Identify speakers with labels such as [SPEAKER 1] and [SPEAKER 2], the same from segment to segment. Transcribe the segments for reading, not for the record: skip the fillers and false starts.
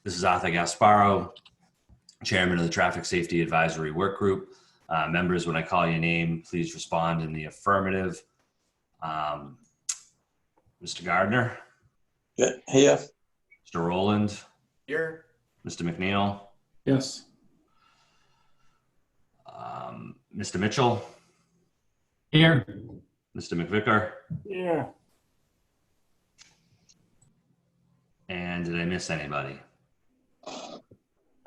[SPEAKER 1] This is Arthur Gasparo, Chairman of the Traffic Safety Advisory Work Group. Members, when I call your name, please respond in the affirmative. Mr. Gardner?
[SPEAKER 2] Yeah, here.
[SPEAKER 1] Mr. Rowland?
[SPEAKER 3] Here.
[SPEAKER 1] Mr. McNeil?
[SPEAKER 4] Yes.
[SPEAKER 1] Mr. Mitchell?
[SPEAKER 4] Here.
[SPEAKER 1] Mr. McVicker?
[SPEAKER 4] Here.
[SPEAKER 1] And did I miss anybody?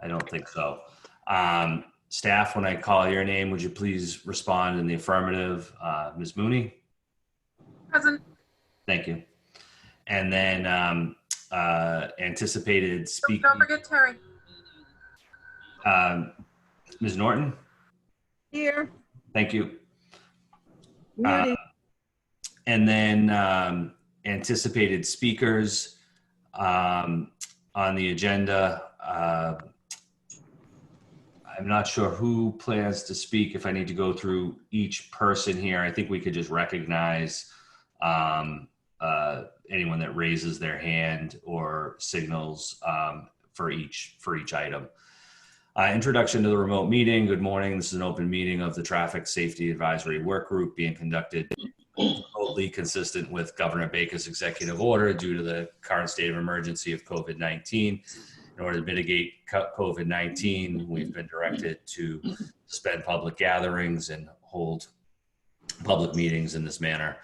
[SPEAKER 1] I don't think so. Staff, when I call your name, would you please respond in the affirmative? Ms. Mooney?
[SPEAKER 5] Present.
[SPEAKER 1] Thank you. And then anticipated speaking.
[SPEAKER 5] Don't forget Terry.
[SPEAKER 1] Ms. Norton?
[SPEAKER 5] Here.
[SPEAKER 1] Thank you.
[SPEAKER 5] Muting.
[SPEAKER 1] And then anticipated speakers on the agenda. I'm not sure who plans to speak. If I need to go through each person here, I think we could just recognize anyone that raises their hand or signals for each item. Introduction to the remote meeting. Good morning. This is an open meeting of the Traffic Safety Advisory Work Group being conducted remotely, consistent with Governor Baker's executive order due to the current state of emergency of COVID-19. In order to mitigate COVID-19, we've been directed to suspend public gatherings and hold public meetings in this manner.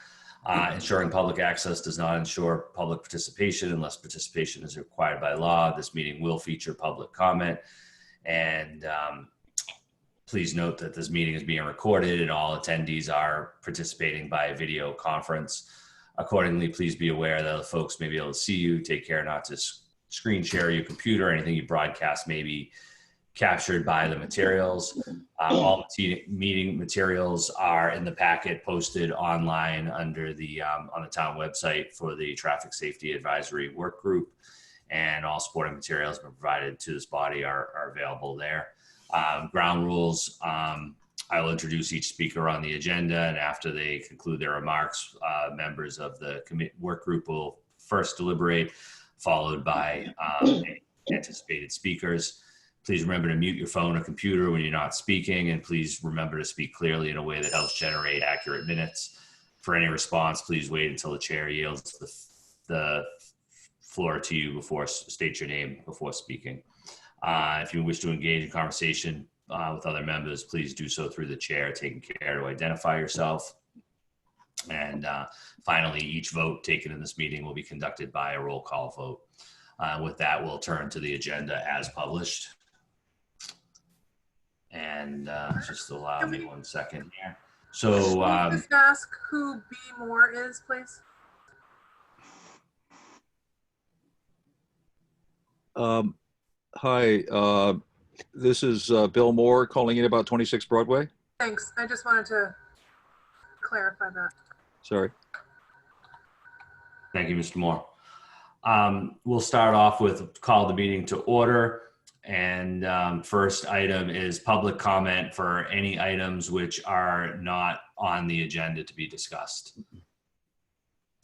[SPEAKER 1] Ensuring public access does not ensure public participation unless participation is required by law. This meeting will feature public comment. And please note that this meeting is being recorded and all attendees are participating by video conference. Accordingly, please be aware that the folks may be able to see you. Take care not to screen share your computer. Anything you broadcast may be captured by the materials. All meeting materials are in the packet posted online under the on the town website for the Traffic Safety Advisory Work Group, and all supporting materials provided to this body are available there. Ground rules. I will introduce each speaker on the agenda, and after they conclude their remarks, members of the work group will first deliberate, followed by anticipated speakers. Please remember to mute your phone or computer when you're not speaking, and please remember to speak clearly in a way that helps generate accurate minutes. For any response, please wait until the chair yields the floor to you before state your name before speaking. If you wish to engage in conversation with other members, please do so through the chair, taking care to identify yourself. And finally, each vote taken in this meeting will be conducted by a roll call vote. With that, we'll turn to the agenda as published. And just allow me 1 second here. So
[SPEAKER 5] just ask who B. Moore is, please.
[SPEAKER 6] Hi, this is Bill Moore calling in about 26 Broadway.
[SPEAKER 5] Thanks. I just wanted to clarify that.
[SPEAKER 6] Sorry.
[SPEAKER 1] Thank you, Mr. Moore. We'll start off with call the meeting to order. And first item is public comment for any items which are not on the agenda to be discussed.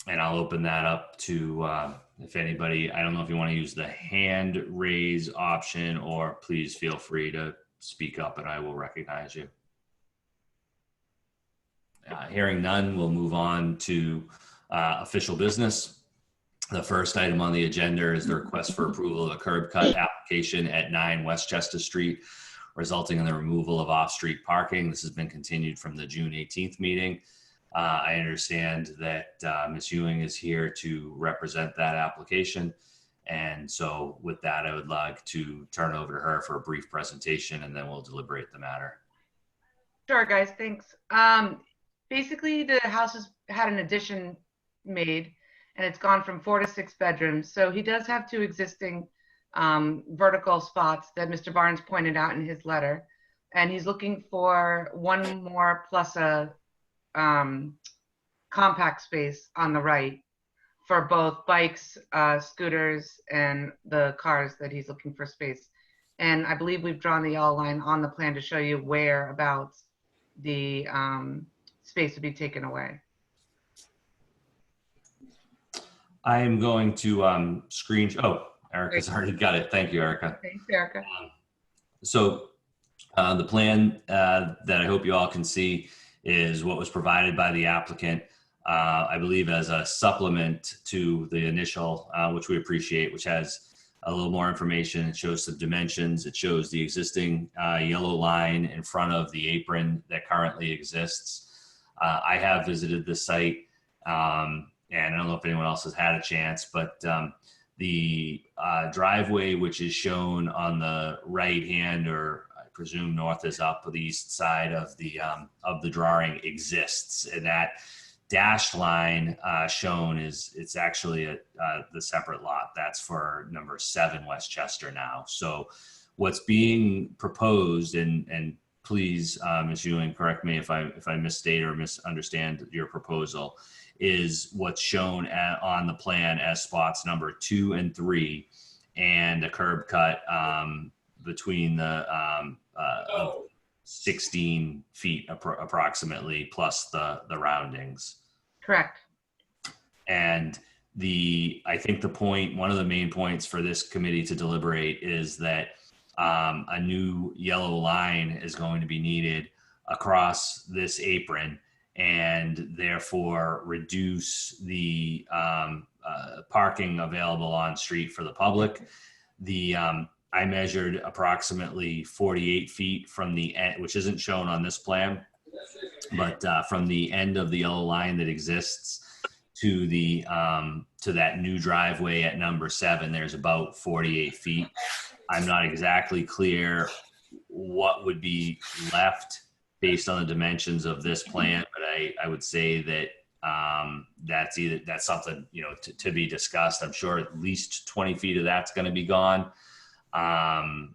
[SPEAKER 1] And I'll open that up to if anybody, I don't know if you want to use the hand raise option, or please feel free to speak up and I will recognize you. Hearing none, we'll move on to official business. The first item on the agenda is the request for approval of a curb cut application at 9 Westchester Street, resulting in the removal of off-street parking. This has been continued from the June 18th meeting. I understand that Ms. Ewing is here to represent that application. And so with that, I would like to turn over to her for a brief presentation, and then we'll deliberate the matter.
[SPEAKER 7] Sure, guys, thanks. Basically, the house has had an addition made, and it's gone from 4 to 6 bedrooms. So he does have 2 existing vertical spots that Mr. Barnes pointed out in his letter. And he's looking for 1 more plus a compact space on the right for both bikes, scooters, and the cars that he's looking for space. And I believe we've drawn the yellow line on the plan to show you whereabouts the space would be taken away.
[SPEAKER 1] I am going to Erica's already got it. Thank you, Erica.
[SPEAKER 7] Thanks, Erica.
[SPEAKER 1] So the plan that I hope you all can see is what was provided by the applicant, I believe as a supplement to the initial, which we appreciate, which has a little more information. It shows some dimensions. It shows the existing yellow line in front of the apron that currently exists. I have visited the site, and I don't know if anyone else has had a chance, but the driveway, which is shown on the right hand, or I presume north is up, the east side of the drawing, exists, and that dashed line shown is, it's actually the separate lot. That's for number 7 Westchester now. So what's being proposed, and please, Ms. Ewing, correct me if I misstate or misunderstand your proposal, is what's shown on the plan as spots number 2 and 3, and a curb cut between the 16 feet approximately, plus the roundings.
[SPEAKER 7] Correct.
[SPEAKER 1] And I think one of the main points for this committee to deliberate is that a new yellow line is going to be needed across this apron, and therefore reduce the parking available on street for the public. I measured approximately 48 feet from the end, which isn't shown on this plan, but from the end of the yellow line that exists to that new driveway at number 7, there's about 48 feet. I'm not exactly clear what would be left based on the dimensions of this plan, but I would say that that's something, to be discussed. I'm sure at least 20 feet of that's going to be gone,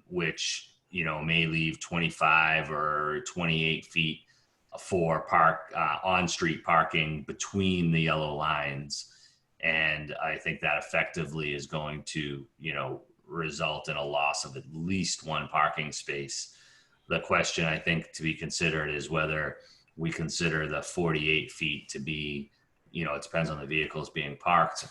[SPEAKER 1] which may leave 25 or 28 feet for on-street parking between the yellow lines. And I think that effectively is going to, result in a loss of at least one parking space. The question I think to be considered is whether we consider the 48 feet to be, it depends on the vehicles being parked.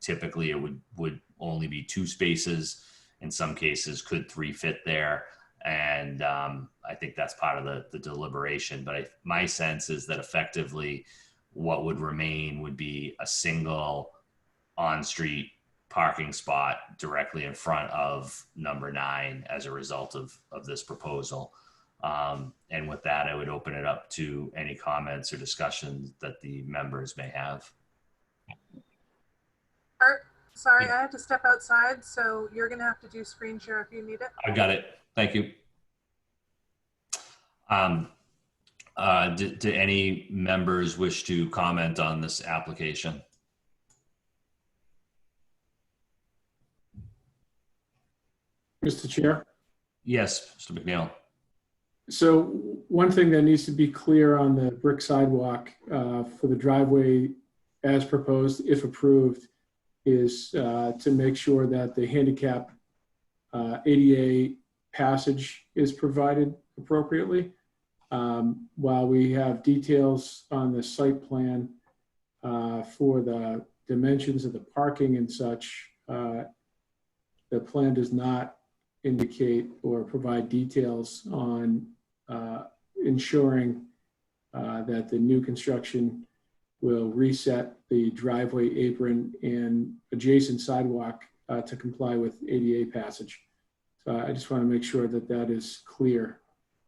[SPEAKER 1] Typically it would only be 2 spaces. In some cases, could 3 fit there? And I think that's part of the deliberation. But my sense is that effectively what would remain would be a single on-street parking spot directly in front of number 9 as a result of this proposal. And with that, I would open it up to any comments or discussions that the members may have.
[SPEAKER 5] Art, sorry, I have to step outside, so you're going to have to do screen share if you need it.
[SPEAKER 1] I got it. Thank you. Do any members wish to comment on this application?
[SPEAKER 4] Mr. Chair.
[SPEAKER 1] Yes, Mr. McNeil.
[SPEAKER 4] So one thing that needs to be clear on the brick sidewalk for the driveway as proposed, if approved, is to make sure that the handicap ADA passage is provided appropriately. While we have details on the site plan for the dimensions of the parking and such, the plan does not indicate or provide details on ensuring that the new construction will reset the driveway apron and adjacent sidewalk to comply with ADA passage. So I just want to make sure that that is clear.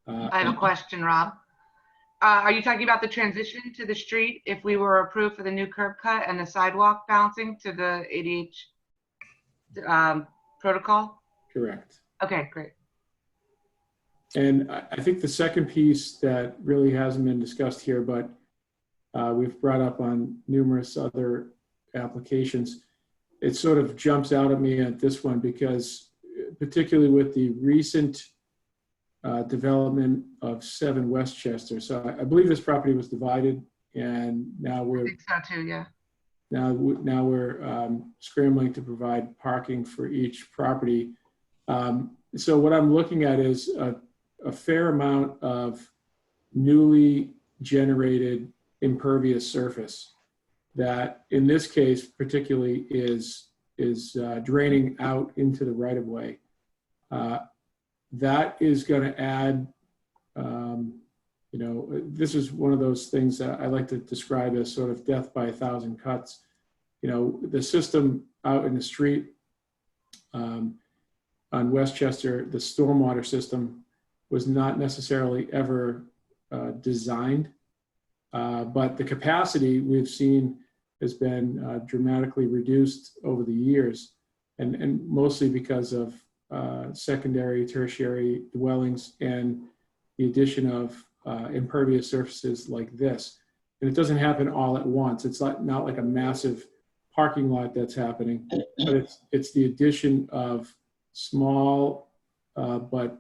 [SPEAKER 7] I have a question, Rob. Are you talking about the transition to the street if we were approved for the new curb cut and the sidewalk bouncing to the ADH protocol?
[SPEAKER 4] Correct.
[SPEAKER 7] Okay, great.
[SPEAKER 4] And I think the second piece that really hasn't been discussed here, but we've brought up on numerous other applications, it sort of jumps out at me at this one because particularly with the recent development of 7 Westchester. So I believe this property was divided, and now
[SPEAKER 7] I think so too, yeah.
[SPEAKER 4] Now we're scrambling to provide parking for each property. So what I'm looking at is a fair amount of newly generated impervious surface that in this case particularly is draining out into the right of way. That is going to add, this is one of those things that I like to describe as sort of death by a thousand cuts. The system out in the street on Westchester, the stormwater system was not necessarily ever designed, but the capacity we've seen has been dramatically reduced over the years, and mostly because of secondary, tertiary dwellings and the addition of impervious surfaces like this. And it doesn't happen all at once. It's not like a massive parking lot that's happening, but it's the addition of small but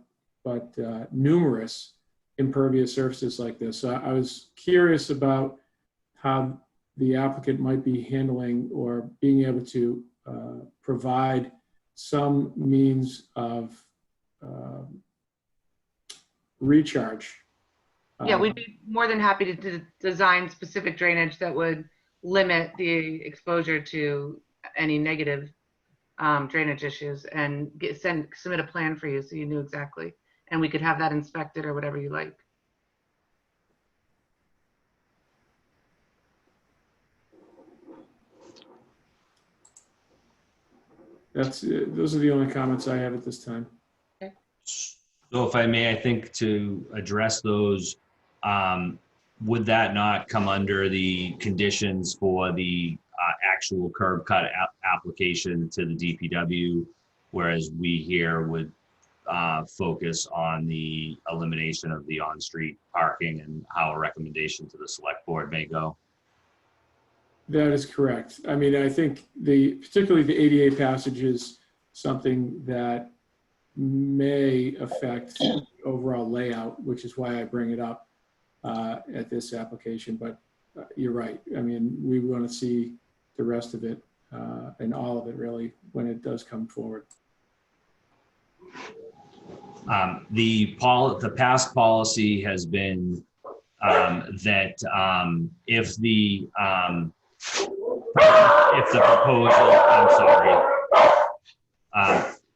[SPEAKER 4] numerous impervious surfaces like this. So I was curious about how the applicant might be handling or being able to provide some means of recharge.
[SPEAKER 7] Yeah, we'd be more than happy to design specific drainage that would limit the exposure to any negative drainage issues and submit a plan for you so you knew exactly. And we could have that inspected or whatever you like.
[SPEAKER 4] Those are the only comments I have at this time.
[SPEAKER 1] So if I may, I think to address those, would that not come under the conditions for the actual curb cut application to the DPW, whereas we here would focus on the elimination of the on-street parking and how a recommendation to the select board may go?
[SPEAKER 4] That is correct. I mean, I think particularly the ADA passage is something that may affect the overall layout, which is why I bring it up at this application. But you're right. I mean, we want to see the rest of it and all of it really when it does come forward.
[SPEAKER 1] The past policy has been that if the proposal, I'm sorry,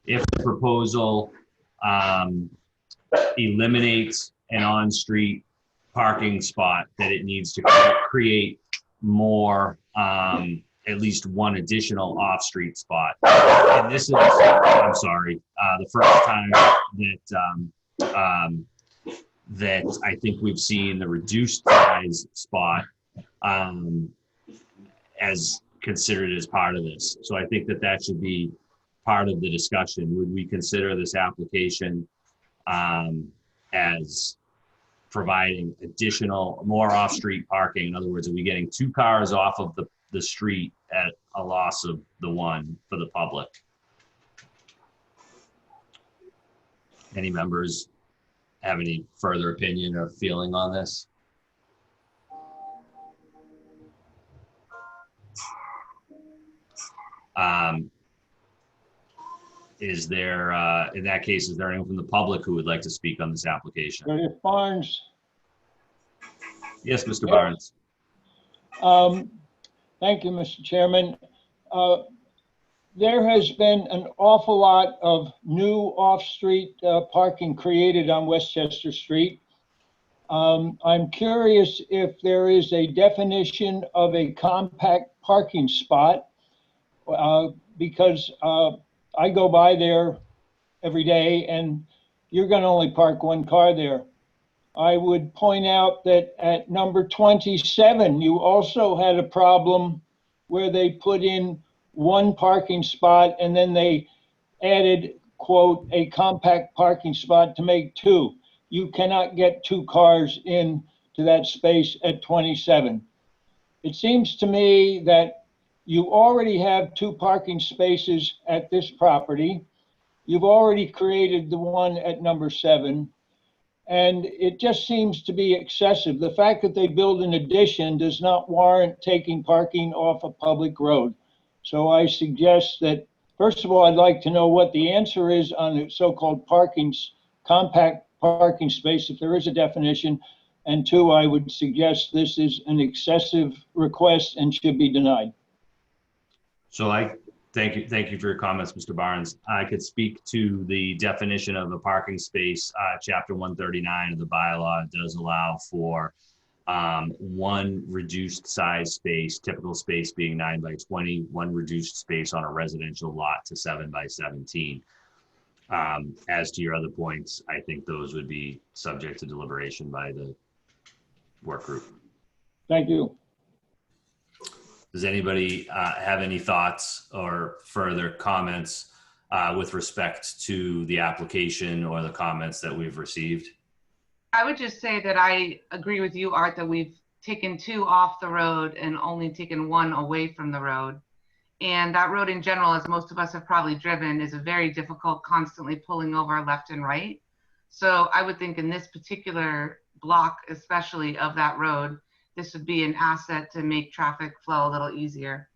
[SPEAKER 1] if the proposal eliminates an on-street parking spot, that it needs to create more, at least one additional off-street spot. And this is, I'm sorry, the first time that I think we've seen the reduced size spot as considered as part of this. So I think that should be part of the discussion. Would we consider this application as providing more off-street parking? In other words, are we getting 2 cars off of the street at a loss of the one for the public? Any members have any further opinion or feeling on this? Is there, in that case, is there anyone from the public who would like to speak on this application?
[SPEAKER 2] Curtis Barnes.
[SPEAKER 1] Yes, Mr. Barnes.
[SPEAKER 2] Thank you, Mr. Chairman. There has been an awful lot of new off-street parking created on Westchester Street. I'm curious if there is a definition of a compact parking spot because I go by there every day and you're going to only park 1 car there. I would point out that at number 27, you also had a problem where they put in 1 parking spot and then they added, quote, a compact parking spot to make 2. You cannot get 2 cars into that space at 27. It seems to me that you already have 2 parking spaces at this property. You've already created the one at number 7. And it just seems to be excessive. The fact that they build an addition does not warrant taking parking off a public road. So I suggest that, first of all, I'd like to know what the answer is on the so-called compact parking space, if there is a definition. And 2, I would suggest this is an excessive request and should be denied.
[SPEAKER 1] So Thank you for your comments, Mr. Barnes. I could speak to the definition of a parking space. Chapter 139 of the bylaw does allow for one reduced size space, typical space being 9 by 20, one reduced space on a residential lot to 7 by 17. As to your other points, I think those would be subject to deliberation by the work group.
[SPEAKER 2] Thank you.
[SPEAKER 1] Does anybody have any thoughts or further comments with respect to the application or the comments that we've received?
[SPEAKER 7] I would just say that I agree with you, Art, that we've taken 2 off the road and only taken 1 away from the road. And that road in general, as most of us have probably driven, is a very difficult, constantly pulling over left and right. So I would think in this particular block, especially of that road, this would be an asset to make traffic flow a little easier.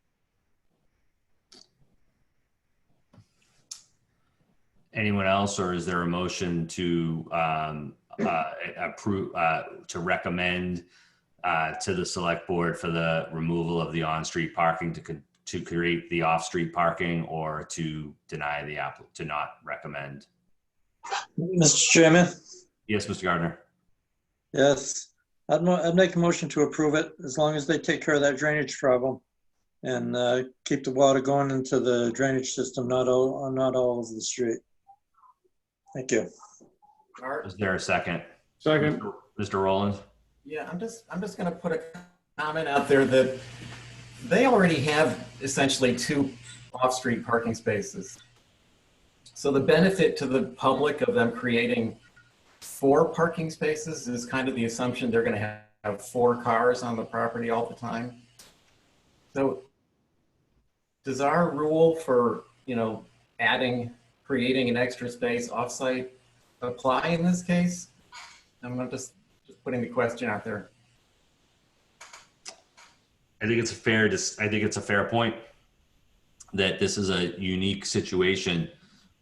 [SPEAKER 1] Anyone else, or is there a motion to approve, to recommend to the select board for the removal of the on-street parking to create the off-street parking, or to deny the to not recommend?
[SPEAKER 3] Mr. Chairman?
[SPEAKER 1] Yes, Mr. Gardner.
[SPEAKER 3] Yes, I'd make a motion to approve it as long as they take care of that drainage problem and keep the water going into the drainage system, not all over the street. Thank you.
[SPEAKER 8] Art?
[SPEAKER 1] Is there a second?
[SPEAKER 4] Second.
[SPEAKER 1] Mr. Rowland?
[SPEAKER 8] Yeah, I'm just going to put a comment out there that they already have essentially 2 off-street parking spaces. So the benefit to the public of them creating 4 parking spaces is kind of the assumption they're going to have 4 cars on the property all the time. So does our rule for, creating an extra space offsite apply in this case? I'm just putting the question out there.
[SPEAKER 1] I think it's a fair point that this is a unique situation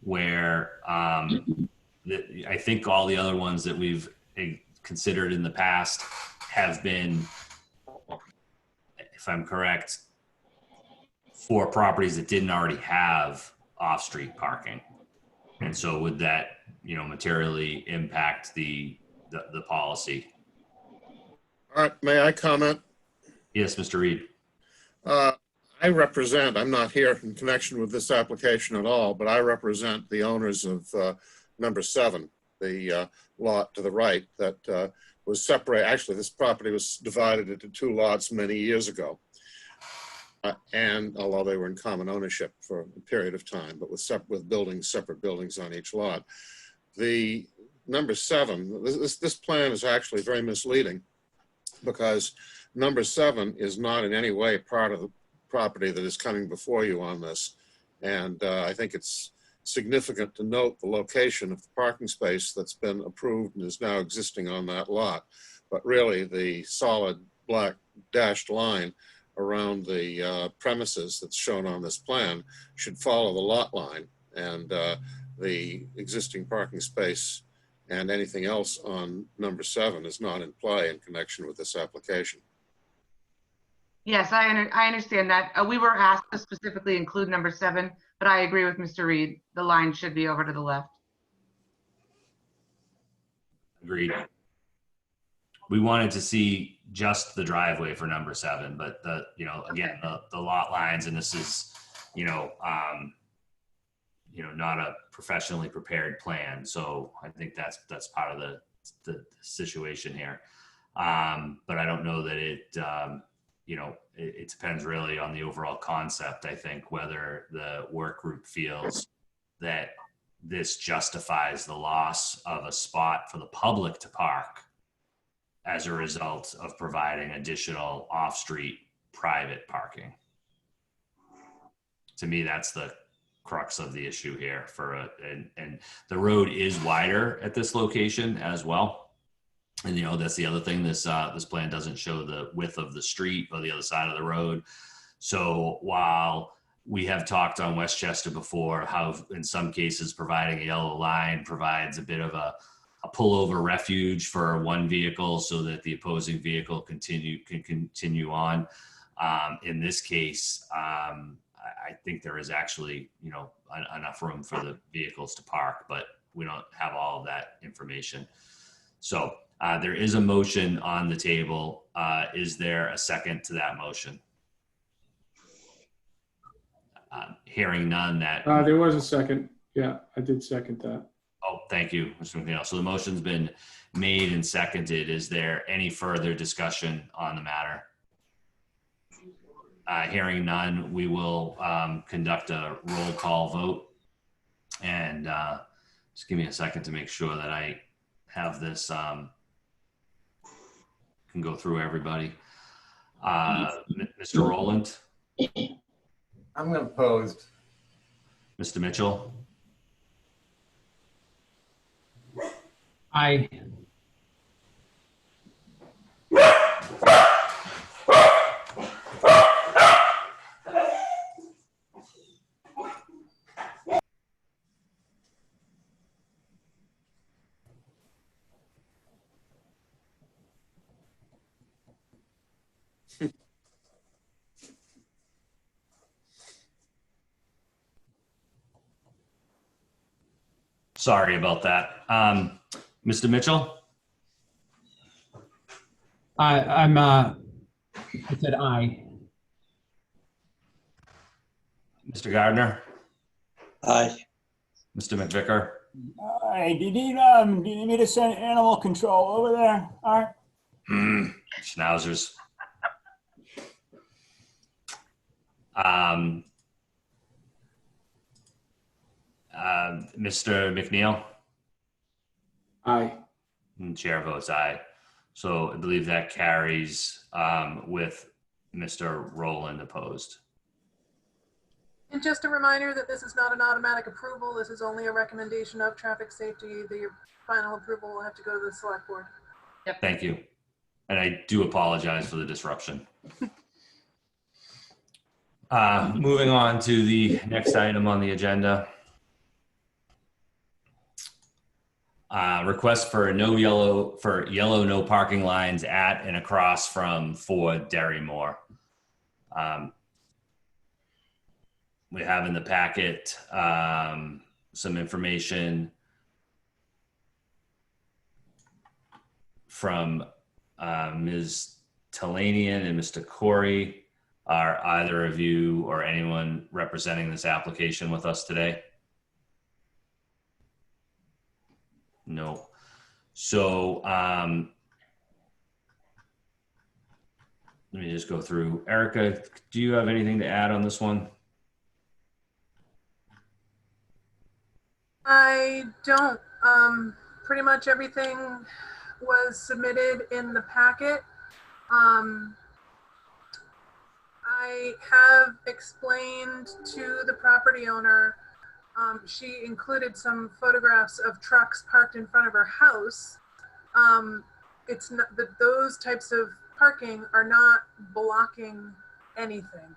[SPEAKER 1] where I think all the other ones that we've considered in the past have been, if I'm correct, for properties that didn't already have off-street parking. And so would that, materially impact the policy?
[SPEAKER 9] All right, may I comment?
[SPEAKER 1] Yes, Mr. Reed.
[SPEAKER 9] I'm not here in connection with this application at all, but I represent the owners of number 7, the lot to the right that was separated. Actually, this property was divided into 2 lots many years ago. And although they were in common ownership for a period of time, but with separate buildings on each lot. The number 7, this plan is actually very misleading because number 7 is not in any way part of the property that is coming before you on this. And I think it's significant to note the location of the parking space that's been approved and is now existing on that lot. But really the solid black dashed line around the premises that's shown on this plan should follow the lot line, and the existing parking space and anything else on number 7 is not in play in connection with this application.
[SPEAKER 7] Yes, I understand that. We were asked to specifically include number 7, but I agree with Mr. Reed. The line should be over to the left.
[SPEAKER 1] Agreed. We wanted to see just the driveway for number 7, but again, the lot lines, and this is, not a professionally prepared plan. So I think that's part of the situation here. But I don't know that it depends really on the overall concept. I think whether the work group feels that this justifies the loss of a spot for the public to park as a result of providing additional off-street private parking. To me, that's the crux of the issue here and the road is wider at this location as well. And that's the other thing, this plan doesn't show the width of the street or the other side of the road. So while we have talked on Westchester before how in some cases providing a yellow line provides a bit of a pullover refuge for one vehicle so that the opposing vehicle can continue on. In this case, I think there is actually, enough room for the vehicles to park, but we don't have all of that information. So there is a motion on the table. Is there a second to that motion? Hearing none,
[SPEAKER 4] There was a second. Yeah, I did second that.
[SPEAKER 1] Oh, thank you, Mr. McNeil. So the motion's been made and seconded. Is there any further discussion on the matter? Hearing none, we will conduct a roll call vote. And just give me a second to make sure that I have this, can go through everybody. Mr. Rowland?
[SPEAKER 8] I'm opposed.
[SPEAKER 1] Mr. Mitchell?
[SPEAKER 10] Aye.
[SPEAKER 1] Sorry about that. Mr. Mitchell?
[SPEAKER 10] I said aye.
[SPEAKER 1] Mr. Gardner?
[SPEAKER 3] Aye.
[SPEAKER 1] Mr. McVicker?
[SPEAKER 11] Hey, do you need me to send animal control over there? All right.
[SPEAKER 1] Schnauzers. Mr. McNeil?
[SPEAKER 4] Aye.
[SPEAKER 1] And chair votes aye. So I believe that carries with Mr. Rowland opposed.
[SPEAKER 5] And just a reminder that this is not an automatic approval. This is only a recommendation of traffic safety. The final approval will have to go to the select board.
[SPEAKER 1] Thank you. And I do apologize for the disruption. Moving on to the next item on the agenda. Request for yellow no parking lines at and across from Ford Derrymore. We have in the packet some information from Ms. Talanian and Mr. Corey. Are either of you or anyone representing this application with us today? No. So let me just go through. Erica, do you have anything to add on this one?
[SPEAKER 5] I don't. Pretty much everything was submitted in the packet. I have explained to the property owner, she included some photographs of trucks parked in front of her house. It's not that those types of parking are not blocking anything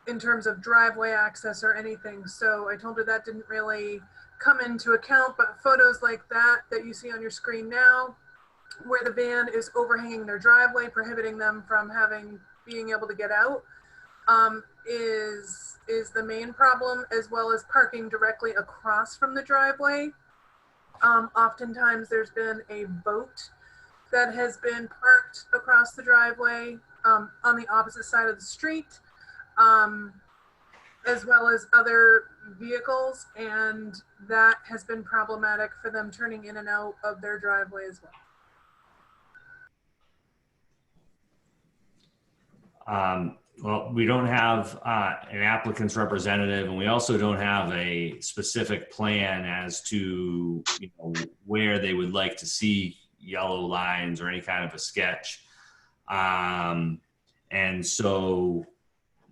[SPEAKER 5] in terms of driveway access or anything. So I told her that didn't really come into account, but photos like that you see on your screen now, where the van is overhanging their driveway, prohibiting them from being able to get out, is the main problem, as well as parking directly across from the driveway. Oftentimes there's been a boat that has been parked across the driveway on the opposite side of the street, as well as other vehicles, and that has been problematic for them turning in and out of their driveway as well.
[SPEAKER 1] Well, we don't have an applicant's representative, and we also don't have a specific plan as to where they would like to see yellow lines or any kind of a sketch. And so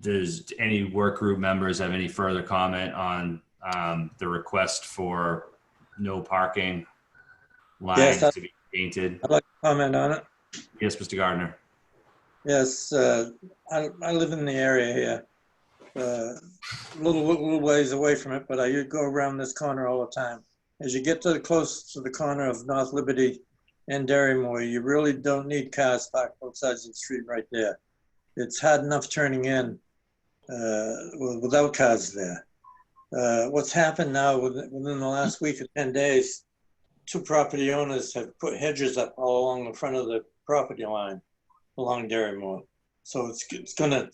[SPEAKER 1] does any work group members have any further comment on the request for no parking lines to be painted?
[SPEAKER 3] I'd like to comment on it.
[SPEAKER 1] Yes, Mr. Gardner.
[SPEAKER 3] Yes, I live in the area here, a little ways away from it, but I go around this corner all the time. As you get close to the corner of North Liberty and Derrymore, you really don't need cars parked both sides of the street right there. It's hard enough turning in without cars there. What's happened now within the last week or 10 days, two property owners have put hedges up all along the front of the property line along Darrymore. So it's going to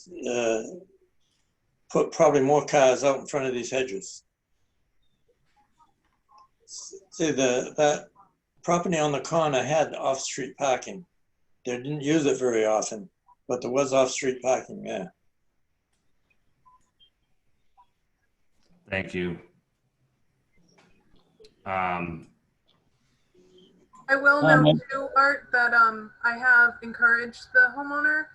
[SPEAKER 3] put probably more cars out in front of these hedges. See, that property on the corner had off-street parking. They didn't use it very often, but there was off-street parking there.
[SPEAKER 1] Thank you.
[SPEAKER 5] I will note too, Art, that I have encouraged the homeowner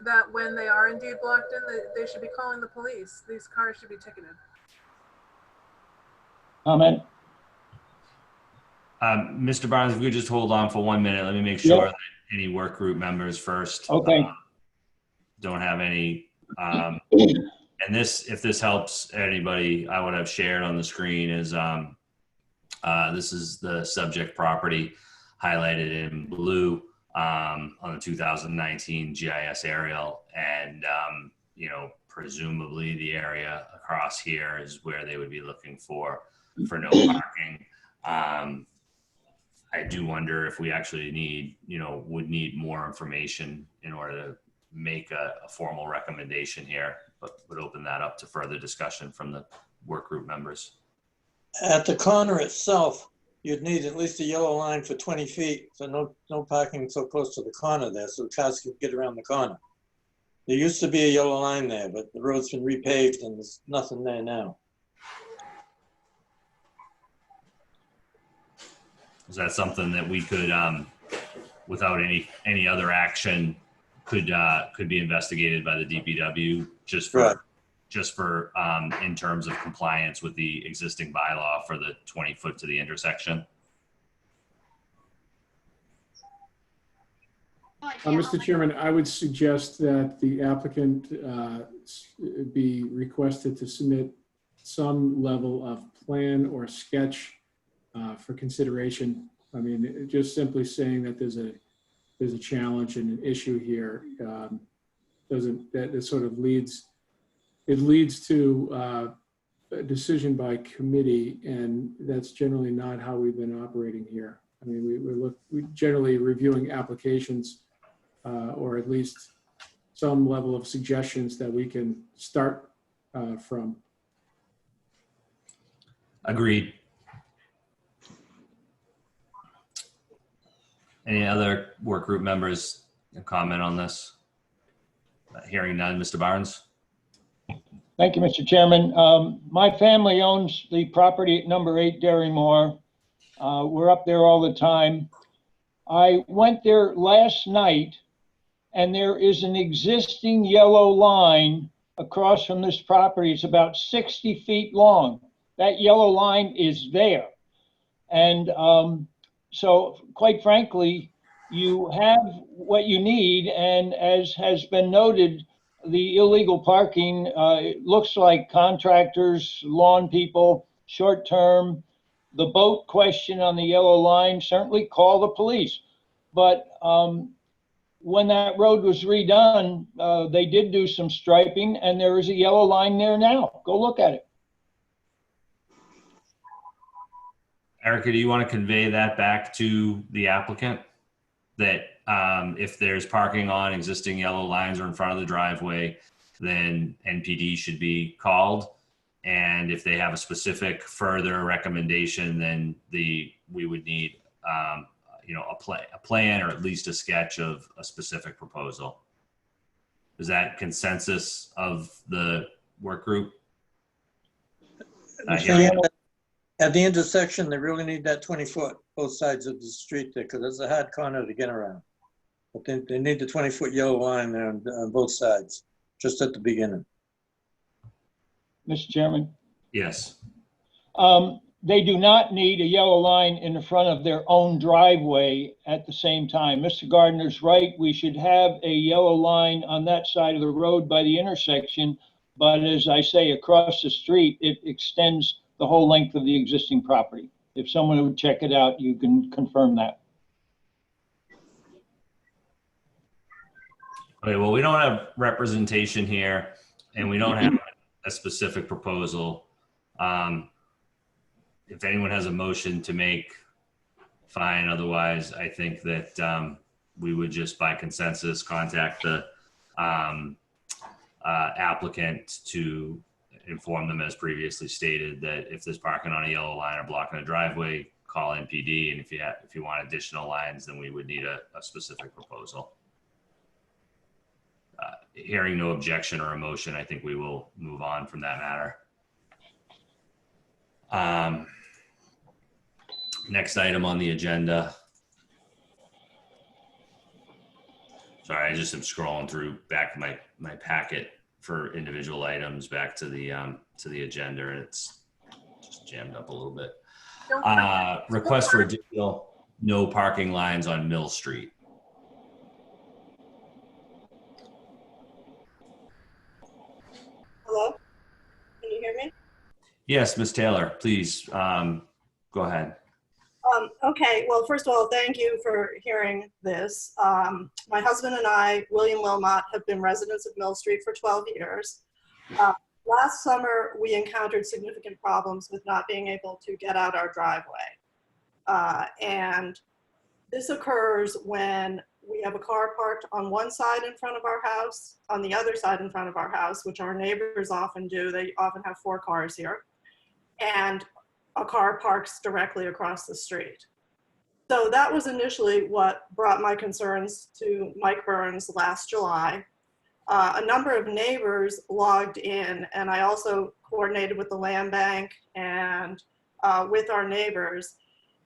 [SPEAKER 5] that when they are indeed blocked in, they should be calling the police. These cars should be ticketed.
[SPEAKER 2] Comment?
[SPEAKER 1] Mr. Barnes, if we could just hold on for 1 minute, let me make sure that any work group members first don't have any. And if this helps anybody, I would have shared on the screen is this is the subject property highlighted in blue on the 2019 GIS aerial, and presumably the area across here is where they would be looking for no parking. I do wonder if we actually would need more information in order to make a formal recommendation here, but would open that up to further discussion from the work group members.
[SPEAKER 3] At the corner itself, you'd need at least a yellow line for 20 feet, so no parking so close to the corner there, so cars could get around the corner. There used to be a yellow line there, but the road's been repaved and there's nothing there now.
[SPEAKER 1] Is that something that we could, without any other action, could be investigated by the DPW just for in terms of compliance with the existing bylaw for the 20 foot to the intersection?
[SPEAKER 4] Mr. Chairman, I would suggest that the applicant be requested to submit some level of plan or sketch for consideration. I mean, just simply saying that there's a challenge and an issue here that sort of leads to a decision by committee, and that's generally not how we've been operating here. I mean, we're generally reviewing applications or at least some level of suggestions that we can start from.
[SPEAKER 1] Agreed. Any other work group members comment on this? Hearing none, Mr. Barnes.
[SPEAKER 2] Thank you, Mr. Chairman. My family owns the property at number 8 Darrymore. We're up there all the time. I went there last night, and there is an existing yellow line across from this property. It's about 60 feet long. That yellow line is there. And so quite frankly, you have what you need. And as has been noted, the illegal parking, it looks like contractors, lawn people, short term, the boat question on the yellow line, certainly call the police. But when that road was redone, they did do some striping, and there is a yellow line there now. Go look at it.
[SPEAKER 1] Erica, do you want to convey that back to the applicant? That if there's parking on existing yellow lines or in front of the driveway, then NPD should be called. And if they have a specific further recommendation, then we would need a plan or at least a sketch of a specific proposal. Is that consensus of the work group?
[SPEAKER 3] At the intersection, they really need that 20 foot, both sides of the street there, because it's a hard corner to get around. But they need the 20 foot yellow line there on both sides, just at the beginning.
[SPEAKER 2] Mr. Chairman?
[SPEAKER 1] Yes.
[SPEAKER 2] They do not need a yellow line in the front of their own driveway at the same time. Mr. Gardner's right. We should have a yellow line on that side of the road by the intersection. But as I say, across the street, it extends the whole length of the existing property. If someone would check it out, you can confirm that.
[SPEAKER 1] Okay, well, we don't have representation here and we don't have a specific proposal. If anyone has a motion to make, fine. Otherwise, I think that we would just by consensus contact the applicant to inform them, as previously stated, that if there's parking on a yellow line or blocking a driveway, call NPD. And if you want additional lines, then we would need a specific proposal. Hearing no objection or a motion, I think we will move on from that matter. Next item on the agenda. Sorry, I just am scrolling through back my packet for individual items back to the agenda, and it's just jammed up a little bit. Request for additional no parking lines on Mill Street.
[SPEAKER 12] Hello? Can you hear me?
[SPEAKER 1] Yes, Ms. Taylor, please go ahead.
[SPEAKER 12] Okay, well, first of all, thank you for hearing this. My husband and I, William Wilmot, have been residents of Mill Street for 12 years. Last summer, we encountered significant problems with not being able to get out our driveway. And this occurs when we have a car parked on one side in front of our house, on the other side in front of our house, which our neighbors often do. They often have 4 cars here. And a car parks directly across the street. So that was initially what brought my concerns to Mike Burns last July. A number of neighbors logged in, and I also coordinated with the land bank and with our neighbors.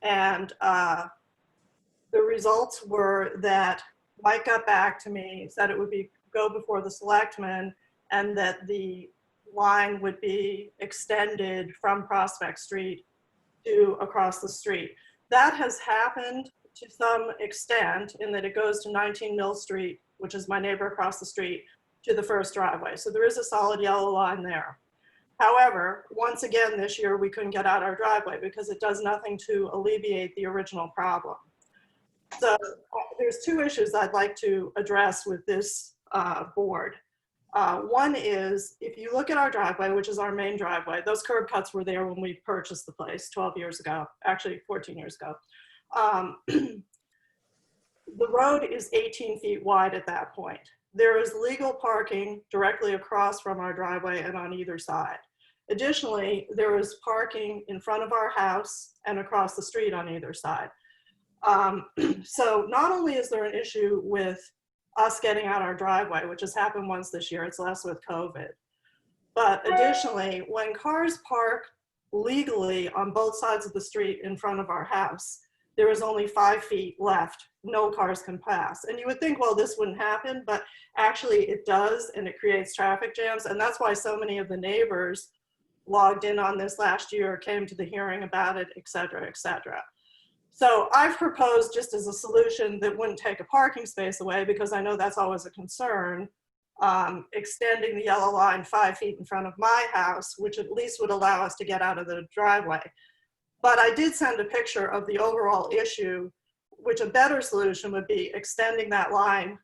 [SPEAKER 12] And the results were that Mike got back to me, said it would go before the selectmen, and that the line would be extended from Prospect Street to across the street. That has happened to some extent in that it goes to 19 Mill Street, which is my neighbor across the street, to the first driveway. So there is a solid yellow line there. However, once again this year, we couldn't get out our driveway because it does nothing to alleviate the original problem. So there's 2 issues I'd like to address with this board. One is, if you look at our driveway, which is our main driveway, those curb cuts were there when we purchased the place 12 years ago, actually 14 years ago. The road is 18 feet wide at that point. There is legal parking directly across from our driveway and on either side. Additionally, there is parking in front of our house and across the street on either side. So not only is there an issue with us getting out our driveway, which has happened once this year, it's less with COVID. But additionally, when cars park legally on both sides of the street in front of our house, there is only 5 feet left. No cars can pass. And you would think, well, this wouldn't happen, but actually it does, and it creates traffic jams. And that's why so many of the neighbors logged in on this last year, came to the hearing about it, et cetera, et cetera. So I've proposed, just as a solution that wouldn't take a parking space away, because I know that's always a concern, extending the yellow line 5 feet in front of my house, which at least would allow us to get out of the driveway. But I did send a picture of the overall issue, which a better solution would be extending that line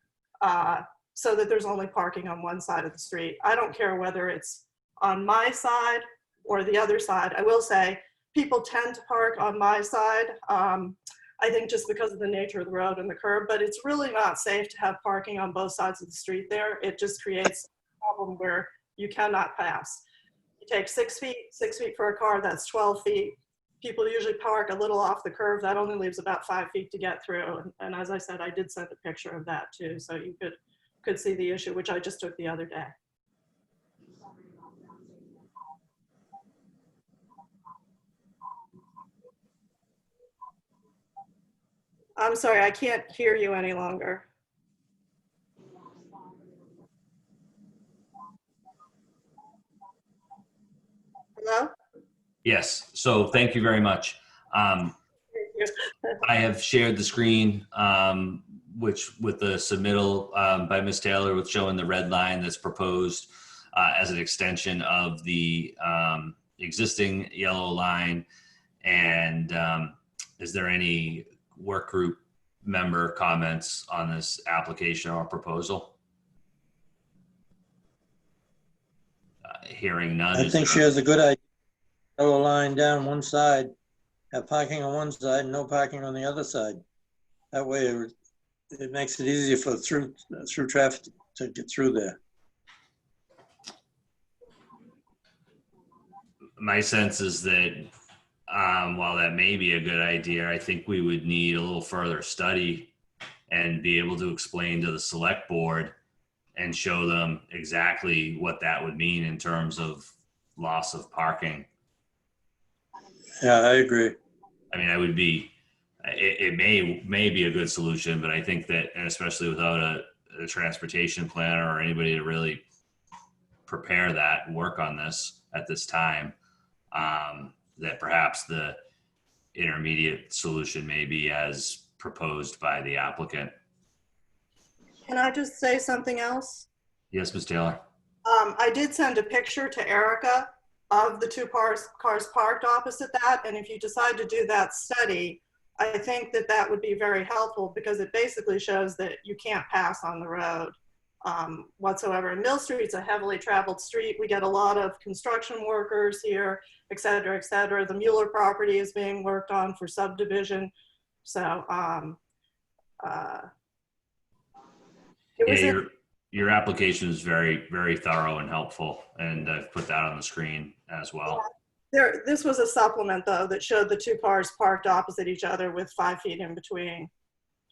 [SPEAKER 12] so that there's only parking on one side of the street. I don't care whether it's on my side or the other side. I will say, people tend to park on my side, I think just because of the nature of the road and the curb, but it's really not safe to have parking on both sides of the street there. It just creates a problem where you cannot pass. You take 6 feet for a car, that's 12 feet. People usually park a little off the curve. That only leaves about 5 feet to get through. And as I said, I did send a picture of that too, so you could see the issue, which I just took the other day. I'm sorry, I can't hear you any longer. Hello?
[SPEAKER 1] Yes, so thank you very much. I have shared the screen, which with the submittal by Ms. Taylor, with showing the red line that's proposed as an extension of the existing yellow line. And is there any work group member comments on this application or proposal? Hearing none.
[SPEAKER 3] I think she has a good idea. Yellow line down one side, have parking on one side, no parking on the other side. That way it makes it easier for through traffic to get through there.
[SPEAKER 1] My sense is that while that may be a good idea, I think we would need a little further study and be able to explain to the select board and show them exactly what that would mean in terms of loss of parking.
[SPEAKER 3] Yeah, I agree.
[SPEAKER 1] I mean, it may be a good solution, but I think that, and especially without a transportation planner or anybody to really prepare that and work on this at this time, that perhaps the intermediate solution may be as proposed by the applicant.
[SPEAKER 12] Can I just say something else?
[SPEAKER 1] Yes, Ms. Taylor.
[SPEAKER 12] I did send a picture to Erica of the two cars parked opposite that. And if you decide to do that study, I think that that would be very helpful because it basically shows that you can't pass on the road whatsoever. And Mill Street's a heavily traveled street. We get a lot of construction workers here, et cetera, et cetera. The Mueller property is being worked on for subdivision. So
[SPEAKER 1] your application is very, very thorough and helpful, and I've put that on the screen as well.
[SPEAKER 12] This was a supplement, though, that showed the two cars parked opposite each other with 5 feet in between.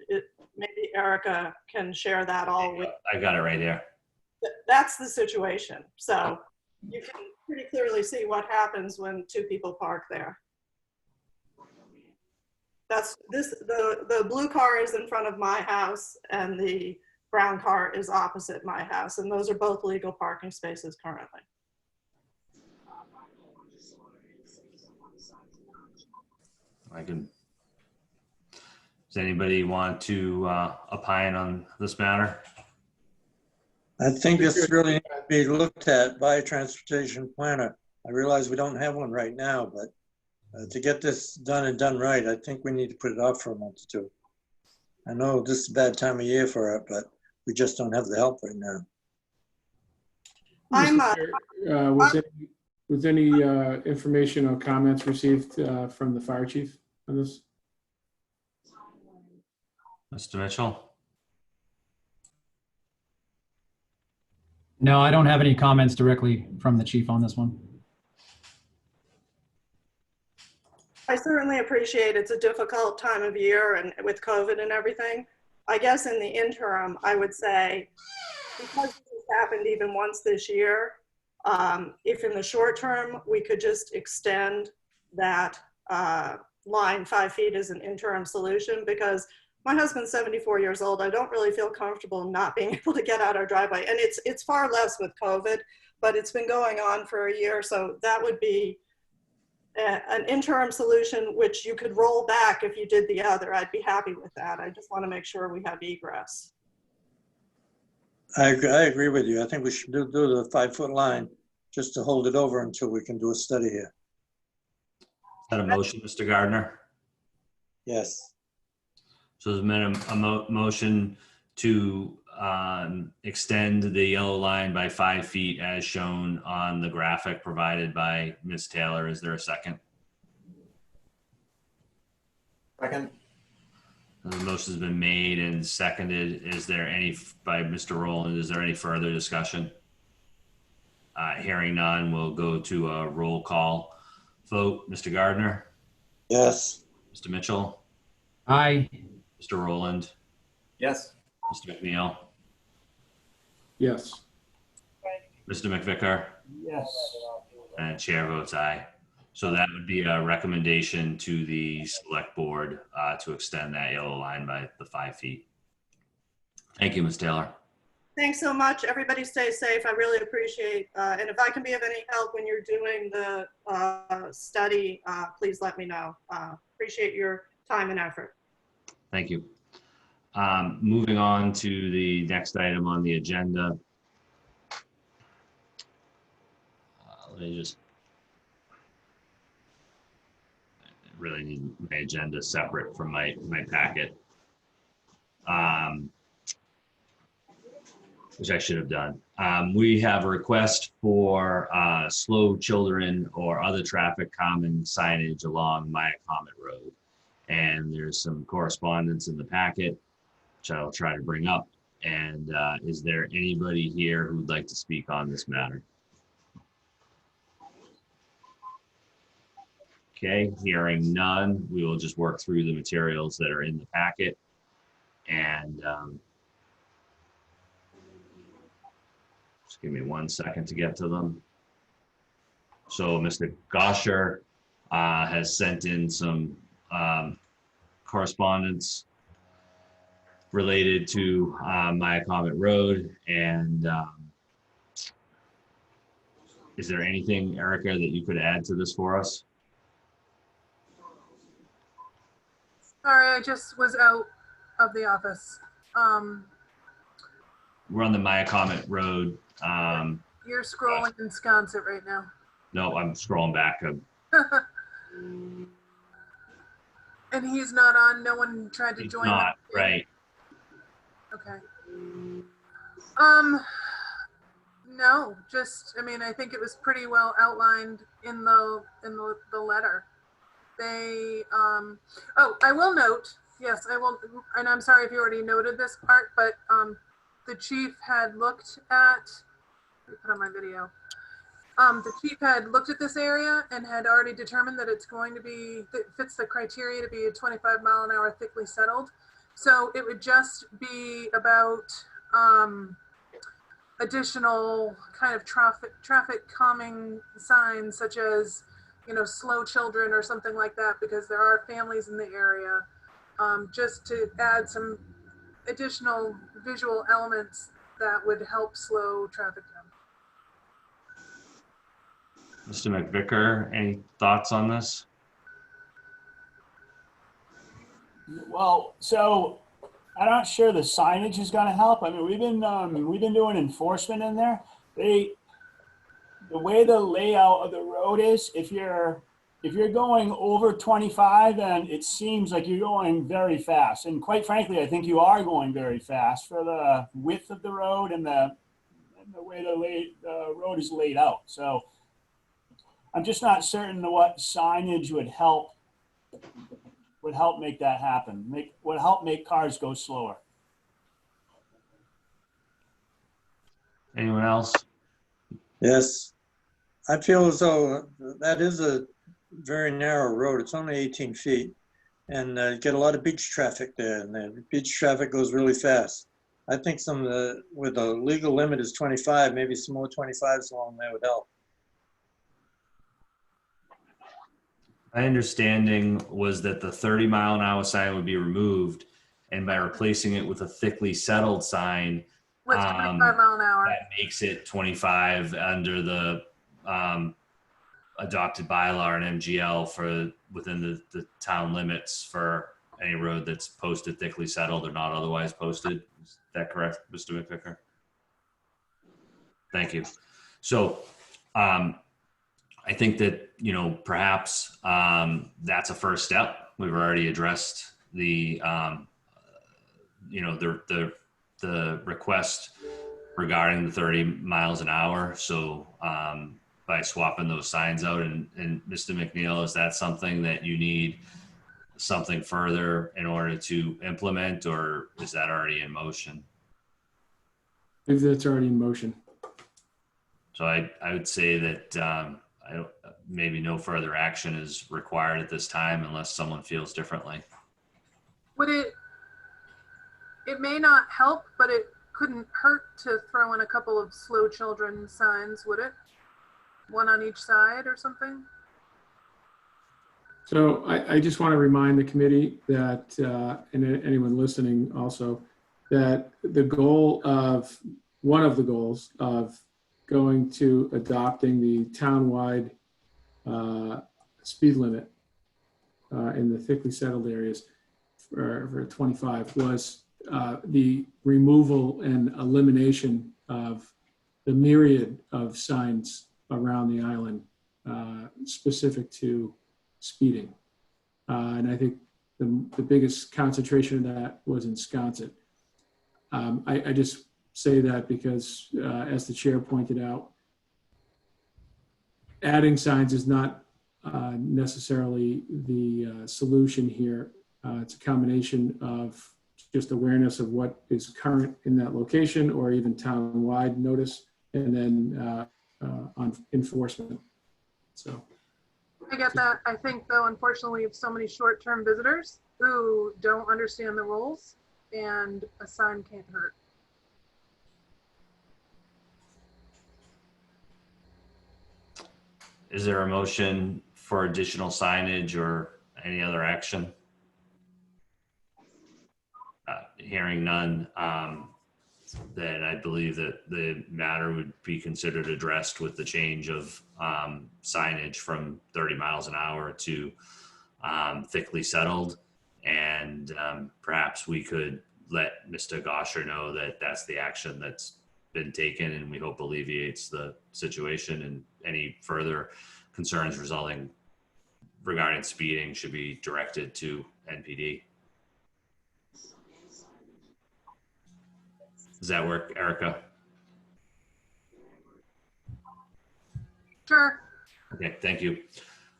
[SPEAKER 12] Maybe Erica can share that all with.
[SPEAKER 1] I got it right here.
[SPEAKER 12] That's the situation. So you can pretty clearly see what happens when two people park there. The blue car is in front of my house, and the brown car is opposite my house, and those are both legal parking spaces currently.
[SPEAKER 1] Does anybody want to opine on this matter?
[SPEAKER 3] I think this really needs to be looked at by a transportation planner. I realize we don't have one right now, but to get this done and done right, I think we need to put it off for a month or two. I know this is a bad time of year for it, but we just don't have the help right now.
[SPEAKER 4] Was any information or comments received from the fire chief on this?
[SPEAKER 1] Mr. Mitchell?
[SPEAKER 10] No, I don't have any comments directly from the chief on this one.
[SPEAKER 12] I certainly appreciate it's a difficult time of year and with COVID and everything. I guess in the interim, I would say, because this has happened even once this year, if in the short term we could just extend that line 5 feet as an interim solution, because my husband's 74 years old. I don't really feel comfortable not being able to get out our driveway. And it's far less with COVID, but it's been going on for a year. So that would be an interim solution, which you could roll back if you did the other. I'd be happy with that. I just want to make sure we have egress.
[SPEAKER 3] I agree with you. I think we should do the 5 foot line just to hold it over until we can do a study here.
[SPEAKER 1] Is that a motion, Mr. Gardner?
[SPEAKER 3] Yes.
[SPEAKER 1] So there's been a motion to extend the yellow line by 5 feet as shown on the graphic provided by Ms. Taylor. Is there a second?
[SPEAKER 8] Second.
[SPEAKER 1] The motion has been made and seconded. Is there any, by Mr. Rowland, is there any further discussion? Hearing none, we'll go to a roll call vote. Mr. Gardner?
[SPEAKER 3] Yes.
[SPEAKER 1] Mr. Mitchell?
[SPEAKER 10] Aye.
[SPEAKER 1] Mr. Rowland?
[SPEAKER 8] Yes.
[SPEAKER 1] Mr. McNeil?
[SPEAKER 4] Yes.
[SPEAKER 1] Mr. McVicker?
[SPEAKER 11] Yes.
[SPEAKER 1] And chair votes aye. So that would be a recommendation to the select board to extend that yellow line by the 5 feet. Thank you, Ms. Taylor.
[SPEAKER 12] Thanks so much. Everybody stay safe. I really appreciate, and if I can be of any help when you're doing the study, please let me know. Appreciate your time and effort.
[SPEAKER 1] Thank you. Moving on to the next item on the agenda. Let me just really need my agenda separate from my packet. which I should have done. We have a request for slow children or other traffic calming signage along Maya Comet Road. And there's some correspondence in the packet, which I'll try to bring up. And is there anybody here who would like to speak on this matter? Okay, hearing none, we will just work through the materials that are in the packet. And just give me 1 second to get to them. So Mr. Gosher has sent in some correspondence related to Maya Comet Road. And is there anything, Erica, that you could add to this for us?
[SPEAKER 5] Sorry, I just was out of the office.
[SPEAKER 1] We're on the Maya Comet Road.
[SPEAKER 5] You're scrolling in Sconce right now.
[SPEAKER 1] No, I'm scrolling back.
[SPEAKER 5] And he's not on? No one tried to join?
[SPEAKER 1] Not, right.
[SPEAKER 5] Okay. No, just, I mean, I think it was pretty well outlined in the letter. They, oh, I will note, yes, I will, and I'm sorry if you already noted this part, but the chief had looked at, let me put on my video. The chief had looked at this area and had already determined that it's going to be, that fits the criteria to be a 25-mile-an-hour thickly settled. So it would just be about additional kind of traffic calming signs, such as, you know, slow children or something like that, because there are families in the area, just to add some additional visual elements that would help slow traffic down.
[SPEAKER 1] Mr. McVicker, any thoughts on this?
[SPEAKER 11] Well, so I'm not sure the signage is going to help. I mean, we've been doing enforcement in there. The way the layout of the road is, if you're going over 25, then it seems like you're going very fast. And quite frankly, I think you are going very fast for the width of the road and the way the road is laid out. So I'm just not certain what signage would help make that happen. Would help make cars go slower.
[SPEAKER 1] Anyone else?
[SPEAKER 3] Yes. I feel as though that is a very narrow road. It's only 18 feet, and you get a lot of beach traffic there, and the beach traffic goes really fast. I think with the legal limit is 25, maybe some more 25s along there would help.
[SPEAKER 1] My understanding was that the 30-mile-an-hour sign would be removed, and by replacing it with a thickly settled sign,
[SPEAKER 5] with 25 mile an hour,
[SPEAKER 1] that makes it 25 under the adopted bylaw and MGL for within the town limits for any road that's posted thickly settled or not otherwise posted. Is that correct, Mr. McVicker? Thank you. So I think that, you know, perhaps that's a first step. We've already addressed the, you know, the request regarding the 30 miles an hour. So by swapping those signs out, and Mr. McNeil, is that something that you need something further in order to implement, or is that already in motion?
[SPEAKER 4] I think that's already in motion.
[SPEAKER 1] So I would say that maybe no further action is required at this time unless someone feels differently.
[SPEAKER 5] Would it may not help, but it couldn't hurt to throw in a couple of slow children signs, would it? One on each side or something?
[SPEAKER 4] So I just want to remind the committee that, and anyone listening also, that one of the goals of going to adopting the townwide speed limit in the thickly settled areas for 25 was the removal and elimination of the myriad of signs around the island specific to speeding. And I think the biggest concentration of that was in Sconce. I just say that because, as the chair pointed out, adding signs is not necessarily the solution here. It's a combination of just awareness of what is current in that location or even town-wide notice, and then on enforcement. So
[SPEAKER 5] I get that. I think, though, unfortunately, we have so many short-term visitors who don't understand the rules, and a sign can't hurt.
[SPEAKER 1] Is there a motion for additional signage or any other action? Hearing none, then I believe that the matter would be considered addressed with the change of signage from 30 miles an hour to thickly settled. And perhaps we could let Mr. Gosher know that that's the action that's been taken, and we hope alleviates the situation, and any further concerns resulting regarding speeding should be directed to NPD. Does that work, Erica?
[SPEAKER 5] Sure.
[SPEAKER 1] Okay, thank you.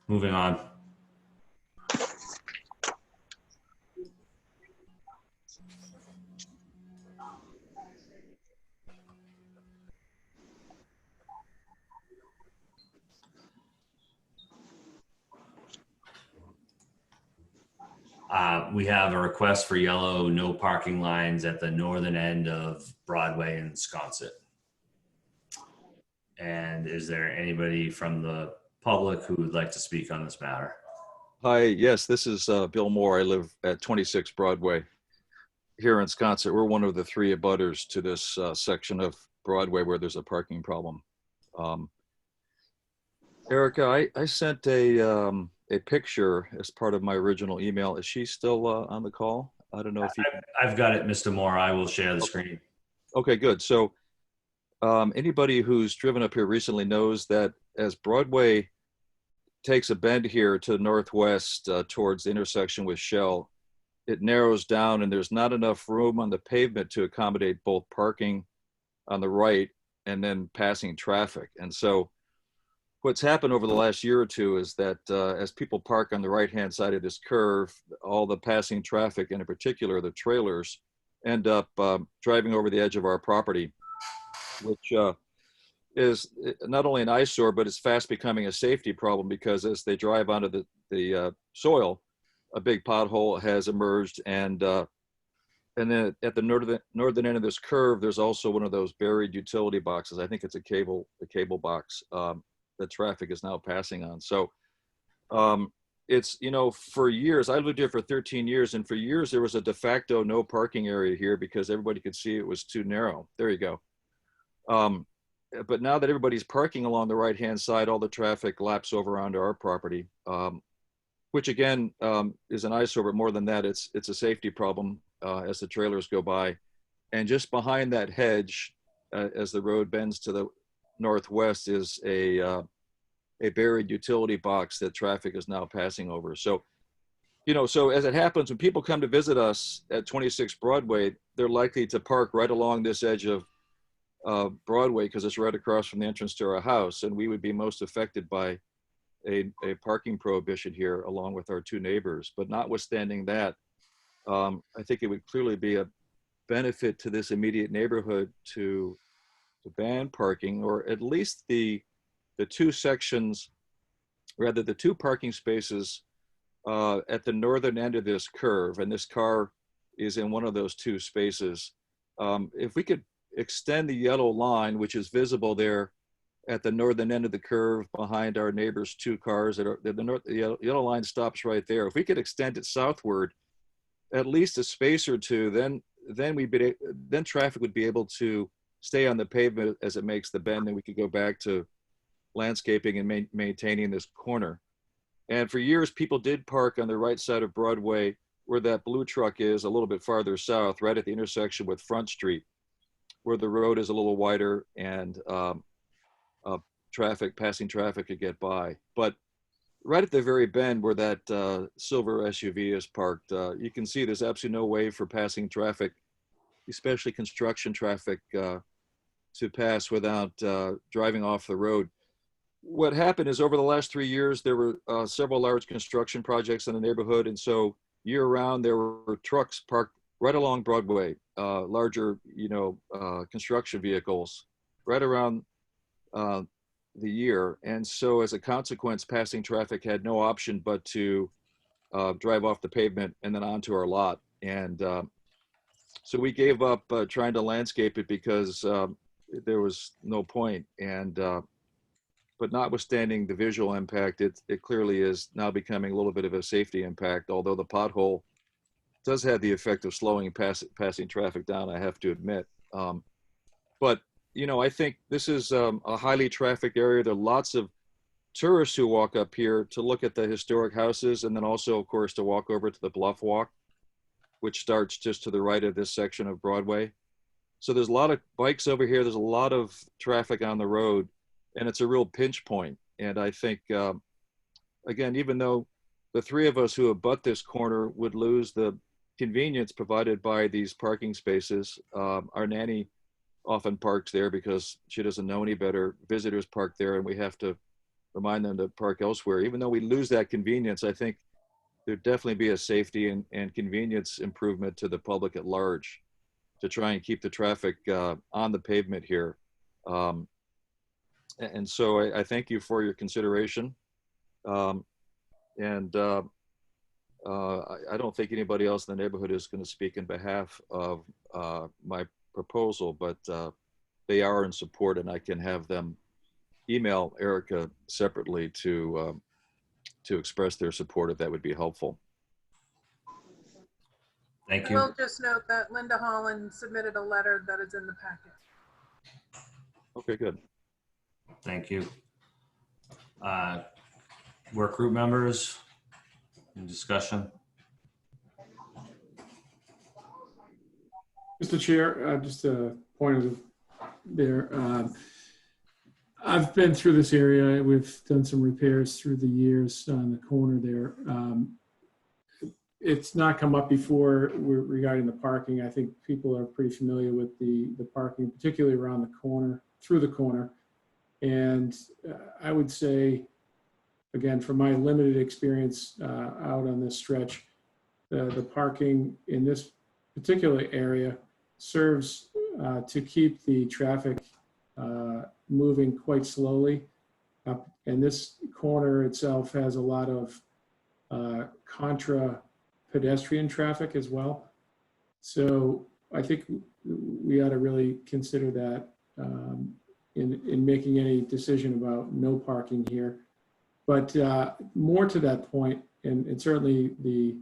[SPEAKER 1] Moving on. We have a request for yellow no parking lines at the northern end of Broadway and Sconce. And is there anybody from the public who would like to speak on this matter?
[SPEAKER 6] Hi, yes, this is Bill Moore. I live at 26 Broadway here in Sconce. We're one of the 3 abutters to this section of Broadway where there's a parking problem. Erica, I sent a picture as part of my original email. Is she still on the call? I don't know if you...
[SPEAKER 1] I've got it, Mr. Moore. I will share the screen.
[SPEAKER 6] Okay, good. So anybody who's driven up here recently knows that as Broadway takes a bend here to the northwest towards the intersection with Shell, it narrows down and there's not enough room on the pavement to accommodate both parking on the right and then passing traffic. And so what's happened over the last year or two is that as people park on the right-hand side of this curve, all the passing traffic, and in particular the trailers, end up driving over the edge of our property, which is not only an eyesore, but it's fast becoming a safety problem because as they drive onto the soil, a big pothole has emerged, and then at the northern end of this curve, there's also one of those buried utility boxes. I think it's a cable box. That traffic is now passing on. So it's, you know, for years, I lived here for 13 years, and for years there was a de facto no parking area here because everybody could see it was too narrow. There you go. But now that everybody's parking along the right-hand side, all the traffic laps over onto our property, which again is an eyesore, but more than that, it's a safety problem as the trailers go by. And just behind that hedge, as the road bends to the northwest, is a buried utility box that traffic is now passing over. So, you know, so as it happens, when people come to visit us at 26 Broadway, they're likely to park right along this edge of Broadway because it's right across from the entrance to our house, and we would be most affected by a parking prohibition here along with our 2 neighbors. But notwithstanding that, I think it would clearly be a benefit to this immediate neighborhood to ban parking, or at least the 2 sections, rather the 2 parking spaces at the northern end of this curve, and this car is in one of those 2 spaces. If we could extend the yellow line, which is visible there at the northern end of the curve behind our neighbor's 2 cars, the yellow line stops right there. If we could extend it southward at least a space or 2, then traffic would be able to stay on the pavement as it makes the bend, then we could go back to landscaping and maintaining this corner. And for years, people did park on the right side of Broadway where that blue truck is, a little bit farther south, right at the intersection with Front Street, where the road is a little wider and passing traffic could get by. But right at the very bend where that silver SUV is parked, you can see there's absolutely no way for passing traffic especially construction traffic, to pass without driving off the road. What happened is over the last 3 years, there were several large construction projects in the neighborhood. And so year round, there were trucks parked right along Broadway, larger, construction vehicles right around the year. And so as a consequence, passing traffic had no option but to drive off the pavement and then onto our lot. And so we gave up trying to landscape it because there was no point. And but notwithstanding the visual impact, it clearly is now becoming a little bit of a safety impact, although the pothole does have the effect of slowing passing traffic down, I have to admit. But, I think this is a highly trafficked area. There are lots of tourists who walk up here to look at the historic houses, and then also, of course, to walk over to the Bluff Walk, which starts just to the right of this section of Broadway. So there's a lot of bikes over here. There's a lot of traffic on the road, and it's a real pinch point. And I think, again, even though the three of us who abut this corner would lose the convenience provided by these parking spaces, our nanny often parks there because she doesn't know any better. Visitors park there, and we have to remind them to park elsewhere. Even though we lose that convenience, I think there'd definitely be a safety and convenience improvement to the public at large to try and keep the traffic on the pavement here. And so I thank you for your consideration. I don't think anybody else in the neighborhood is going to speak in behalf of my proposal, but they are in support, and I can have them email Erica separately to express their support if that would be helpful.
[SPEAKER 1] Thank
[SPEAKER 5] I
[SPEAKER 1] you.
[SPEAKER 5] will just note that Linda Holland submitted a letter that is in the packet.
[SPEAKER 6] Okay, good.
[SPEAKER 1] Thank you. Work group members, any discussion?
[SPEAKER 4] Mr. Chair, just a point of there. I've been through this area. We've done some repairs through the years on the corner there. It's not come up before regarding the parking. I think people are pretty familiar with the parking, particularly around the corner, through the corner. And I would say, again, from my limited experience out on this stretch, the parking in this particular area serves to keep the traffic moving quite slowly. And this corner itself has a lot of contra pedestrian traffic as well. So I think we ought to really consider that in making any decision about no parking here. But more to that point, and certainly the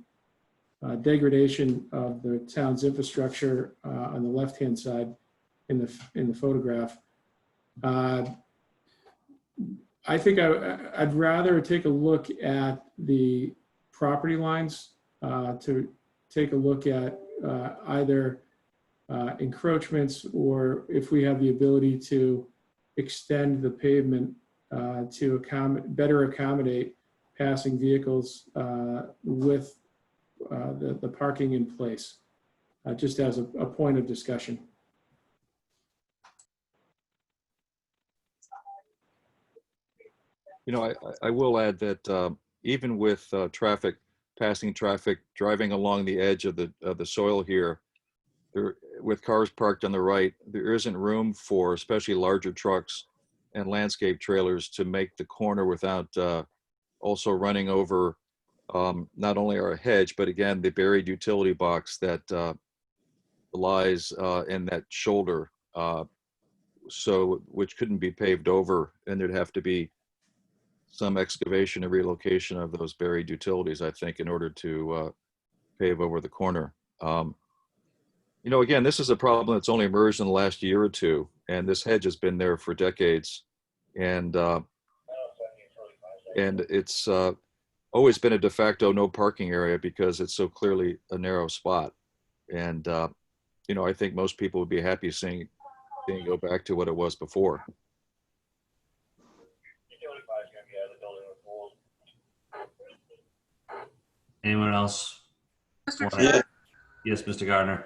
[SPEAKER 4] degradation of the town's infrastructure on the left-hand side in the photograph, I think I'd rather take a look at the property lines to take a look at either encroachments, or if we have the ability to extend the pavement to better accommodate passing vehicles with the parking in place, just as a point of discussion.
[SPEAKER 6] I will add that even with passing traffic driving along the edge of the soil here, with cars parked on the right, there isn't room for especially larger trucks and landscape trailers to make the corner without also running over not only our hedge, but again, the buried utility box that lies in that shoulder, which couldn't be paved over, and there'd have to be some excavation and relocation of those buried utilities, I think, in order to pave over the corner. Again, this is a problem that's only emerged in the last year or two, and this hedge has been there for decades. And it's always been a de facto no parking area because it's so clearly a narrow spot. And, I think most people would be happy seeing it go back to what it was before.
[SPEAKER 1] Anyone else?
[SPEAKER 5] Mr. Chair,
[SPEAKER 1] Yes, Mr. Gardner.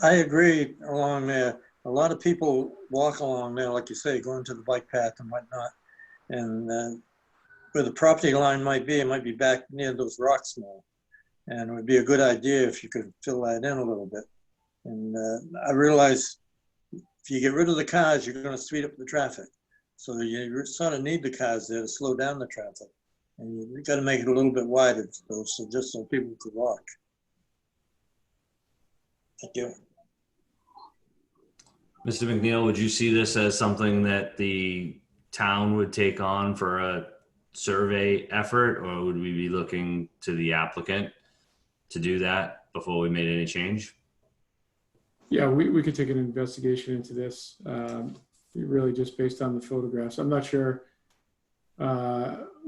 [SPEAKER 3] I agree along there. A lot of people walk along there, like you say, going to the bike path and whatnot. And where the property line might be, it might be back near those rocks now. And it would be a good idea if you could fill that in a little bit. And I realize if you get rid of the cars, you're going to speed up the traffic. So you sort of need the cars there to slow down the traffic. And you got to make it a little bit wider, so just so people could walk. Thank you.
[SPEAKER 1] Mr. McNeil, would you see this as something that the town would take on for a survey effort, or would we be looking to the applicant to do that before we made any change?
[SPEAKER 4] Yeah, we could take an investigation into this, really just based on the photographs. I'm not sure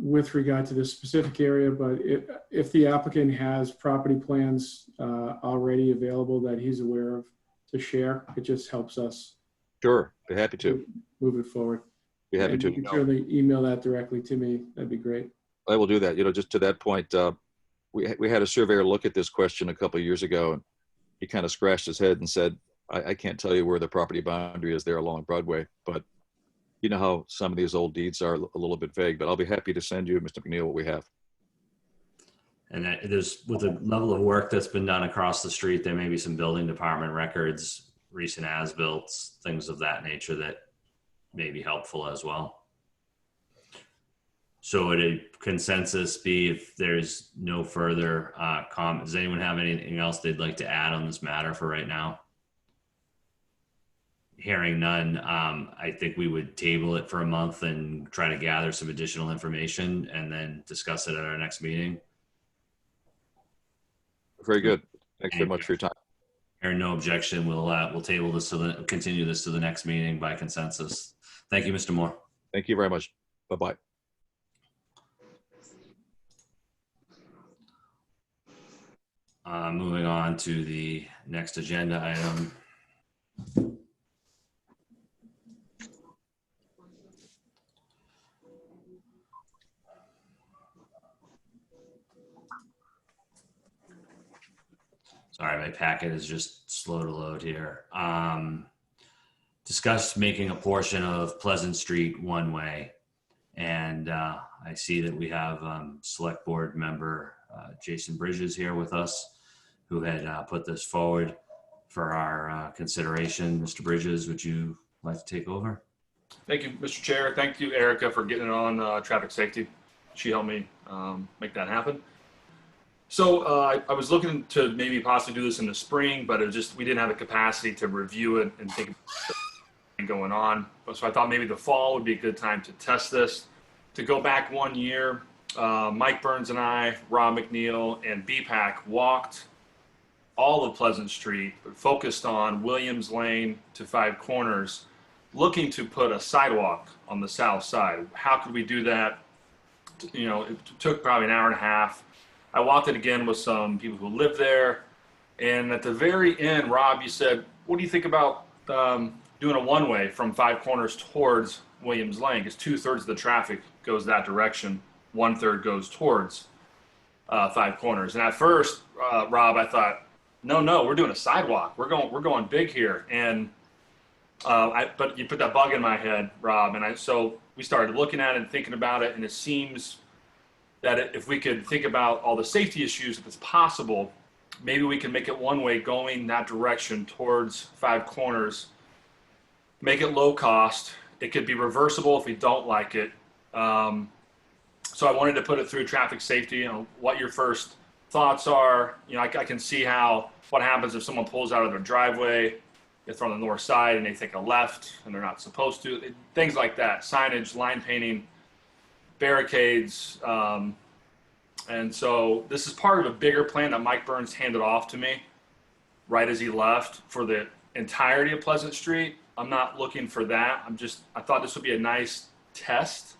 [SPEAKER 4] with regard to this specific area, but if the applicant has property plans already available that he's aware of to share, it just helps us.
[SPEAKER 6] Sure, be happy to.
[SPEAKER 4] Move it forward.
[SPEAKER 6] Be happy
[SPEAKER 4] And
[SPEAKER 6] to.
[SPEAKER 4] you can certainly email that directly to me. That'd be great.
[SPEAKER 6] I will do that. You know, just to that point, we had a surveyor look at this question a couple of years ago, and he kind of scratched his head and said, I can't tell you where the property boundary is there along Broadway, but you know how some of these old deeds are a little bit vague, but I'll be happy to send you, Mr. McNeil, what we have.
[SPEAKER 1] And there's, with the level of work that's been done across the street, there may be some building department records, recent as-built, things of that nature that may be helpful as well. So would a consensus be, if there's no further comment, does anyone have anything else they'd like to add on this matter for right now? Hearing none, I think we would table it for a month and try to gather some additional information and then discuss it at our next meeting.
[SPEAKER 6] Very good. Thanks very much for your time.
[SPEAKER 1] Hearing no objection, we'll table this continue this to the next meeting by consensus. Thank you, Mr. Moore.
[SPEAKER 6] Thank you very much. Bye-bye.
[SPEAKER 1] Moving on to the next agenda item. Sorry, my packet is just slow to load here. Discuss making a portion of Pleasant Street one-way. And I see that we have Select Board member Jason Bridges here with us, who had put this forward for our consideration. Mr. Bridges, would you like to take over?
[SPEAKER 13] Thank you, Mr. Chair. Thank you, Erica, for getting it on traffic safety. She helped me make that happen. So I was looking to maybe possibly do this in the spring, but we didn't have the capacity to review it and think about going on. So I thought maybe the fall would be a good time to test this. To go back 1 year, Mike Burns and I, Rob McNeil, and BPAC walked all of Pleasant Street, but focused on Williams Lane to Five Corners, looking to put a sidewalk on the south side. How could we do that? You know, it took probably an hour and a half. I walked it again with some people who live there. And at the very end, Rob, you said, what do you think about doing a one-way from Five Corners towards Williams Lane? Because 2/3 of the traffic goes that direction. 1/3 goes towards Five Corners. And at first, Rob, I thought, no, we're doing a sidewalk. We're going big here. And but you put that bug in my head, Rob. And so we started looking at it and thinking about it. And it seems that if we could think about all the safety issues, if it's possible, maybe we can make it one way going that direction towards Five Corners, make it low cost. It could be reversible if we don't like it. So I wanted to put it through traffic safety, you know, what your first thoughts are. You know, I can see what happens if someone pulls out of their driveway, if they're on the north side and they take a left and they're not supposed to, things like that, signage, line painting, barricades. And so this is part of a bigger plan that Mike Burns handed off to me right as he left for the entirety of Pleasant Street. I'm not looking for that. I thought this would be a nice test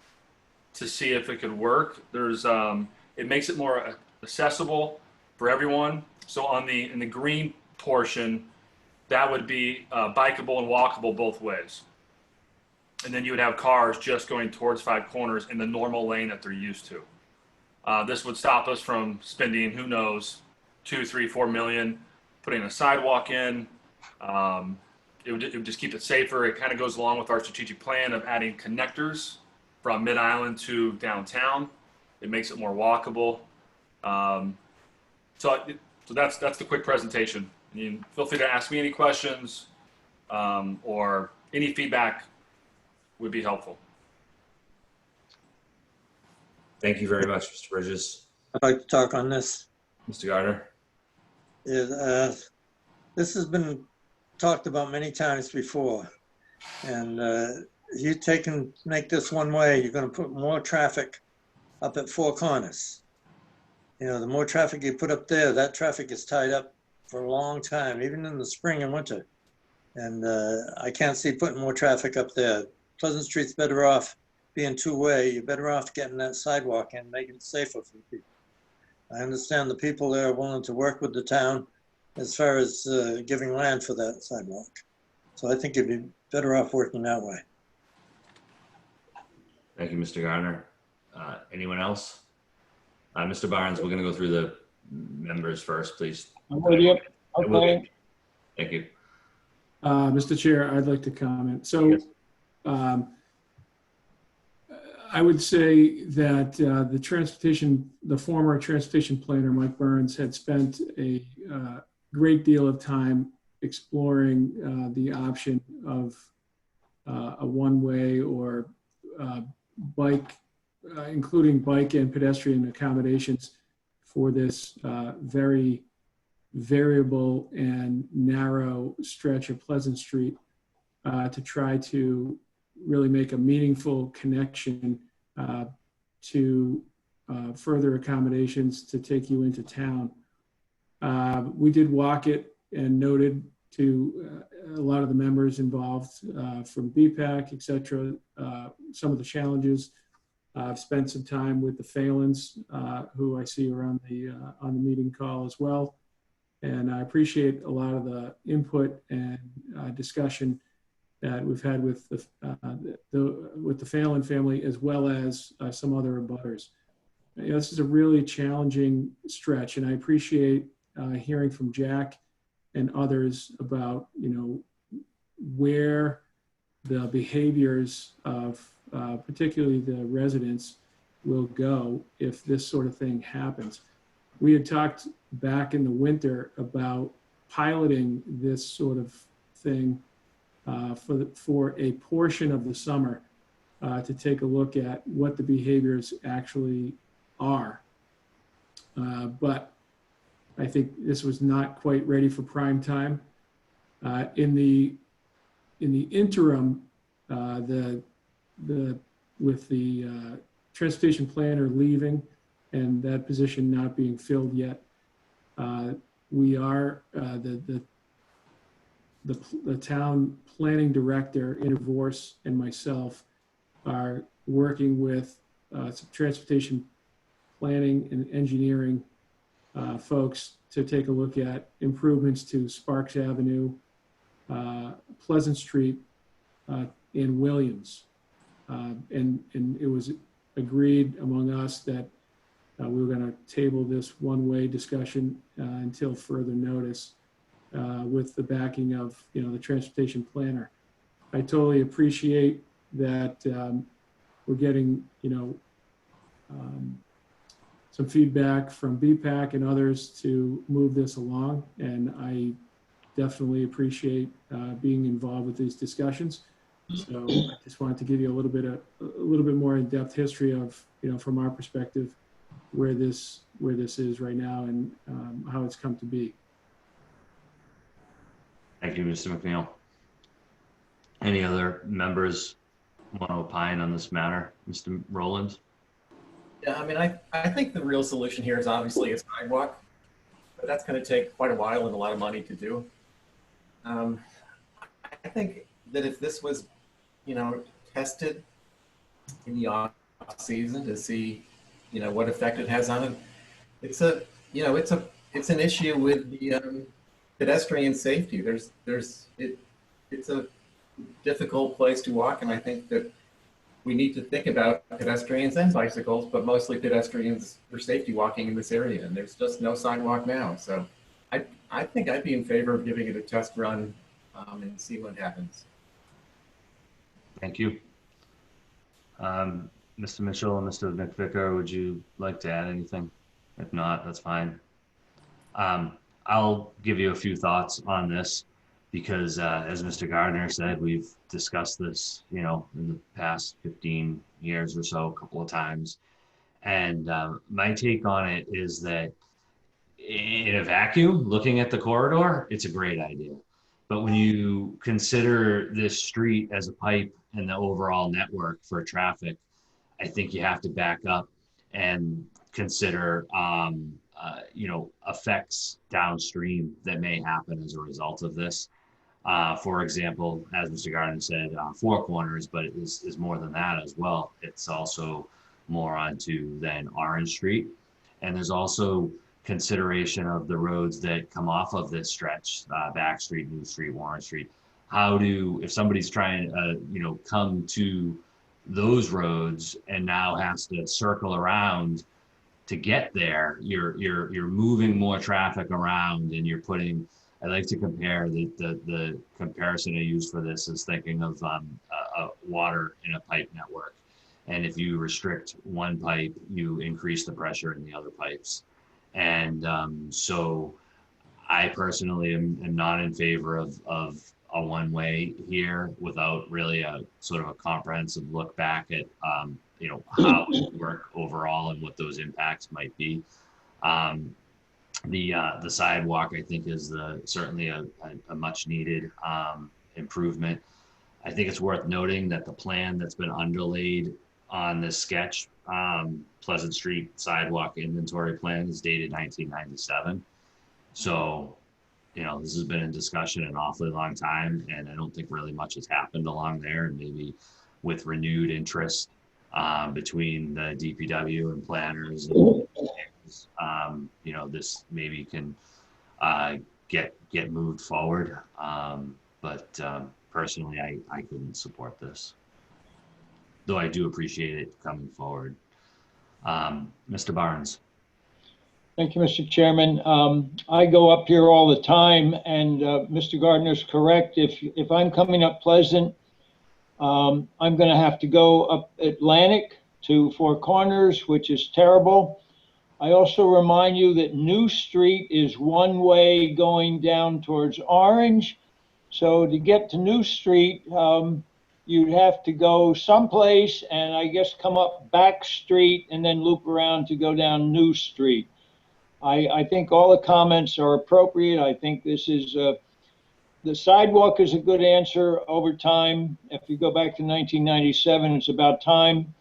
[SPEAKER 13] to see if it could work. It makes it more accessible for everyone. So in the green portion, that would be bikeable and walkable both ways. And then you would have cars just going towards Five Corners in the normal lane that they're used to. This would stop us from spending, who knows, $2, $3, $4 million putting a sidewalk in. It would just keep it safer. It kind of goes along with our strategic plan of adding connectors from Mid-Island to downtown. It makes it more walkable. So that's the quick presentation. Feel free to ask me any questions, or any feedback would be helpful.
[SPEAKER 1] Thank you very much, Mr. Bridges.
[SPEAKER 3] I'd like to talk on this.
[SPEAKER 1] Mr. Gardner?
[SPEAKER 3] This has been talked about many times before. And you make this one way, you're going to put more traffic up at Four Corners. You know, the more traffic you put up there, that traffic is tied up for a long time, even in the spring and winter. And I can't see putting more traffic up there. Pleasant Street's better off being two-way. You're better off getting that sidewalk and making it safer for people. I understand the people there are willing to work with the town as far as giving land for that sidewalk. So I think you'd be better off working that way.
[SPEAKER 1] Thank you, Mr. Gardner. Anyone else? Mr. Barnes, we're going to go through the members first, please.
[SPEAKER 2] Okay.
[SPEAKER 1] Thank you.
[SPEAKER 4] Mr. Chair, I'd like to comment. So I would say that the former transportation planner, Mike Burns, had spent a great deal of time exploring the option of a one-way or bike, including bike and pedestrian accommodations for this very variable and narrow stretch of Pleasant Street, to try to really make a meaningful connection to further accommodations to take you into town. We did walk it and noted to a lot of the members involved from BPAC, et cetera, some of the challenges. I've spent some time with the Phalens, who I see are on the meeting call as well. And I appreciate a lot of the input and discussion that we've had with the Phelan family, as well as some other abutters. You know, this is a really challenging stretch, and I appreciate hearing from Jack and others about, you know, where the behaviors of particularly the residents will go if this sort of thing happens. We had talked back in the winter about piloting this sort of thing for a portion of the summer to take a look at what the behaviors actually are. But I think this was not quite ready for prime time. In the interim, with the transportation planner leaving and that position not being filled yet, we are the town planning director, Intervorce, and myself are working with some transportation planning and engineering folks to take a look at improvements to Sparks Avenue, Pleasant Street, and Williams. And it was agreed among us that we were going to table this one-way discussion until further notice, with the backing of, you know, the transportation planner. I totally appreciate that we're getting, you know, some feedback from BPAC and others to move this along, and I definitely appreciate being involved with these discussions. So I just wanted to give you a little bit more in-depth history of, you know, from our perspective, where this is right now and how it's come to be.
[SPEAKER 1] Thank you, Mr. McNeil. Any other members want to opine on this matter? Mr. Rowland?
[SPEAKER 8] Yeah, I mean, I think the real solution here is obviously a sidewalk, but that's going to take quite a while and a lot of money to do. I think that if this was, you know, tested in the off season to see, you know, what effect it has on it, it's an issue with the pedestrian safety. It's a difficult place to walk, and I think that we need to think about pedestrians and bicycles, but mostly pedestrians for safety walking in this area. And there's just no sidewalk now. So I think I'd be in favor of giving it a test run and see what happens.
[SPEAKER 1] Thank you. Mr. Mitchell and Mr. McVicker, would you like to add anything? If not, that's fine. I'll give you a few thoughts on this because as Mr. Gardner said, we've discussed this, in the past 15 years or so, a couple of times. And my take on it is that in a vacuum, looking at the corridor, it's a great idea. But when you consider this street as a pipe in the overall network for traffic, I think you have to back up and consider, effects downstream that may happen as a result of this. For example, as Mr. Gardner said, Four Corners, but it is more than that as well. It's also more onto then Orange Street. And there's also consideration of the roads that come off of this stretch, Back Street, New Street, Warren Street. If somebody's trying to, come to those roads and now has to circle around to get there, you're moving more traffic around and you're putting, I like to compare the comparison I use for this is thinking of water in a pipe network. And if you restrict one pipe, you increase the pressure in the other pipes. And so I personally am not in favor of a one-way here without really a sort of a comprehensive look back at, how it would work overall and what those impacts might be. The sidewalk, I think, is certainly a much needed improvement. I think it's worth noting that the plan that's been underlaid on this sketch, Pleasant Street sidewalk inventory plan, is dated 1997. So, this has been in discussion an awfully long time, and I don't think really much has happened along there. And maybe with renewed interest between the DPW and planners, and, this maybe can get moved forward. But personally, I couldn't support this, though I do appreciate it coming forward. Mr. Barnes.
[SPEAKER 2] Thank you, Mr. Chairman. I go up here all the time, and Mr. Gardner's correct. If I'm coming up Pleasant, I'm going to have to go up Atlantic to Four Corners, which is terrible. I also remind you that New Street is one way going down towards Orange. So to get to New Street, you'd have to go someplace and I guess come up Back Street and then loop around to go down New Street. I think all the comments are appropriate. I think this is the sidewalk is a good answer over time. If you go back to 1997, it's about time.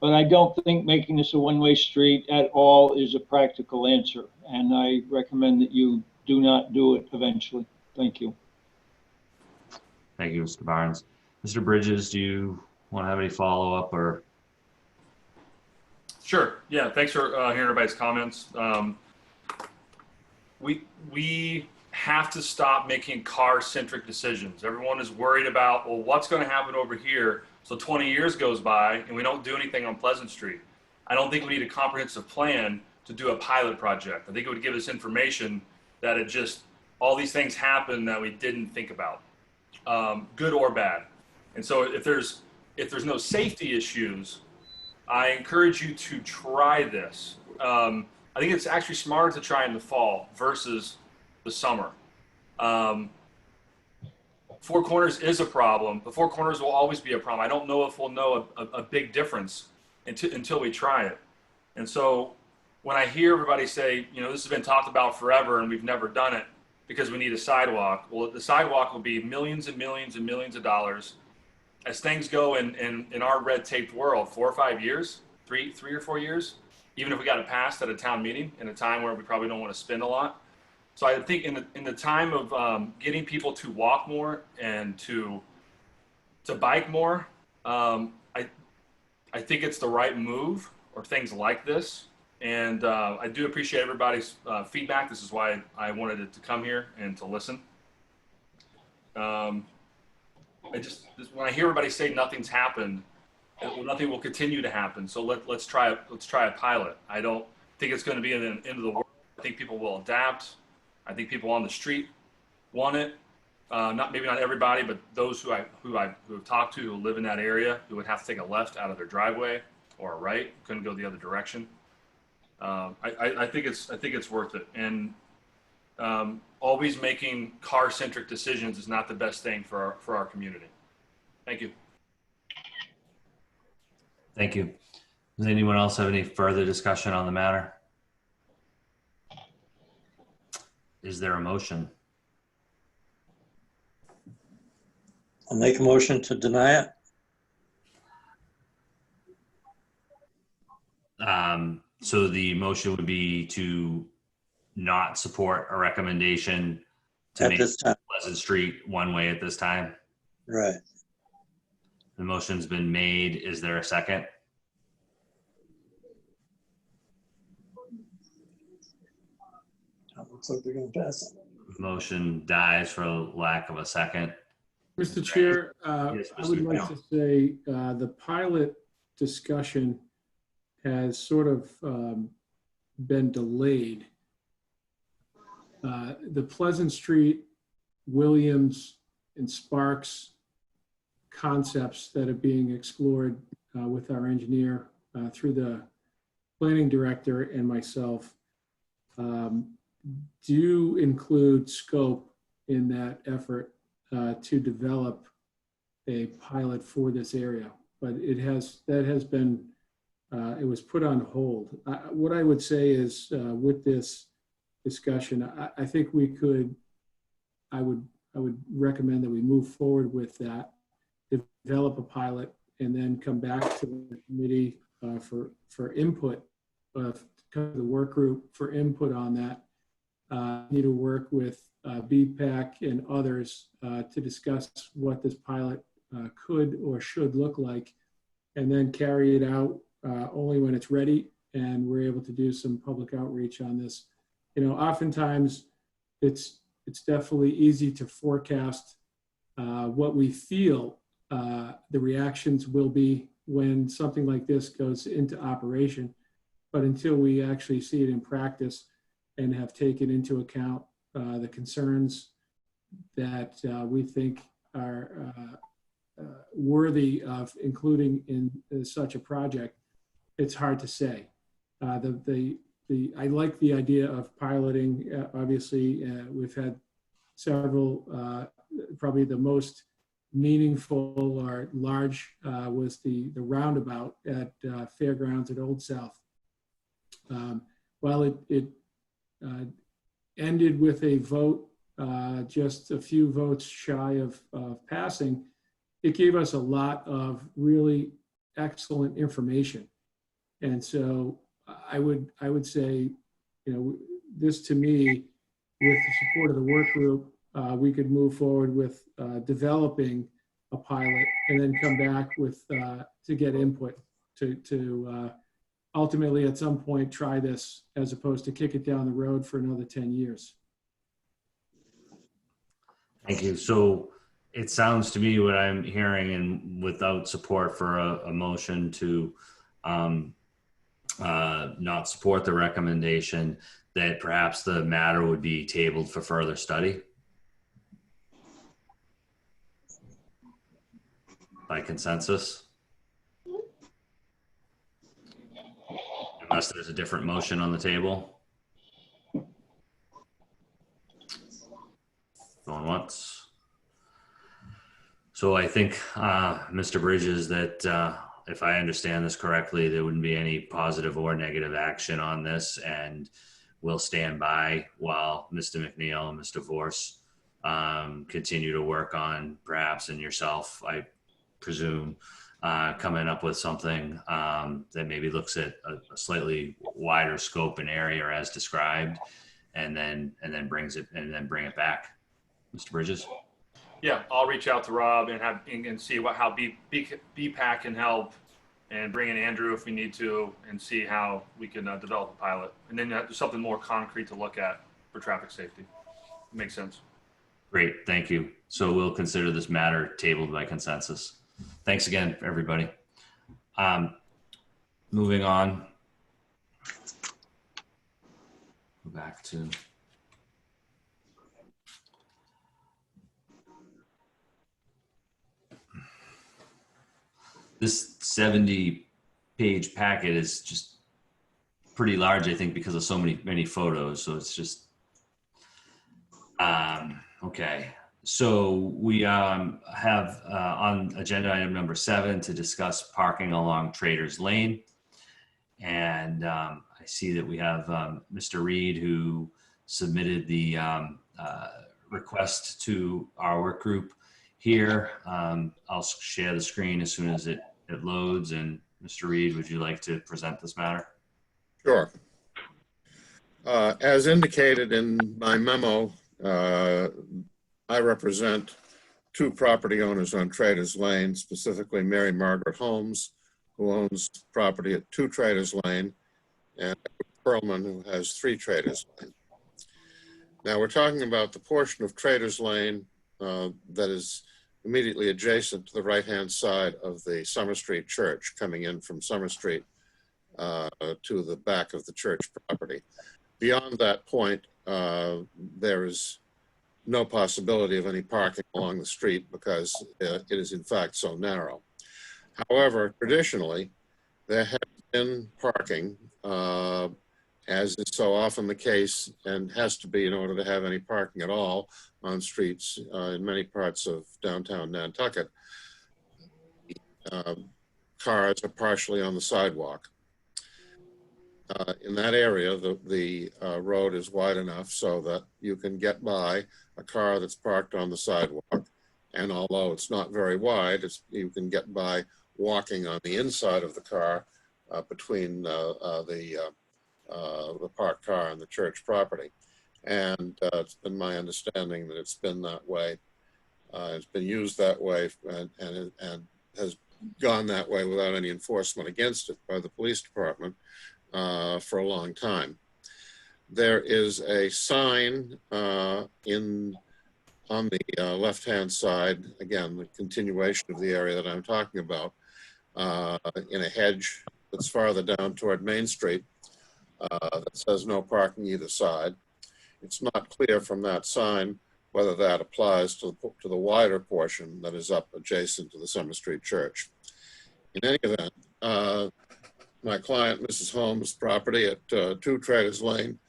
[SPEAKER 2] But I don't think making this a one-way street at all is a practical answer. And I recommend that you do not do it eventually. Thank you.
[SPEAKER 1] Thank you, Mr. Barnes. Mr. Bridges, do you want to have any follow-up or?
[SPEAKER 13] Sure. Yeah. Thanks for hearing everybody's comments. We have to stop making car-centric decisions. Everyone is worried about, well, what's going to happen over here? So 20 years goes by and we don't do anything on Pleasant Street. I don't think we need a comprehensive plan to do a pilot project. I think it would give us information that all these things happen that we didn't think about, good or bad. And so if there's no safety issues, I encourage you to try this. I think it's actually smarter to try in the fall versus the summer. Four Corners is a problem, but Four Corners will always be a problem. I don't know if we'll know a big difference until we try it. And so when I hear everybody say, this has been talked about forever and we've never done it because we need a sidewalk. Well, the sidewalk will be millions and millions and millions of dollars. As things go in our red taped world, 4 or 5 years, three or 4 years, even if we got it passed at a town meeting in a time where we probably don't want to spend a lot. So I think in the time of getting people to walk more and to bike more, I think it's the right move, or things like this. And I do appreciate everybody's feedback. This is why I wanted to come here and to listen. When I hear everybody say nothing's happened, nothing will continue to happen. So let's try a pilot. I don't think it's going to be an end of the world. I think people will adapt. I think people on the street want it. Maybe not everybody, but those who I've talked to who live in that area, who would have to take a left out of their driveway or a right, couldn't go the other direction. I think it's worth it. And always making car-centric decisions is not the best thing for our community. Thank you.
[SPEAKER 1] Thank you. Does anyone else have any further discussion on the matter? Is there a motion?
[SPEAKER 3] I'll make a motion to deny it.
[SPEAKER 1] So the motion would be to not support a recommendation to
[SPEAKER 3] At
[SPEAKER 1] make
[SPEAKER 3] this time.
[SPEAKER 1] Pleasant Street one way at this time.
[SPEAKER 3] Right.
[SPEAKER 1] The motion's been made. Is there a second?
[SPEAKER 3] Looks like they're going to pass it.
[SPEAKER 1] Motion dies for lack of a second.
[SPEAKER 4] Mr. Chair,
[SPEAKER 1] Yes,
[SPEAKER 4] I would
[SPEAKER 1] Mr.
[SPEAKER 4] like
[SPEAKER 1] Brown.
[SPEAKER 4] to say the pilot discussion has sort of been delayed. The Pleasant Street, Williams, and Sparks concepts that are being explored with our engineer through the planning director and myself do include scope in that effort to develop a pilot for this area, but it was put on hold. What I would say is with this discussion, I think I would recommend that we move forward with that, develop a pilot, and then come back to the committee for input, the work group for input on that. Need to work with BPAC and others to discuss what this pilot could or should look like, and then carry it out only when it's ready and we're able to do some public outreach on this. Oftentimes it's definitely easy to forecast what we feel the reactions will be when something like this goes into operation. But until we actually see it in practice and have taken into account the concerns that we think are worthy of including in such a project, it's hard to say. I like the idea of piloting. Obviously, we've had several, probably the most meaningful or large was the roundabout at Fairgrounds at Old South. While it ended with a vote, just a few votes shy of passing, it gave us a lot of really excellent information. And so I would say, this to me, with the support of the work group, we could move forward with developing a pilot and then come back with to get input to ultimately at some point try this, as opposed to kick it down the road for another 10 years.
[SPEAKER 1] Thank you. So it sounds to me what I'm hearing, and without support for a motion to not support the recommendation, that perhaps the matter would be tabled for further study by consensus. Unless there's a different motion on the table. Going once. So I think, Mr. Bridges, that if I understand this correctly, there wouldn't be any positive or negative action on this, and we'll stand by while Mr. McNeil and Mr. Vorse continue to work on, perhaps, and yourself, I presume, coming up with something that maybe looks at a slightly wider scope and area as described, and then bring it back. Mr. Bridges?
[SPEAKER 13] Yeah, I'll reach out to Rob and see how BPAC can help, and bring in Andrew if we need to, and see how we can develop a pilot, and then something more concrete to look at for traffic safety. Makes sense.
[SPEAKER 1] Great, thank you. So we'll consider this matter tabled by consensus. Thanks again, everybody. Moving on. Go back to this 70-page packet is just pretty large, I think, because of so many photos. So it's just, okay. So we have on agenda item number 7 to discuss parking along Traders Lane. And I see that we have Mr. Reed, who submitted the request to our work group here. I'll share the screen as soon as it loads. And Mr. Reed, would you like to present this matter?
[SPEAKER 9] Sure. As indicated in my memo, I represent 2 property owners on Traders Lane, specifically Mary Margaret Holmes, who owns property at 2 Traders Lane, and Perlman, who has 3 Traders Lane. Now we're talking about the portion of Traders Lane that is immediately adjacent to the right-hand side of the Summer Street Church, coming in from Summer Street to the back of the church property. Beyond that point, there is no possibility of any parking along the street because it is in fact so narrow. However, traditionally, there has been parking, as is so often the case and has to be in order to have any parking at all on streets in many parts of downtown Nantucket. Cars are partially on the sidewalk. In that area, the road is wide enough so that you can get by a car that's parked on the sidewalk. And although it's not very wide, you can get by walking on the inside of the car between the parked car and the church property. And it's been my understanding that it's been that way. It's been used that way and has gone that way without any enforcement against it by the police department for a long time. There is a sign on the left-hand side, again, the continuation of the area that I'm talking about, in a hedge that's farther down toward Main Street that says no parking either side. It's not clear from that sign whether that applies to the wider portion that is up adjacent to the Summer Street Church. In any event, my client, Mrs. Holmes' property at 2 Traders Lane,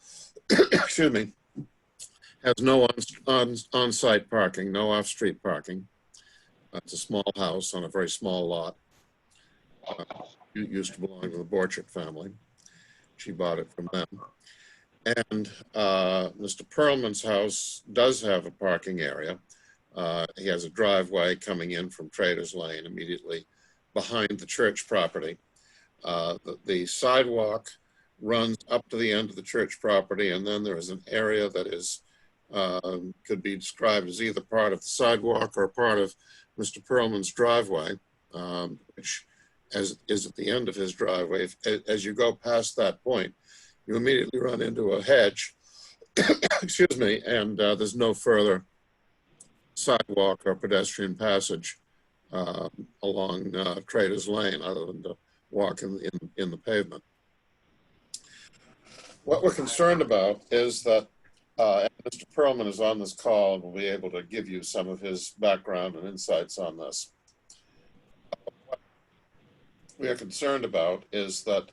[SPEAKER 9] excuse me, has no on-site parking, no off-street parking. It's a small house on a very small lot. It used to belong to the Borchert family. She bought it from them. And Mr. Perlman's house does have a parking area. He has a driveway coming in from Traders Lane immediately behind the church property. The sidewalk runs up to the end of the church property, and then there is an area that is could be described as either part of the sidewalk or part of Mr. Perlman's driveway, which is at the end of his driveway. As you go past that point, you immediately run into a hedge, excuse me, and there's no further sidewalk or pedestrian passage along Traders Lane other than to walk in the pavement. What we're concerned about is that Mr. Perlman is on this call and will be able to give you some of his background and insights on this. What we are concerned about is that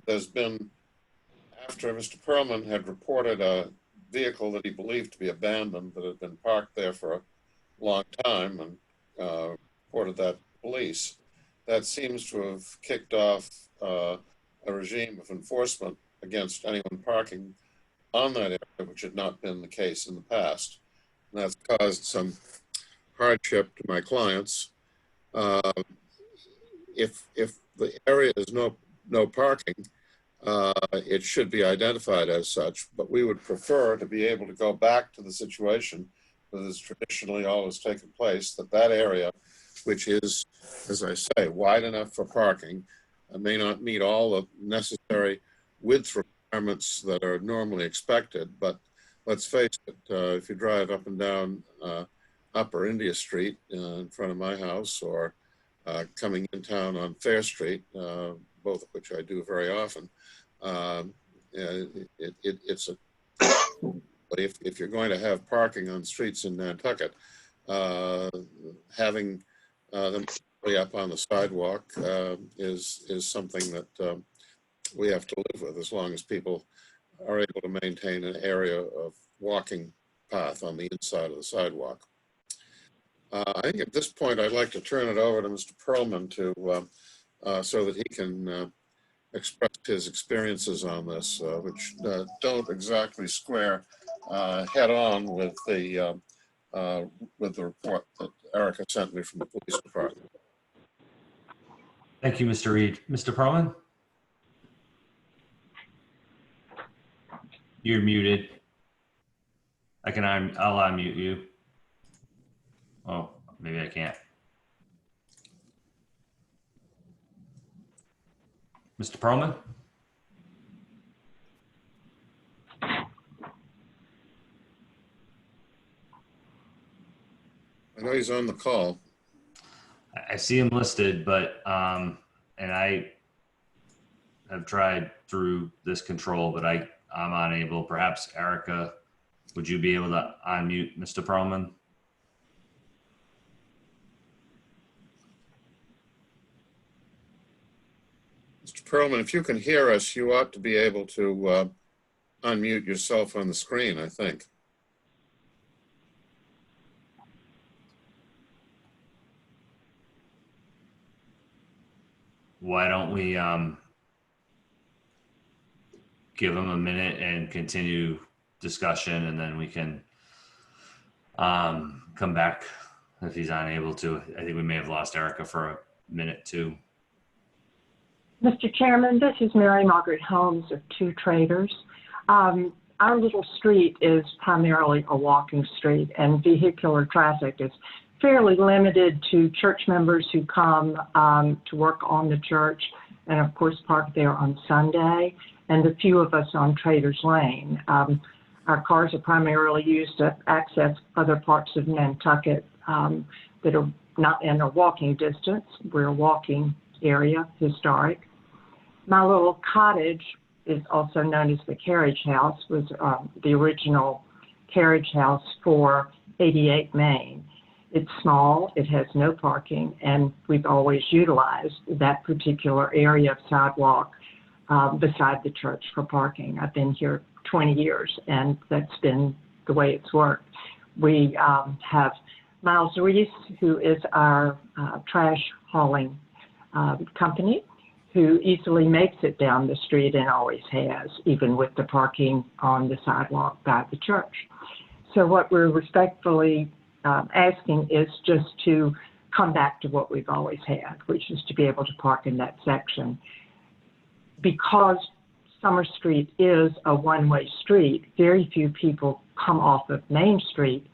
[SPEAKER 9] there's been, after Mr. Perlman had reported a vehicle that he believed to be abandoned that had been parked there for a long time and reported that to police, that seems to have kicked off a regime of enforcement against anyone parking on that area, which had not been the case in the past. And that's caused some hardship to my clients. If the area is no parking, it should be identified as such, but we would prefer to be able to go back to the situation that has traditionally always taken place, that area, which is, as I say, wide enough for parking, may not meet all the necessary width requirements that are normally expected, but let's face it, if you drive up and down Upper India Street in front of my house, or coming in town on Fair Street, both of which I do very often, if you're going to have parking on streets in Nantucket, having them way up on the sidewalk is something that we have to live with, as long as people are able to maintain an area of walking path on the inside of the sidewalk. I think at this point, I'd like to turn it over to Mr. Perlman so that he can express his experiences on this, which don't exactly square head on with the report that Erica sent me from the police department.
[SPEAKER 1] Thank you, Mr. Reed. Mr. Perlman? You're muted. I'll unmute you. Oh, maybe I can't. Mr. Perlman?
[SPEAKER 9] I know he's on the call.
[SPEAKER 1] I see him listed, but, and I have tried through this control, but I'm unable. Perhaps Erica, would you be able to unmute Mr. Perlman?
[SPEAKER 9] Mr. Perlman, if you can hear us, you ought to be able to unmute yourself on the screen, I think.
[SPEAKER 1] Why don't we give him a minute and continue discussion, and then we can come back if he's unable to. I think we may have lost Erica for a minute too.
[SPEAKER 14] Mr. Chairman, this is Mary Margaret Holmes of Two Traders. Our little street is primarily a walking street, and vehicular traffic is fairly limited to church members who come to work on the church and, of course, park there on Sunday, and the few of us on Traders Lane. Our cars are primarily used to access other parts of Nantucket that are not in a walking distance. We're a walking area, historic. My little cottage is also known as the carriage house, was the original carriage house for 88 Main. It's small, it has no parking, and we've always utilized that particular area of sidewalk beside the church for parking. I've been here 20 years, and that's been the way it's worked. We have Miles Reese, who is our trash hauling company, who easily makes it down the street and always has, even with the parking on the sidewalk by the church. So what we're respectfully asking is just to come back to what we've always had, which is to be able to park in that section. Because Summer Street is a one-way street, very few people come off of Main Street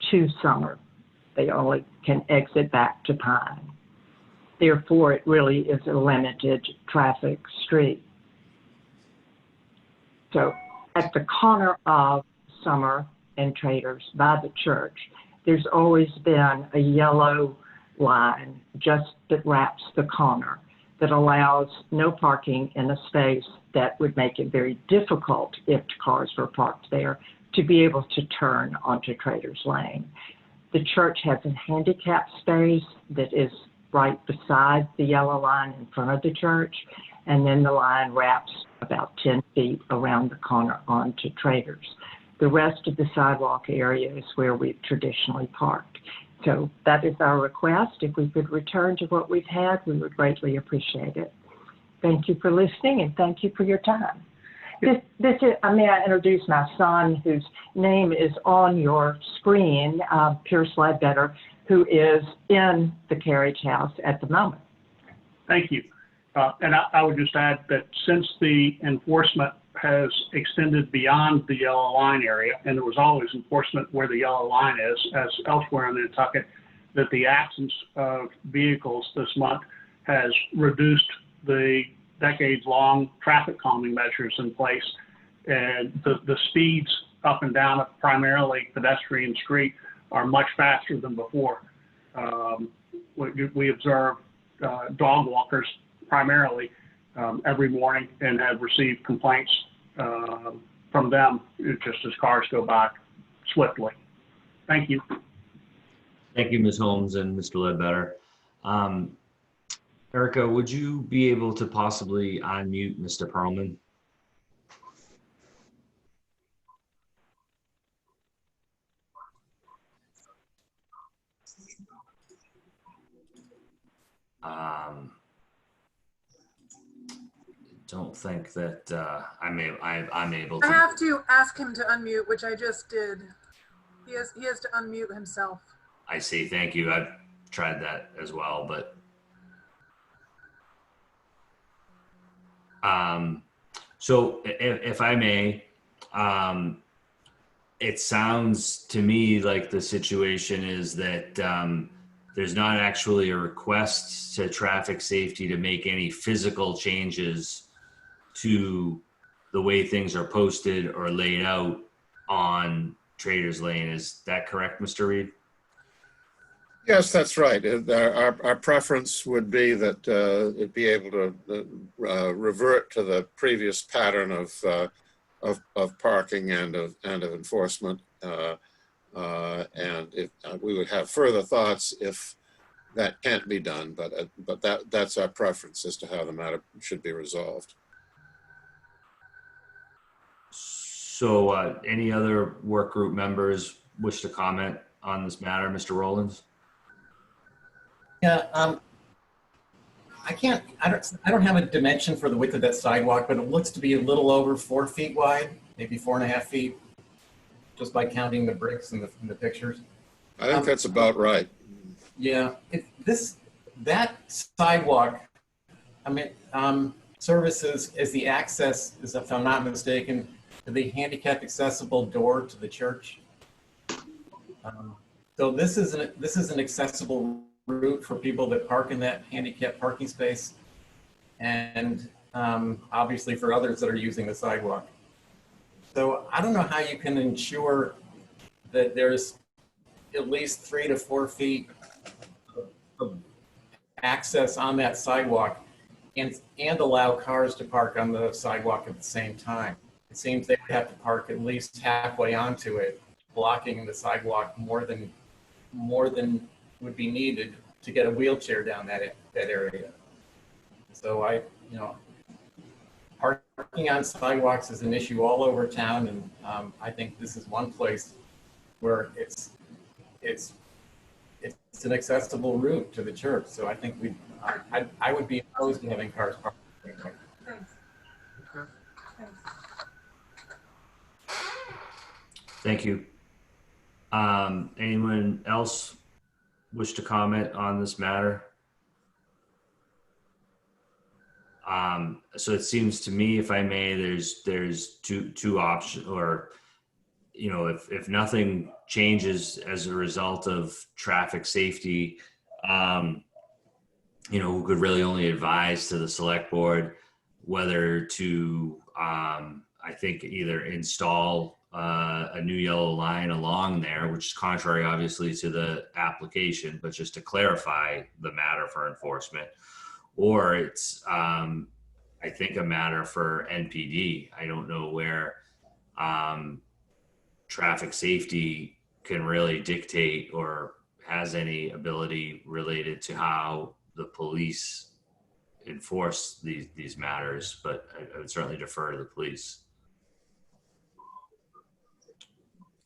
[SPEAKER 14] to Summer. They only can exit back to Pine. Therefore, it really is a limited traffic street. So at the corner of Summer and Traders by the church, there's always been a yellow line just that wraps the corner that allows no parking in a space that would make it very difficult if cars were parked there to be able to turn onto Traders Lane. The church has a handicap space that is right beside the yellow line in front of the church, and then the line wraps about 10 feet around the corner onto Traders. The rest of the sidewalk area is where we've traditionally parked. So that is our request. If we could return to what we've had, we would greatly appreciate it. Thank you for listening, and thank you for your time. May I introduce my son, whose name is on your screen, Pierce Ledbetter, who is in the carriage house at the moment.
[SPEAKER 15] Thank you. And I would just add that since the enforcement has extended beyond the yellow line area, and there was always enforcement where the yellow line is, as elsewhere in Nantucket, that the absence of vehicles this month has reduced the decades-long traffic calming measures in place. And the speeds up and down a primarily pedestrian street are much faster than before. We observe dog walkers primarily every morning and have received complaints from them just as cars go by swiftly. Thank you.
[SPEAKER 1] Thank you, Ms. Holmes and Mr. Ledbetter. Erica, would you be able to possibly unmute Mr. Perlman? Don't think that I'm able to.
[SPEAKER 5] I have to ask him to unmute, which I just did. He has to unmute himself.
[SPEAKER 1] I see. Thank you. I've tried that as well, but so if I may, it sounds to me like the situation is that there's not actually a request to traffic safety to make any physical changes to the way things are posted or laid out on Traders Lane. Is that correct, Mr. Reed?
[SPEAKER 9] Yes, that's right. Our preference would be that it be able to revert to the previous pattern of parking and of enforcement. And if we would have further thoughts if that can't be done, but that's our preference as to how the matter should be resolved.
[SPEAKER 1] So any other work group members wish to comment on this matter? Mr. Rowlands?
[SPEAKER 8] Yeah, I don't have a dimension for the width of that sidewalk, but it looks to be a little over 4 feet wide, maybe 4.5 feet, just by counting the bricks in the pictures.
[SPEAKER 9] I think that's about right.
[SPEAKER 8] Yeah, that sidewalk, I mean, services as the access, is, if I'm not mistaken, to the handicap accessible door to the church. So this is an accessible route for people that park in that handicap parking space, and obviously for others that are using the sidewalk. So I don't know how you can ensure that there's at least 3 to 4 feet of access on that sidewalk and allow cars to park on the sidewalk at the same time. It seems they would have to park at least halfway onto it, blocking the sidewalk more than would be needed to get a wheelchair down that area. So parking on sidewalks is an issue all over town, and I think this is one place where it's an accessible route to the church. So I think I would be opposed to having cars parked.
[SPEAKER 5] Thanks.
[SPEAKER 1] Thank you. Anyone else wish to comment on this matter? So it seems to me, if I may, there's two options, or if nothing changes as a result of traffic safety, who could really only advise to the select board whether to, I think, either install a new yellow line along there, which is contrary, obviously, to the application, but just to clarify the matter for enforcement, or it's, I think, a matter for NPD. I don't know where traffic safety can really dictate or has any ability related to how the police enforce these matters, but I would certainly defer to the police.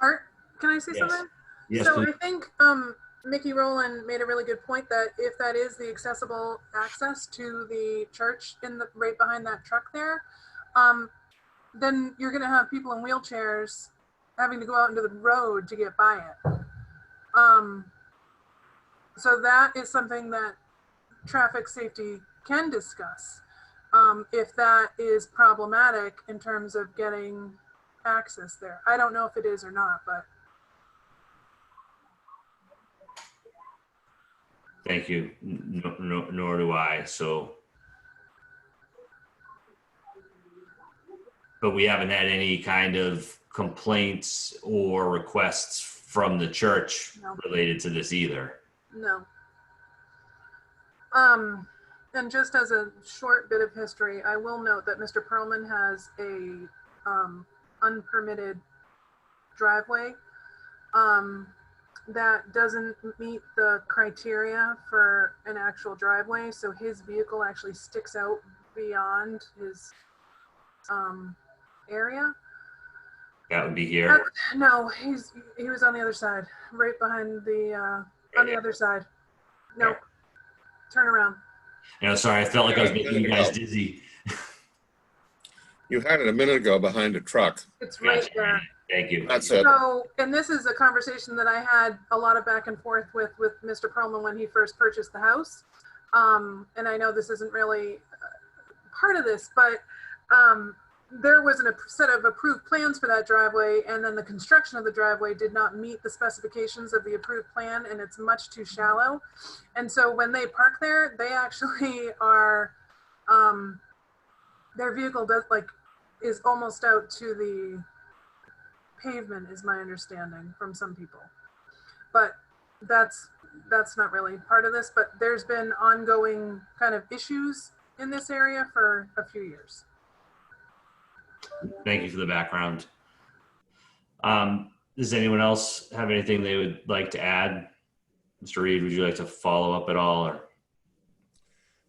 [SPEAKER 5] Art, can I say something?
[SPEAKER 1] Yes,
[SPEAKER 5] so
[SPEAKER 1] please.
[SPEAKER 5] I think Mickey Rowland made a really good point that if that is the accessible access to the church right behind that truck there, then you're going to have people in wheelchairs having to go out into the road to get by it. So that is something that traffic safety can discuss if that is problematic in terms of getting access there. I don't know if it is or not, but.
[SPEAKER 1] Thank you. Nor do I. So, but we haven't had any kind of complaints or requests from the church related to this either.
[SPEAKER 5] No. And just as a short bit of history, I will note that Mr. Perlman has a unpermitted driveway that doesn't meet the criteria for an actual driveway. So his vehicle actually sticks out beyond his area.
[SPEAKER 1] That would be here.
[SPEAKER 5] No, he was on the other side, right behind the, on the other side. Nope. Turn around.
[SPEAKER 1] Sorry, I felt like I was making you guys dizzy.
[SPEAKER 9] You had it a minute ago behind a truck.
[SPEAKER 5] It's right there.
[SPEAKER 1] Thank you.
[SPEAKER 9] That's it.
[SPEAKER 5] So, and this is a conversation that I had a lot of back and forth with Mr. Perlman when he first purchased the house. And I know this isn't really part of this, but there was a set of approved plans for that driveway, and then the construction of the driveway did not meet the specifications of the approved plan, and it's much too shallow. And so when they park there, they actually are, their vehicle is almost out to the pavement, is my understanding from some people. But that's not really part of this, but there's been ongoing kind of issues in this area for a few years.
[SPEAKER 1] Thank you for the background. Does anyone else have anything they would like to add? Mr. Reed, would you like to follow up at all? Or?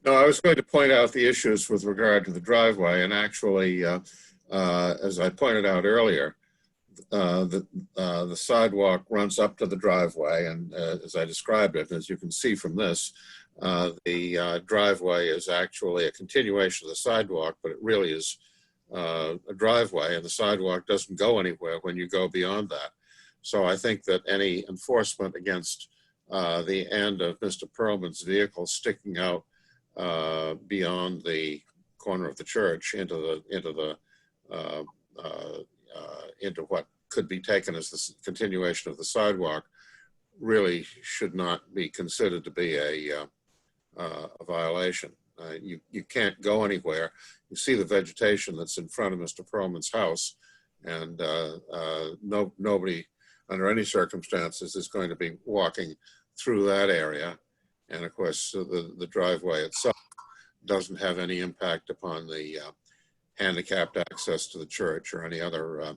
[SPEAKER 9] No, I was going to point out the issues with regard to the driveway, and actually, as I pointed out earlier, the sidewalk runs up to the driveway, and as I described it, as you can see from this, the driveway is actually a continuation of the sidewalk, but it really is a driveway, and the sidewalk doesn't go anywhere when you go beyond that. So I think that any enforcement against the end of Mr. Perlman's vehicle sticking out beyond the corner of the church into what could be taken as the continuation of the sidewalk really should not be considered to be a violation. You can't go anywhere. You see the vegetation that's in front of Mr. Perlman's house, and nobody under any circumstances is going to be walking through that area. And of course, the driveway itself doesn't have any impact upon the handicapped access to the church or any other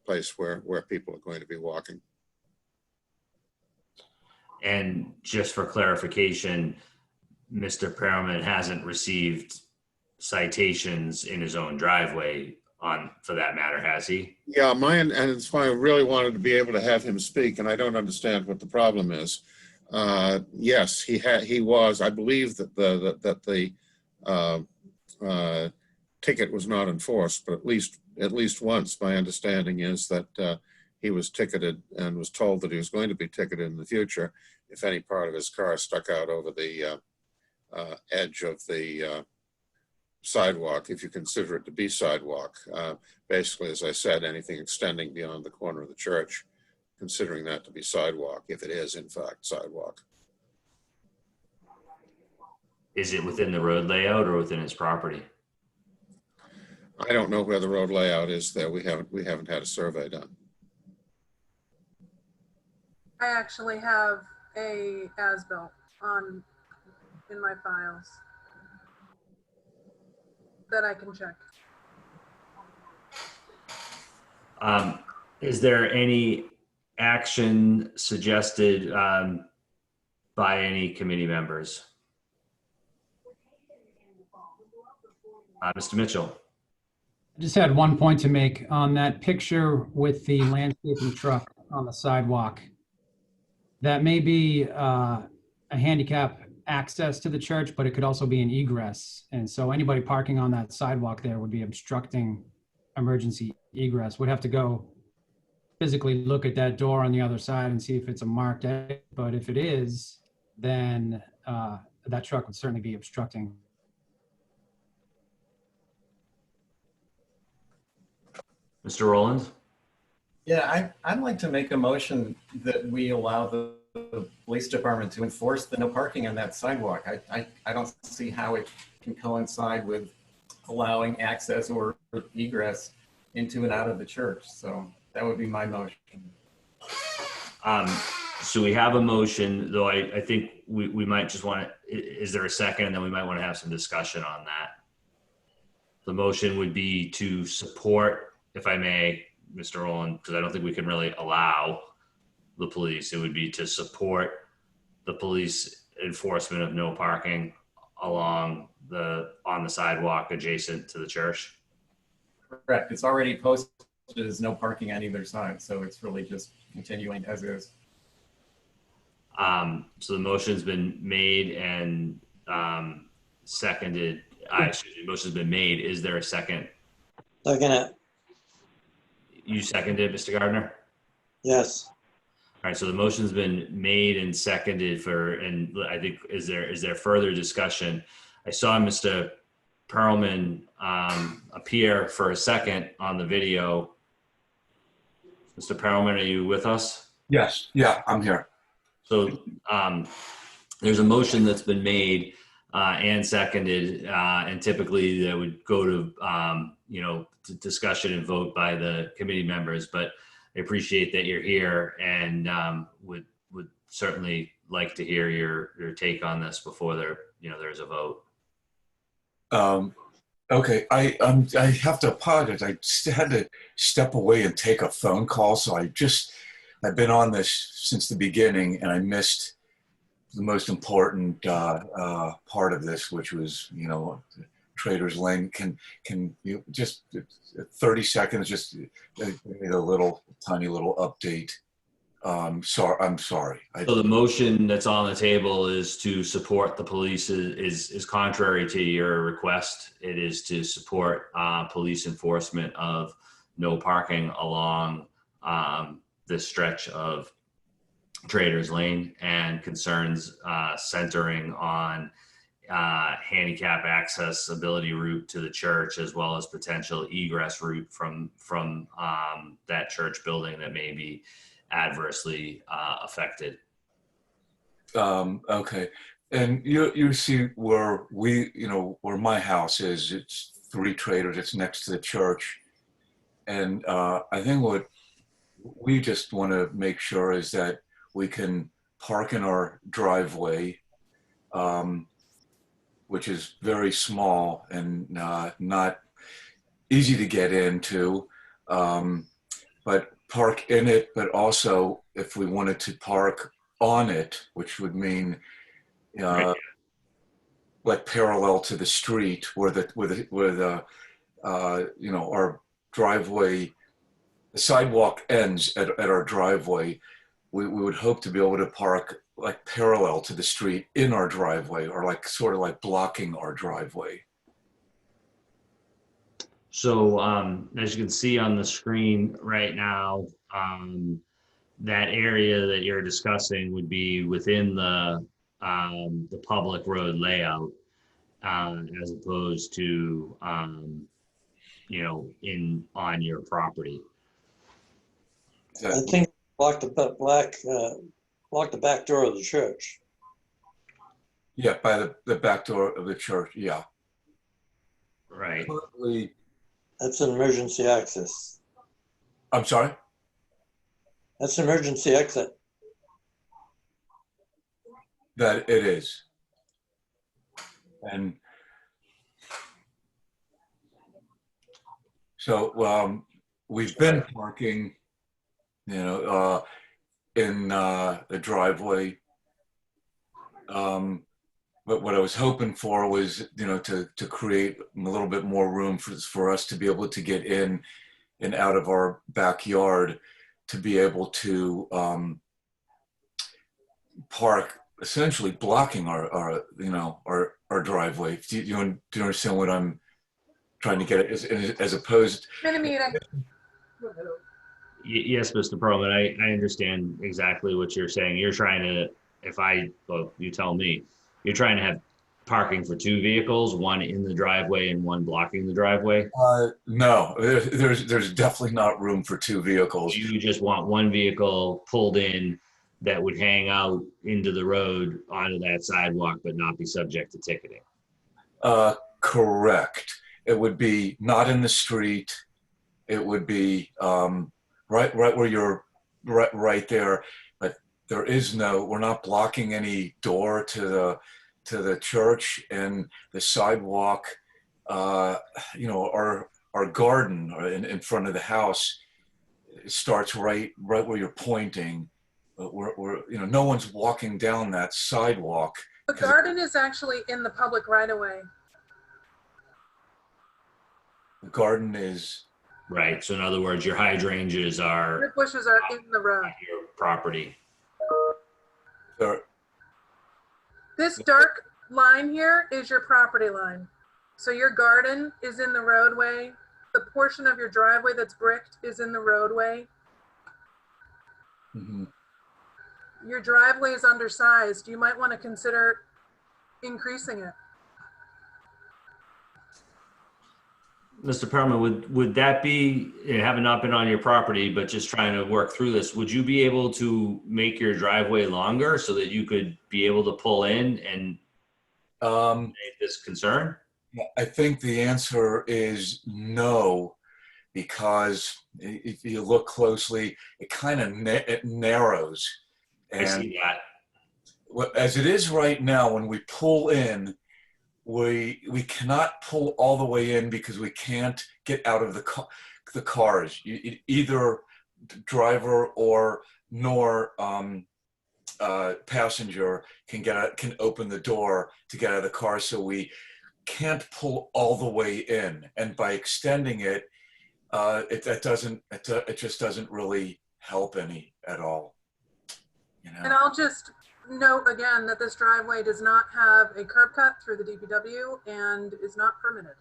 [SPEAKER 9] place where people are going to be walking.
[SPEAKER 1] And just for clarification, Mr. Perlman hasn't received citations in his own driveway for that matter, has he?
[SPEAKER 9] Yeah, and it's why I really wanted to be able to have him speak, and I don't understand what the problem is. Yes, he was. I believe that the ticket was not enforced, but at least once, my understanding is that he was ticketed and was told that he was going to be ticketed in the future if any part of his car stuck out over the edge of the sidewalk, if you consider it to be sidewalk. Basically, as I said, anything extending beyond the corner of the church, considering that to be sidewalk, if it is in fact sidewalk.
[SPEAKER 1] Is it within the road layout or within his property?
[SPEAKER 9] I don't know where the road layout is there. We haven't had a survey done.
[SPEAKER 5] I actually have a as-built in my files that I can check.
[SPEAKER 1] Is there any action suggested by any committee members? Mr. Mitchell.
[SPEAKER 10] I just had one point to make on that picture with the landscaping truck on the sidewalk. That may be a handicap access to the church, but it could also be an egress. And so anybody parking on that sidewalk there would be obstructing emergency egress. Would have to go physically look at that door on the other side and see if it's a marked exit. But if it is, then that truck would certainly be obstructing.
[SPEAKER 1] Mr. Rowland?
[SPEAKER 8] Yeah, I'd like to make a motion that we allow the police department to enforce the no parking on that sidewalk. I don't see how it can coincide with allowing access or egress into and out of the church. So that would be my motion.
[SPEAKER 1] So we have a motion, though I think we might just want to, is there a second? And then we might want to have some discussion on that. The motion would be to support, if I may, Mr. Rowland, because I don't think we can really allow the police. It would be to support the police enforcement of no parking on the sidewalk adjacent to the church.
[SPEAKER 8] Correct. It's already posted as no parking on either side, so it's really just continuing as is.
[SPEAKER 1] So the motion's been made and seconded. Excuse me, motion's been made. Is there a second?
[SPEAKER 3] Second it.
[SPEAKER 1] You seconded, Mr. Gardner?
[SPEAKER 3] Yes.
[SPEAKER 1] All right, so the motion's been made and seconded and I think, is there further discussion? I saw Mr. Perlman appear for a second on the video. Mr. Perlman, are you with us?
[SPEAKER 16] Yes, yeah, I'm here.
[SPEAKER 1] So there's a motion that's been made and seconded, and typically that would go to, to discussion and vote by the committee members, but I appreciate that you're here and would certainly like to hear your take on this before there's a vote.
[SPEAKER 16] Okay, I have to apologize. I had to step away and take a phone call, so I've been on this since the beginning, and I missed the most important part of this, which was, Traders Lane. Can you just 30 seconds, just a tiny little update? I'm sorry.
[SPEAKER 1] So the motion that's on the table is to support the police is contrary to your request. It is to support police enforcement of no parking along this stretch of Traders Lane and concerns centering on handicap accessibility route to the church, as well as potential egress route from that church building that may be adversely affected.
[SPEAKER 16] Okay, and you see where where my house is. It's 3 Traders. It's next to the church, and I think what we just want to make sure is that we can park in our driveway, which is very small and not easy to get into, but park in it, but also if we wanted to park on it, which would mean like parallel to the street where our driveway, the sidewalk ends at our driveway, we would hope to be able to park like parallel to the street in our driveway, or like sort of like blocking our driveway.
[SPEAKER 1] So as you can see on the screen right now, that area that you're discussing would be within the public road layout, as opposed to on your property.
[SPEAKER 3] I think block the back door of the church.
[SPEAKER 16] Yeah, by the back door of the church. Yeah.
[SPEAKER 1] Right.
[SPEAKER 3] That's an emergency access.
[SPEAKER 16] I'm sorry?
[SPEAKER 3] That's an emergency exit.
[SPEAKER 16] That it is. And so we've been parking, in the driveway. But what I was hoping for was, to create a little bit more room for us to be able to get in and out of our backyard, to be able to park, essentially blocking our driveway. Do you understand what I'm trying to get at? As opposed.
[SPEAKER 1] Yes, Mr. Perlman, I understand exactly what you're saying. You're trying to, you tell me, you're trying to have parking for 2 vehicles, one in the driveway and one blocking the driveway?
[SPEAKER 16] No, there's definitely not room for 2 vehicles.
[SPEAKER 1] You just want one vehicle pulled in that would hang out into the road onto that sidewalk, but not be subject to ticketing.
[SPEAKER 16] Correct. It would be not in the street. It would be right where you're right there. But there is we're not blocking any door to the church, and the sidewalk, our garden in front of the house starts right where you're pointing. no one's walking down that sidewalk.
[SPEAKER 5] The garden is actually in the public right of way.
[SPEAKER 16] The garden is
[SPEAKER 1] Right. So in other words, your hydrangeas are
[SPEAKER 5] Your bushes are in the road.
[SPEAKER 1] your property.
[SPEAKER 16] there.
[SPEAKER 5] This dark line here is your property line. So your garden is in the roadway. The portion of your driveway that's bricked is in the roadway.
[SPEAKER 16] Mm-hmm.
[SPEAKER 5] Your driveway is undersized. You might want to consider increasing it.
[SPEAKER 1] Mr. Perlman, would that be, having not been on your property, but just trying to work through this, would you be able to make your driveway longer so that you could be able to pull in and make this concern?
[SPEAKER 16] I think the answer is no, because if you look closely, it kind of it narrows. And
[SPEAKER 1] I see that.
[SPEAKER 16] As it is right now, when we pull in, we cannot pull all the way in because we can't get out of the cars. Either driver nor passenger can open the door to get out of the car, so we can't pull all the way in. And by extending it, it just doesn't really help any at all.
[SPEAKER 5] And I'll just note again that this driveway does not have a curb cut through the DPW and is not permitted.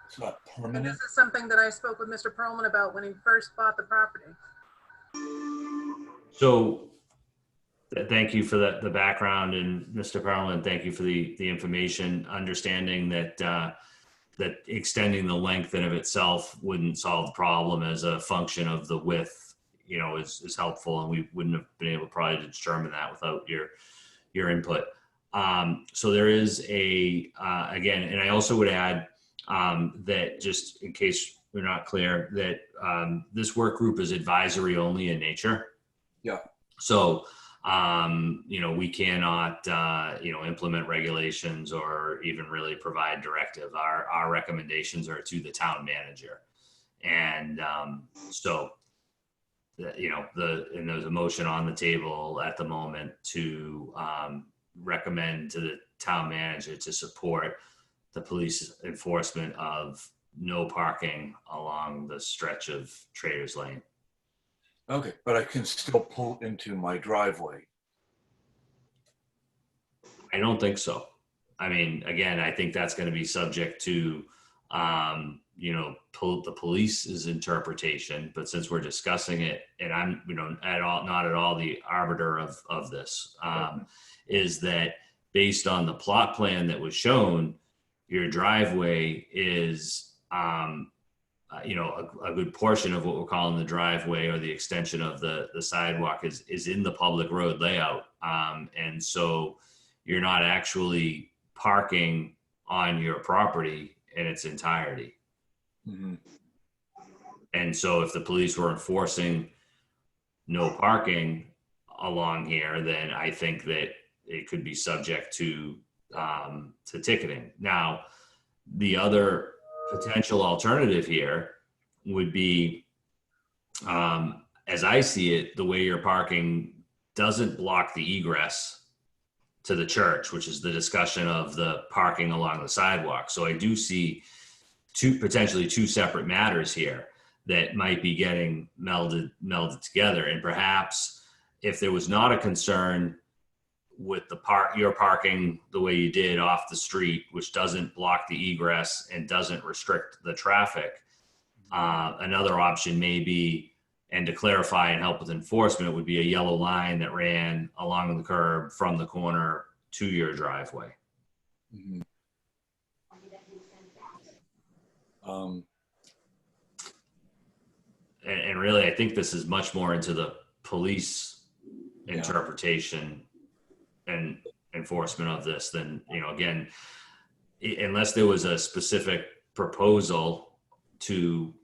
[SPEAKER 16] It's not
[SPEAKER 5] And
[SPEAKER 16] permanent.
[SPEAKER 5] this is something that I spoke with Mr. Perlman about when he first bought the property.
[SPEAKER 1] So thank you for the background, and Mr. Perlman, thank you for the information, understanding that that extending the length in of itself wouldn't solve the problem as a function of the width, is helpful, and we wouldn't have been able probably to determine that without your input. So there is again, and I also would add that, just in case we're not clear, that this work group is advisory only in nature.
[SPEAKER 16] Yeah.
[SPEAKER 1] So, we cannot, implement regulations or even really provide directive. Our recommendations are to the town manager. And and there's a motion on the table at the moment to recommend to the town manager to support the police enforcement of no parking along the stretch of Traders Lane.
[SPEAKER 16] Okay, but I can still pull into my driveway.
[SPEAKER 1] I don't think so. I mean, again, I think that's going to be subject to, the police's interpretation. But since we're discussing it, and I'm, not at all the arbiter of this, is that based on the plot plan that was shown, your driveway is, a good portion of what we're calling the driveway, or the extension of the sidewalk, is in the public road layout. And so you're not actually parking on your property in its entirety.
[SPEAKER 16] Mm-hmm.
[SPEAKER 1] And so if the police were enforcing no parking along here, then I think that it could be subject to ticketing. Now, the other potential alternative here would be, as I see it, the way you're parking doesn't block the egress to the church, which is the discussion of the parking along the sidewalk. So I do see potentially two separate matters here that might be getting melded together. And perhaps if there was not a concern with your parking the way you did off the street, which doesn't block the egress and doesn't restrict the traffic, another option may be, and to clarify and help with enforcement, would be a yellow line that ran along the curb from the corner to your driveway.
[SPEAKER 16] Mm-hmm.
[SPEAKER 1] And really, I think this is much more into the police interpretation and enforcement of this than, again, unless there was a specific proposal to,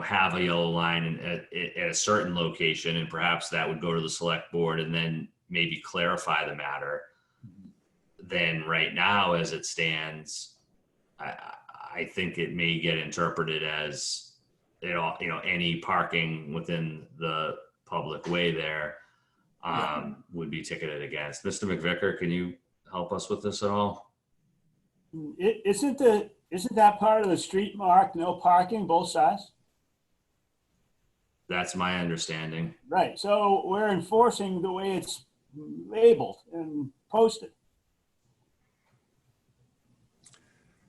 [SPEAKER 1] have a yellow line at a certain location, and perhaps that would go to the select board and then maybe clarify the matter. Then right now, as it stands, I think it may get interpreted as any parking within the public way there would be ticketed against. Mr. McVicker, can you help us with this at all?
[SPEAKER 11] Isn't that part of the street marked no parking both sides?
[SPEAKER 1] That's my understanding.
[SPEAKER 11] Right. So we're enforcing the way it's labeled and posted.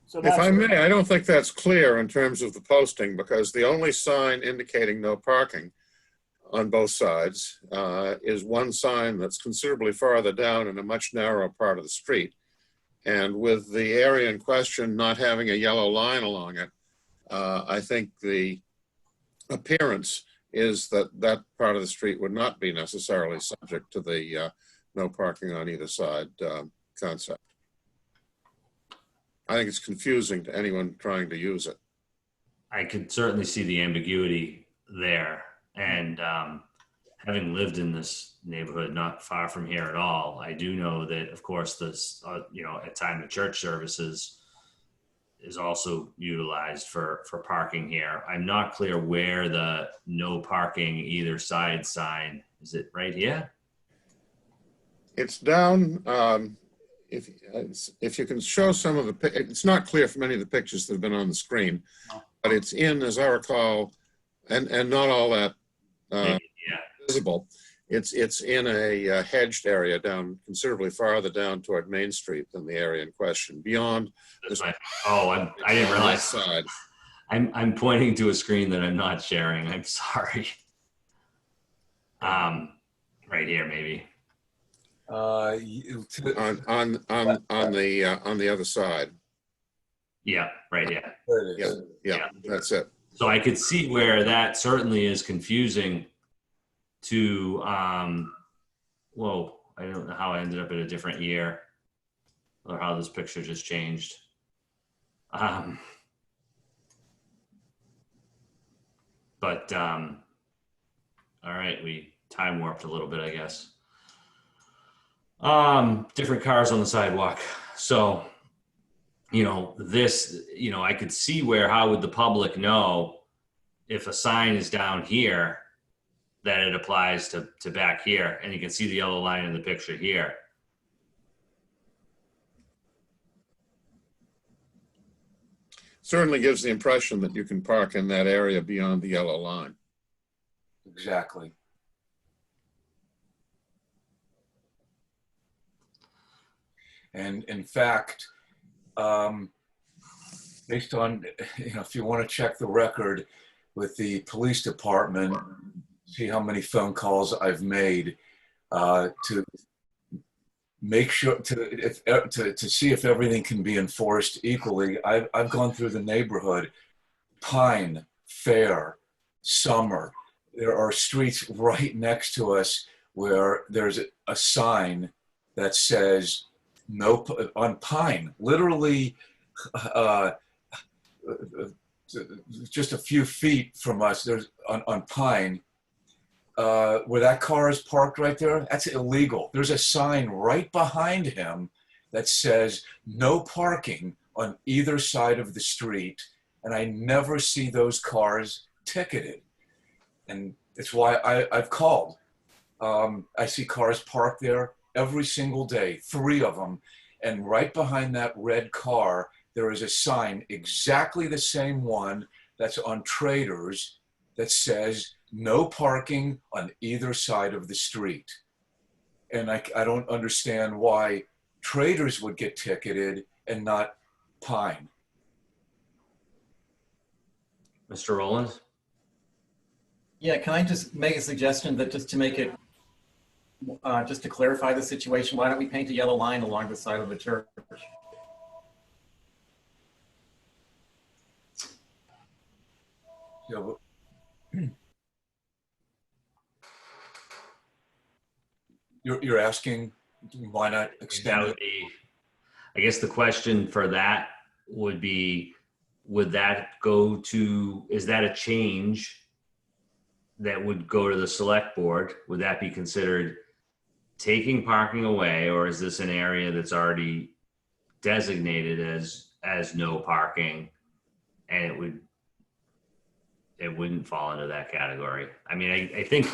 [SPEAKER 11] So
[SPEAKER 9] If I may, I don't think that's clear in terms of the posting, because the only sign indicating no parking on both sides is one sign that's considerably farther down in a much narrower part of the street. And with the area in question not having a yellow line along it, I think the appearance is that that part of the street would not be necessarily subject to the no parking on either side concept. I think it's confusing to anyone trying to use it.
[SPEAKER 1] I could certainly see the ambiguity there. And having lived in this neighborhood not far from here at all, I do know that, of course, this, at time of church services is also utilized for parking here. I'm not clear where the no parking either side sign, is it right here?
[SPEAKER 9] It's down, if you can show some of the, it's not clear from any of the pictures that have been on the screen, but it's in, as I recall, and not all that visible. It's in a hedged area down considerably farther down toward Main Street than the area in question. Beyond.
[SPEAKER 1] I didn't realize.
[SPEAKER 9] Side.
[SPEAKER 1] I'm pointing to a screen that I'm not sharing. I'm sorry. Right here, maybe.
[SPEAKER 9] On the other side.
[SPEAKER 1] Yeah, right. Yeah.
[SPEAKER 9] Yeah, that's it.
[SPEAKER 1] So I could see where that certainly is confusing to, whoa, I don't know how I ended up in a different year or how this picture just changed. But all right, we time warped a little bit, I guess. Different cars on the sidewalk. So, this, I could see where, how would the public know if a sign is down here that it applies to back here? And you can see the yellow line in the picture here.
[SPEAKER 9] Certainly gives the impression that you can park in that area beyond the yellow line.
[SPEAKER 16] Exactly. And in fact, based on, if you want to check the record with the police department, see how many phone calls I've made to make sure to see if everything can be enforced equally. I've gone through the neighborhood, Pine, Fair, Summer. There are streets right next to us where there's a sign that says no on Pine, literally just a few feet from us. There's on Pine, where that car is parked right there, that's illegal. There's a sign right behind him that says no parking on either side of the street, and I never see those cars ticketed. And it's why I've called. I see cars parked there every single day, 3 of them, and right behind that red car, there is a sign, exactly the same one that's on Traders, that says no parking on either side of the street. And I don't understand why Traders would get ticketed and not Pine.
[SPEAKER 1] Mr. Rowland?
[SPEAKER 8] Yeah, can I just make a suggestion that just to make it, just to clarify the situation, why don't we paint a yellow line along the side of the church?
[SPEAKER 16] Yeah, but you're asking why not extend it?
[SPEAKER 1] I guess the question for that would be, would that go to, is that a change that would go to the select board? Would that be considered taking parking away, or is this an area that's already designated as no parking, and it wouldn't fall into that category? I mean, I think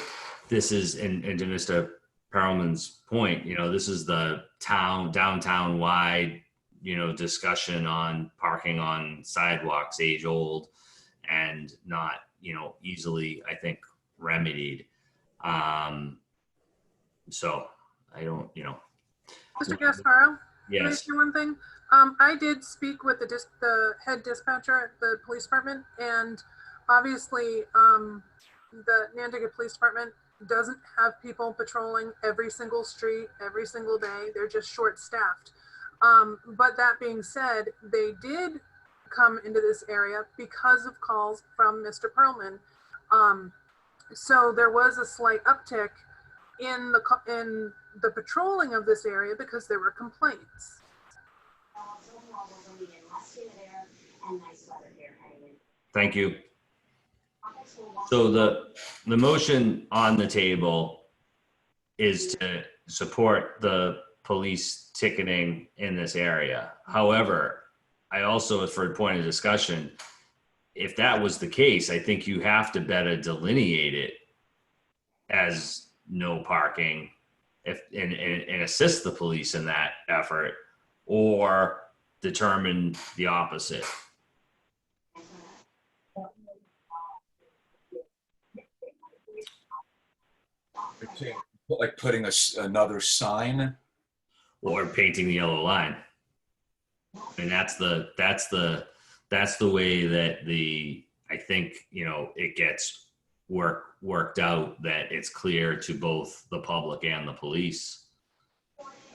[SPEAKER 1] this is, and to Mr. Perlman's point, this is the downtown wide, discussion on parking on sidewalks, age old, and not, easily, I think, remedied. So I don't,
[SPEAKER 5] Mr. Gasparo? Can I
[SPEAKER 1] yes.
[SPEAKER 5] say one thing? I did speak with the head dispatcher at the police department, and obviously the Nantucket Police Department doesn't have people patrolling every single street, every single day. They're just short-staffed. But that being said, they did come into this area because of calls from Mr. Perlman. So there was a slight uptick in the patrolling of this area because there were complaints.
[SPEAKER 1] Thank you. So the motion on the table is to support the police ticketing in this area. However, I also, for a point of discussion, if that was the case, I think you have to better delineate it as no parking and assist the police in that effort, or determine the opposite.
[SPEAKER 16] Like putting another sign,
[SPEAKER 1] or painting the yellow line. And that's the way that I think, it gets worked out, that it's clear to both the public and the police,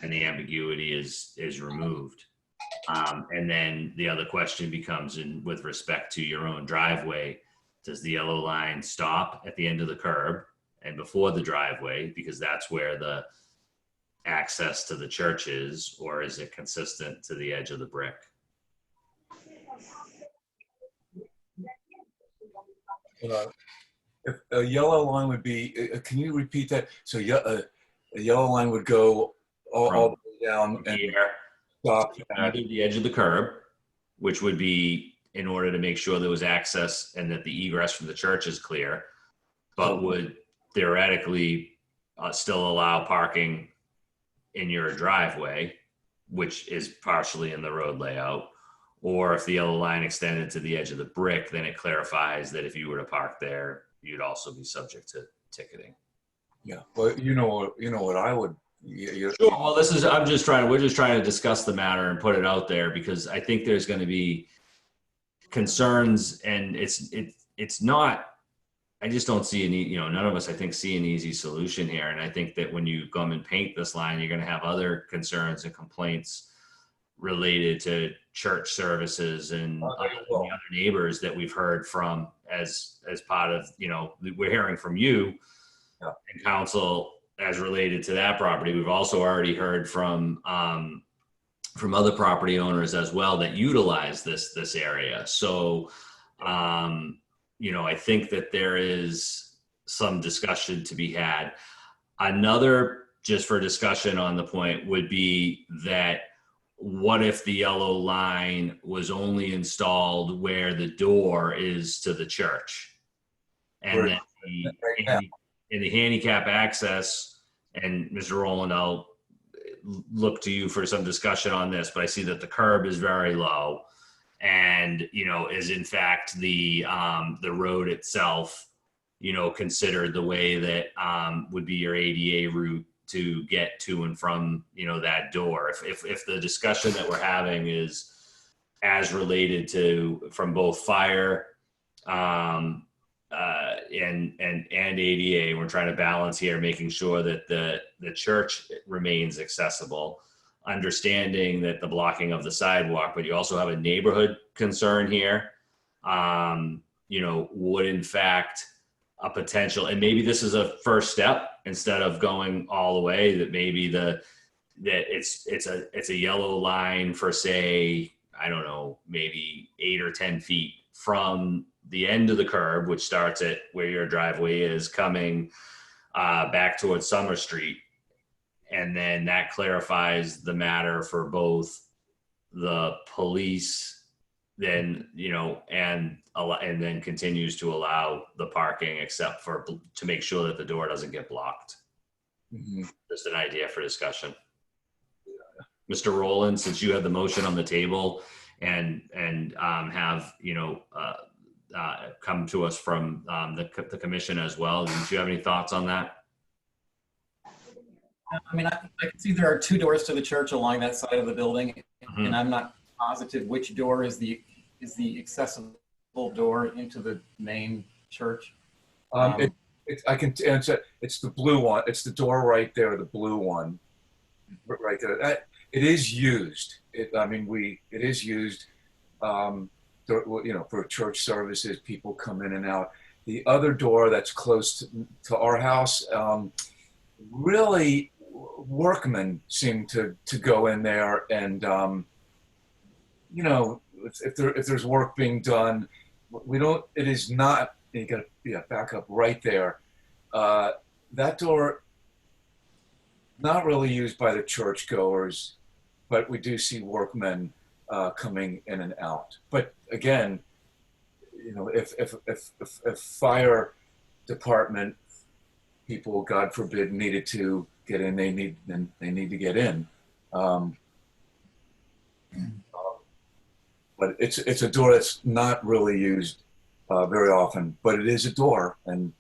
[SPEAKER 1] and the ambiguity is removed. And then the other question becomes, with respect to your own driveway, does the yellow line stop at the end of the curb and before the driveway, because that's where the access to the church is, or is it consistent to the edge of the brick?
[SPEAKER 16] If a yellow line would be, can you repeat that? So a yellow line would go all the way down and
[SPEAKER 1] here,
[SPEAKER 16] stop
[SPEAKER 1] at the edge of the curb, which would be in order to make sure there was access and that the egress from the church is clear, but would theoretically still allow parking in your driveway, which is partially in the road layout. Or if the yellow line extended to the edge of the brick, then it clarifies that if you were to park there, you'd also be subject to ticketing.
[SPEAKER 16] Yeah, well, you know what I would.
[SPEAKER 1] Sure. Well, we're just trying to discuss the matter and put it out there, because I think there's going to be concerns, and it's not. I just don't see any. None of us, I think, see an easy solution here. And I think that when you come and paint this line, you're going to have other concerns and complaints related to church services and the other neighbors that we've heard from as part of, we're hearing from you and council as related to that property. We've also already heard from other property owners as well that utilize this area. So, I think that there is some discussion to be had. Another, just for discussion on the point, would be that what if the yellow line was only installed where the door is to the church, and then in the handicap access, and Mr. Rowland, I'll look to you for some discussion on this, but I see that the curb is very low, and is in fact the road itself, considered the way that would be your ADA route to get to and from that door. If the discussion that we're having is as related to from both fire and ADA, we're trying to balance here, making sure that the church remains accessible, understanding that the blocking of the sidewalk, but you also have a neighborhood concern here. Would in fact a potential, and maybe this is a first step instead of going all the way, that maybe it's a yellow line for, say, I don't know, maybe 8 or 10 feet from the end of the curb, which starts at where your driveway is, coming back towards Summer Street. And then that clarifies the matter for both the police then, and then continues to allow the parking except for, to make sure that the door doesn't get blocked.
[SPEAKER 16] Mhm.
[SPEAKER 1] Just an idea for discussion. Mr. Rowland, since you have the motion on the table and have, come to us from the commission as well, do you have any thoughts on that?
[SPEAKER 8] I mean, I can see there are two doors to the church along that side of the building,
[SPEAKER 1] Mhm.
[SPEAKER 8] and I'm not positive which door is the accessible door into the main church.
[SPEAKER 16] I can answer. It's the blue one. It's the door right there, the blue one, right there. It is used. It is used. For church services, people come in and out. The other door that's close to our house, really, workmen seem to go in there, and if there's work being done, we don't. It is not. You got to back up right there. That door, not really used by the churchgoers, but we do see workmen coming in and out. But again, if fire department people, God forbid, needed to get in, they need to get in. But it's a door that's not really used very often, but it is a door, and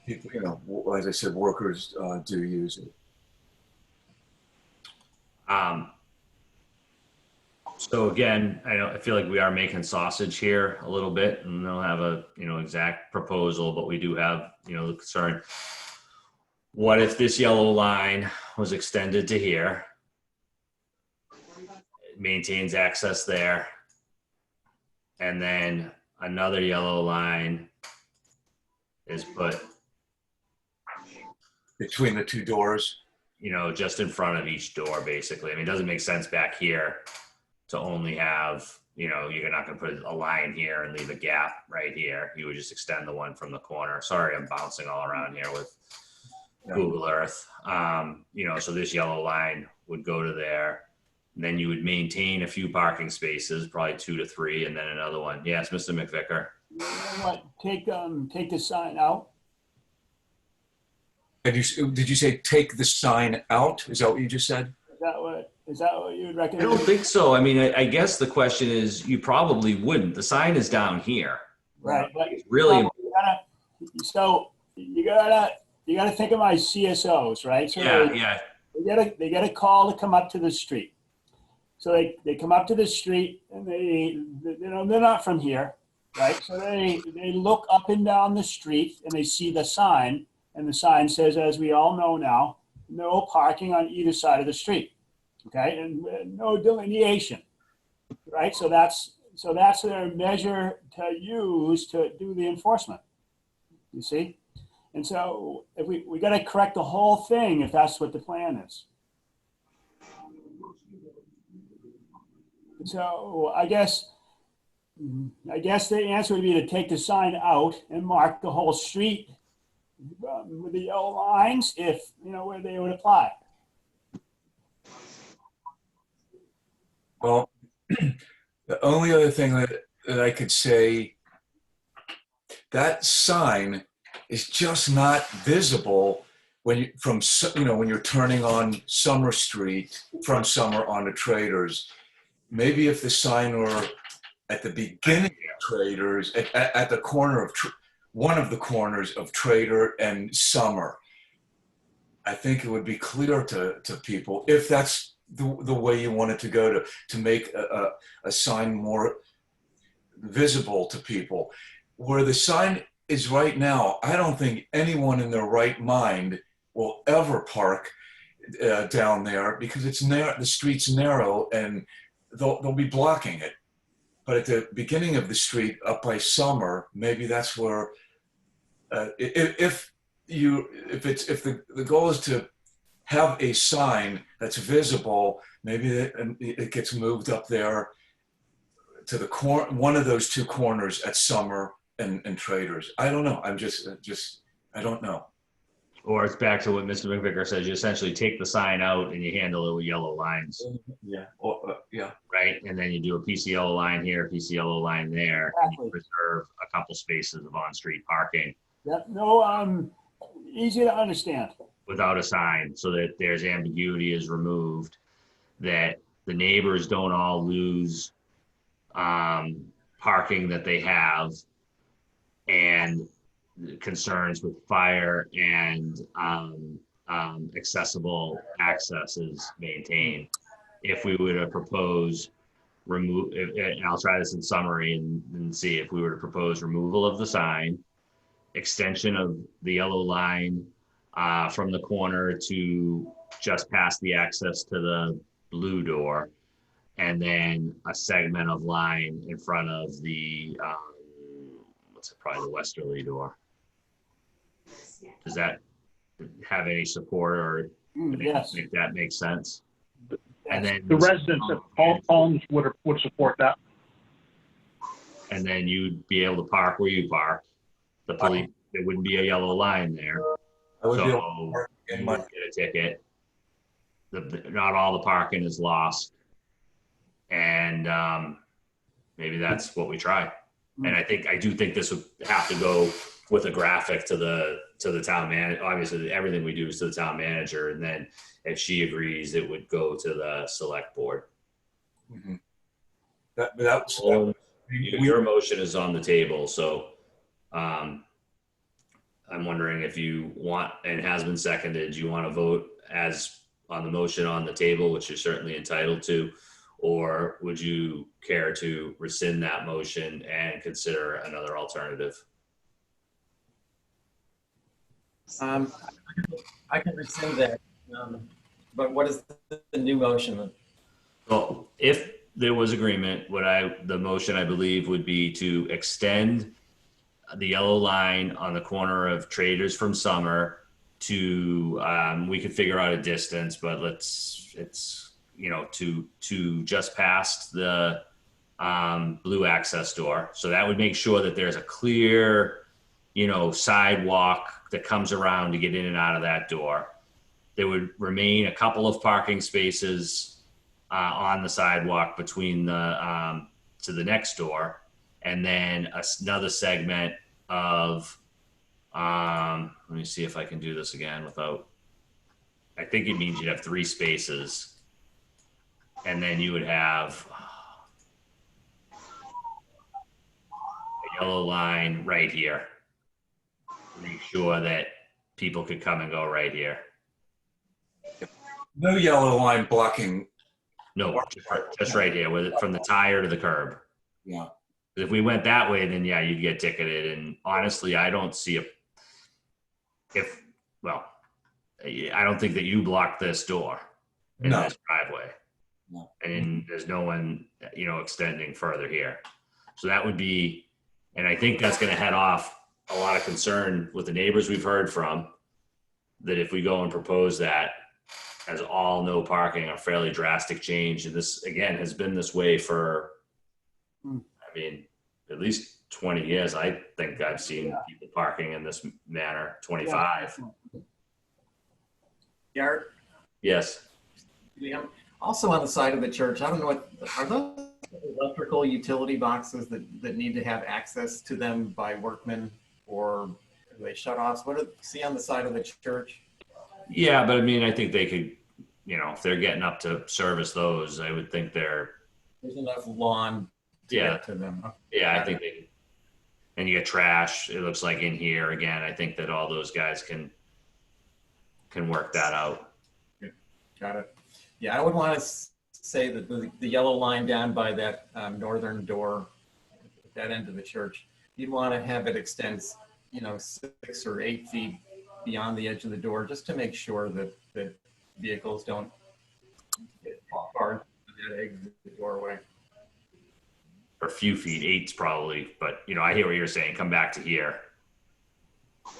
[SPEAKER 16] people, as I said, workers do use it.
[SPEAKER 1] So again, I feel like we are making sausage here a little bit, and don't have a exact proposal, but we do have the concern. What if this yellow line was extended to here? It maintains access there, and then another yellow line is put
[SPEAKER 16] between the two doors,
[SPEAKER 1] just in front of each door, basically. I mean, it doesn't make sense back here to only have, you're not going to put a line here and leave a gap right here. You would just extend the one from the corner. Sorry, I'm bouncing all around here with Google Earth. So this yellow line would go to there. And then you would maintain a few parking spaces, probably 2 to 3, and then another one. Yes, Mr. McVicker.
[SPEAKER 11] You know what? Take the sign out.
[SPEAKER 16] Did you say take the sign out? Is that what you just said?
[SPEAKER 11] Is that what you would recommend?
[SPEAKER 1] I don't think so. I mean, I guess the question is, you probably wouldn't. The sign is down here.
[SPEAKER 11] Right. But
[SPEAKER 1] it's really
[SPEAKER 11] you gotta think of my CSOs, right? So
[SPEAKER 1] yeah.
[SPEAKER 11] They get a call to come up to the street. So they come up to the street, and they're not from here, right? So they look up and down the street, and they see the sign, and the sign says, as we all know now, no parking on either side of the street. Okay, and no delineation, right? So that's their measure to use to do the enforcement. You see, and so if we got to correct the whole thing if that's what the plan is. So I guess the answer would be to take the sign out and mark the whole street with the yellow lines, if where they would apply.
[SPEAKER 16] Well, the only other thing that I could say, that sign is just not visible when you're turning on Summer Street from Summer onto Traders. Maybe if the sign were at the beginning of Traders, at the corner of one of the corners of Trader and Summer, I think it would be clear to people, if that's the way you want it to go, to make a sign more visible to people. Where the sign is right now, I don't think anyone in their right mind will ever park down there, because it's narrow, the street's narrow, and they'll be blocking it. But at the beginning of the street up by Summer, maybe that's where, if the goal is to have a sign that's visible, maybe it gets moved up there to the one of those two corners at Summer and Traders. I don't know. I'm just I don't know.
[SPEAKER 1] Or it's back to what Mr. McVicker says, you essentially take the sign out and you handle it with yellow lines,
[SPEAKER 16] Yeah, yeah.
[SPEAKER 1] right? And then you do a piece of yellow line here, a piece of yellow line there, and you
[SPEAKER 11] Exactly.
[SPEAKER 1] reserve a couple spaces of on-street parking
[SPEAKER 11] Yep, no, easy to understand.
[SPEAKER 1] without a sign, so that there's ambiguity is removed, that the neighbors don't all lose parking that they have, and concerns with fire and accessible access is maintained. If we were to propose and I'll try this in summary and see, if we were to propose removal of the sign, extension of the yellow line from the corner to just past the access to the blue door, and then a segment of line in front of the probably the westerly door. Does that have any support, or
[SPEAKER 11] Yes.
[SPEAKER 1] make that make sense? And then
[SPEAKER 15] The residents of homes would support that.
[SPEAKER 1] And then you'd be able to park where you park. The police, there wouldn't be a yellow line there.
[SPEAKER 16] I would be able to
[SPEAKER 1] So
[SPEAKER 16] park in
[SPEAKER 1] you
[SPEAKER 16] my,
[SPEAKER 1] would get a ticket. Not all the parking is lost. And maybe that's what we try. And I do think this would have to go with a graphic to the town manager. Obviously, everything we do is to the town manager, and then if she agrees, it would go to the select board.
[SPEAKER 16] mm-hmm.
[SPEAKER 1] Your motion is on the table, so I'm wondering if you want, and has been seconded, you want to vote as on the motion on the table, which you're certainly entitled to, or would you care to rescind that motion and consider another alternative?
[SPEAKER 8] I can rescind that, but what is the new motion?
[SPEAKER 1] Well, if there was agreement, the motion I believe would be to extend the yellow line on the corner of Traders from Summer to, we could figure out a distance, but to just past the blue access door. So that would make sure that there's a clear, sidewalk that comes around to get in and out of that door. There would remain a couple of parking spaces on the sidewalk between the to the next door, and then another segment of let me see if I can do this again without, I think it means you'd have 3 spaces, and then you would have a yellow line right here to make sure that people could come and go right here.
[SPEAKER 16] no yellow line blocking.
[SPEAKER 1] No, just right here, from the tire to the curb.
[SPEAKER 16] Yeah.
[SPEAKER 1] If we went that way, then yeah, you'd get ticketed. And honestly, I don't see I don't think that you blocked this door in this driveway.
[SPEAKER 16] No.
[SPEAKER 1] And there's no one, extending further here. So that would be, and I think that's going to head off a lot of concern with the neighbors we've heard from, that if we go and propose that as all no parking, a fairly drastic change. And this, again, has been this way for, at least 20 years. I think I've seen people parking in this manner, 25.
[SPEAKER 8] Garrett?
[SPEAKER 1] Yes.
[SPEAKER 8] Also on the side of the church, I don't know are those electrical utility boxes that need to have access to them by workmen, or are they shut offs? What do you see on the side of the church?
[SPEAKER 1] Yeah, but I think they could, if they're getting up to service those, I would think there's
[SPEAKER 8] enough lawn to get to them.
[SPEAKER 1] Yeah, I think and you get trash, it looks like in here again. I think that all those guys can work that out.
[SPEAKER 8] Got it. Yeah, I would want to say that the yellow line down by that northern door, at that end of the church, you'd want to have it extend, 6 or 8 feet beyond the edge of the door, just to make sure that vehicles don't get far into that exit doorway.
[SPEAKER 1] Or a few feet, 8's probably, but I hear what you're saying. Come back to here.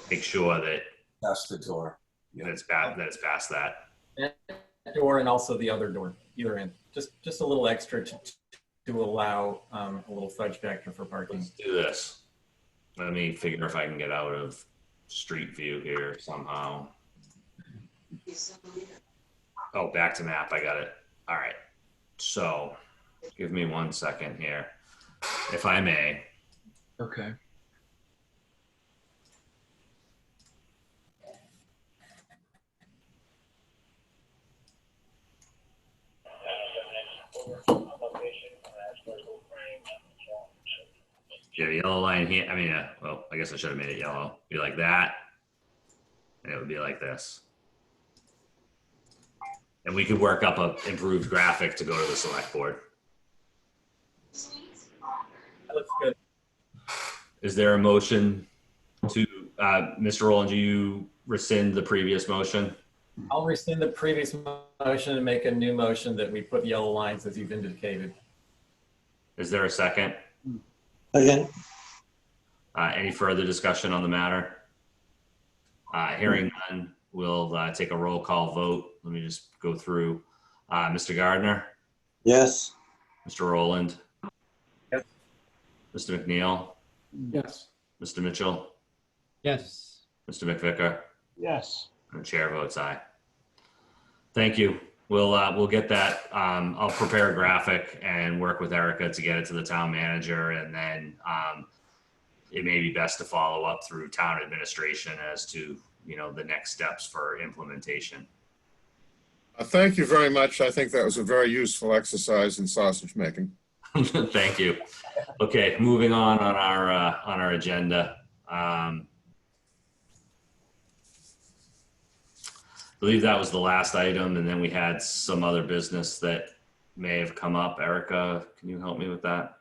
[SPEAKER 1] Make sure that
[SPEAKER 16] that's the door.
[SPEAKER 1] That it's past that.
[SPEAKER 8] That door and also the other door, either end. Just a little extra to allow a little fudge factor for parking.
[SPEAKER 1] Let's do this. Let me figure if I can get out of street view here somehow. Oh, back to map. I got it. All right. So give me 1 second here, if I may.
[SPEAKER 16] Okay.
[SPEAKER 1] Yeah, yellow line here. I mean, well, I guess I should have made it yellow. Be like that. And it would be like this. And we could work up a improved graphic to go to the select board.
[SPEAKER 8] That looks good.
[SPEAKER 1] Is there a motion to, Mr. Rowland, do you rescind the previous motion?
[SPEAKER 8] I'll rescind the previous motion and make a new motion that we put yellow lines as you've indicated.
[SPEAKER 1] Is there a second?
[SPEAKER 3] Again,
[SPEAKER 1] Any further discussion on the matter? Hearing none, we'll take a roll call vote. Let me just go through. Mr. Gardner?
[SPEAKER 3] yes.
[SPEAKER 1] Mr. Rowland?
[SPEAKER 8] Yes.
[SPEAKER 1] Mr. McNeil?
[SPEAKER 4] Yes.
[SPEAKER 1] Mr. Mitchell?
[SPEAKER 10] Yes.
[SPEAKER 1] Mr. McVicker?
[SPEAKER 11] Yes.
[SPEAKER 1] And the chair votes aye. Thank you. We'll get that. I'll prepare a graphic and work with Erica to get it to the town manager, and then it may be best to follow up through town administration as to, you know, the next steps for implementation.
[SPEAKER 9] Thank you very much. I think that was a very useful exercise in sausage making.
[SPEAKER 1] Thank you. Okay, moving on our agenda. I believe that was the last item, and then we had some other business that may have come up. Erica, can you help me with that?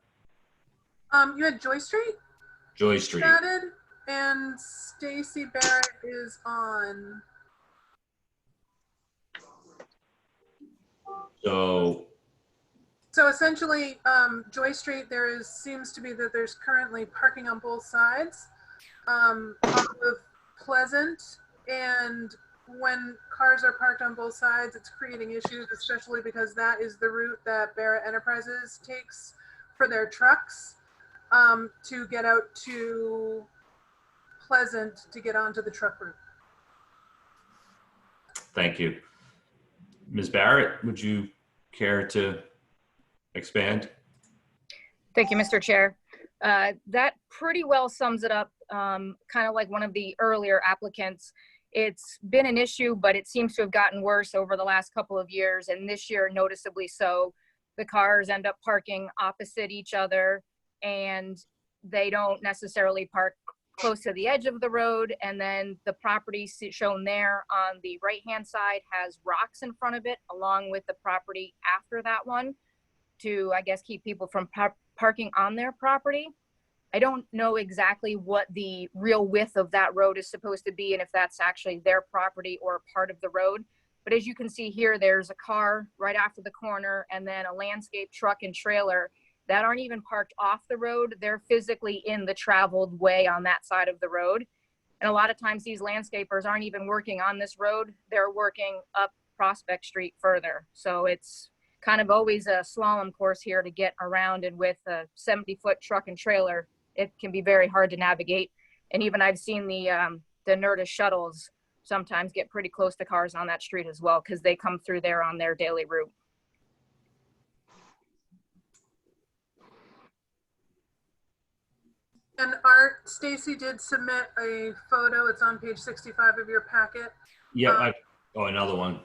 [SPEAKER 5] You had Joy Street
[SPEAKER 1] Joy Street.
[SPEAKER 5] added, and Stacy Barrett is on. So essentially, Joy Street, seems to be that there's currently parking on both sides off of Pleasant, and when cars are parked on both sides, it's creating issues, especially because that is the route that Barrett Enterprises takes for their trucks to get out to Pleasant to get onto the truck route.
[SPEAKER 1] Thank you. Ms. Barrett, would you care to expand?
[SPEAKER 17] Thank you, Mr. Chair. That pretty well sums it up, kind of like one of the earlier applicants. It's been an issue, but it seems to have gotten worse over the last couple of years, and this year noticeably so. The cars end up parking opposite each other, and they don't necessarily park close to the edge of the road, and then the property shown there on the right-hand side has rocks in front of it, along with the property after that one, to, I guess, keep people from parking on their property. I don't know exactly what the real width of that road is supposed to be and if that's actually their property or part of the road. But as you can see here, there's a car right after the corner and then a landscape truck and trailer that aren't even parked off the road. They're physically in the traveled way on that side of the road. And a lot of times these landscapers aren't even working on this road. They're working up Prospect Street further. So it's kind of always a slalom course here to get around, and with a 70-foot truck and trailer, it can be very hard to navigate. And even I've seen the Nerdist shuttles sometimes get pretty close to cars on that street as well, because they come through there on their daily route.
[SPEAKER 5] And Stacy did submit a photo. It's on page 65 of your packet.
[SPEAKER 1] Yeah. Oh, another one.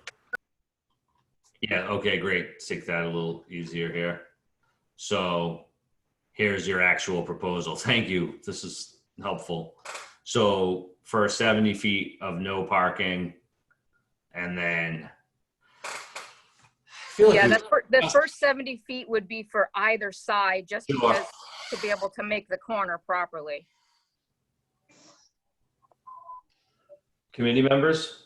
[SPEAKER 1] Yeah. Okay, great. Take that a little easier here. So here's your actual proposal. Thank you. This is helpful. So for 70 feet of no parking, and then
[SPEAKER 17] yeah, the first 70 feet would be for either side, just because to be able to make the corner properly.
[SPEAKER 1] Committee members?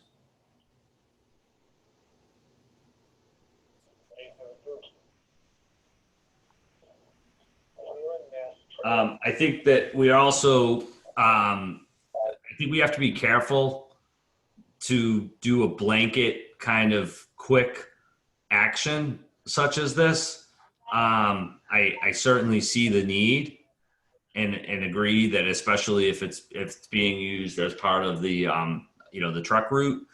[SPEAKER 1] I think that we also, I think we have to be careful to do a blanket kind of quick action such as this. I certainly see the need, and agree that especially if it's being used as part of the the truck route.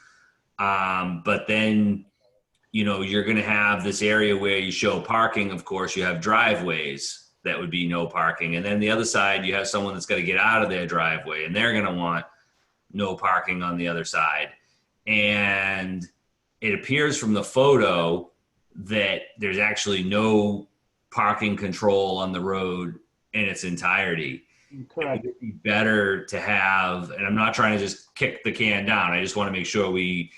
[SPEAKER 1] But then, you're going to have this area where you show parking. Of course, you have driveways that would be no parking. And then the other side, you have someone that's got to get out of their driveway and they're going to want no parking on the other side. And it appears from the photo that there's actually no parking control on the road in its entirety.
[SPEAKER 11] Correct.
[SPEAKER 1] It would be better to have, and I'm not trying to just kick the can down. I just want to make sure we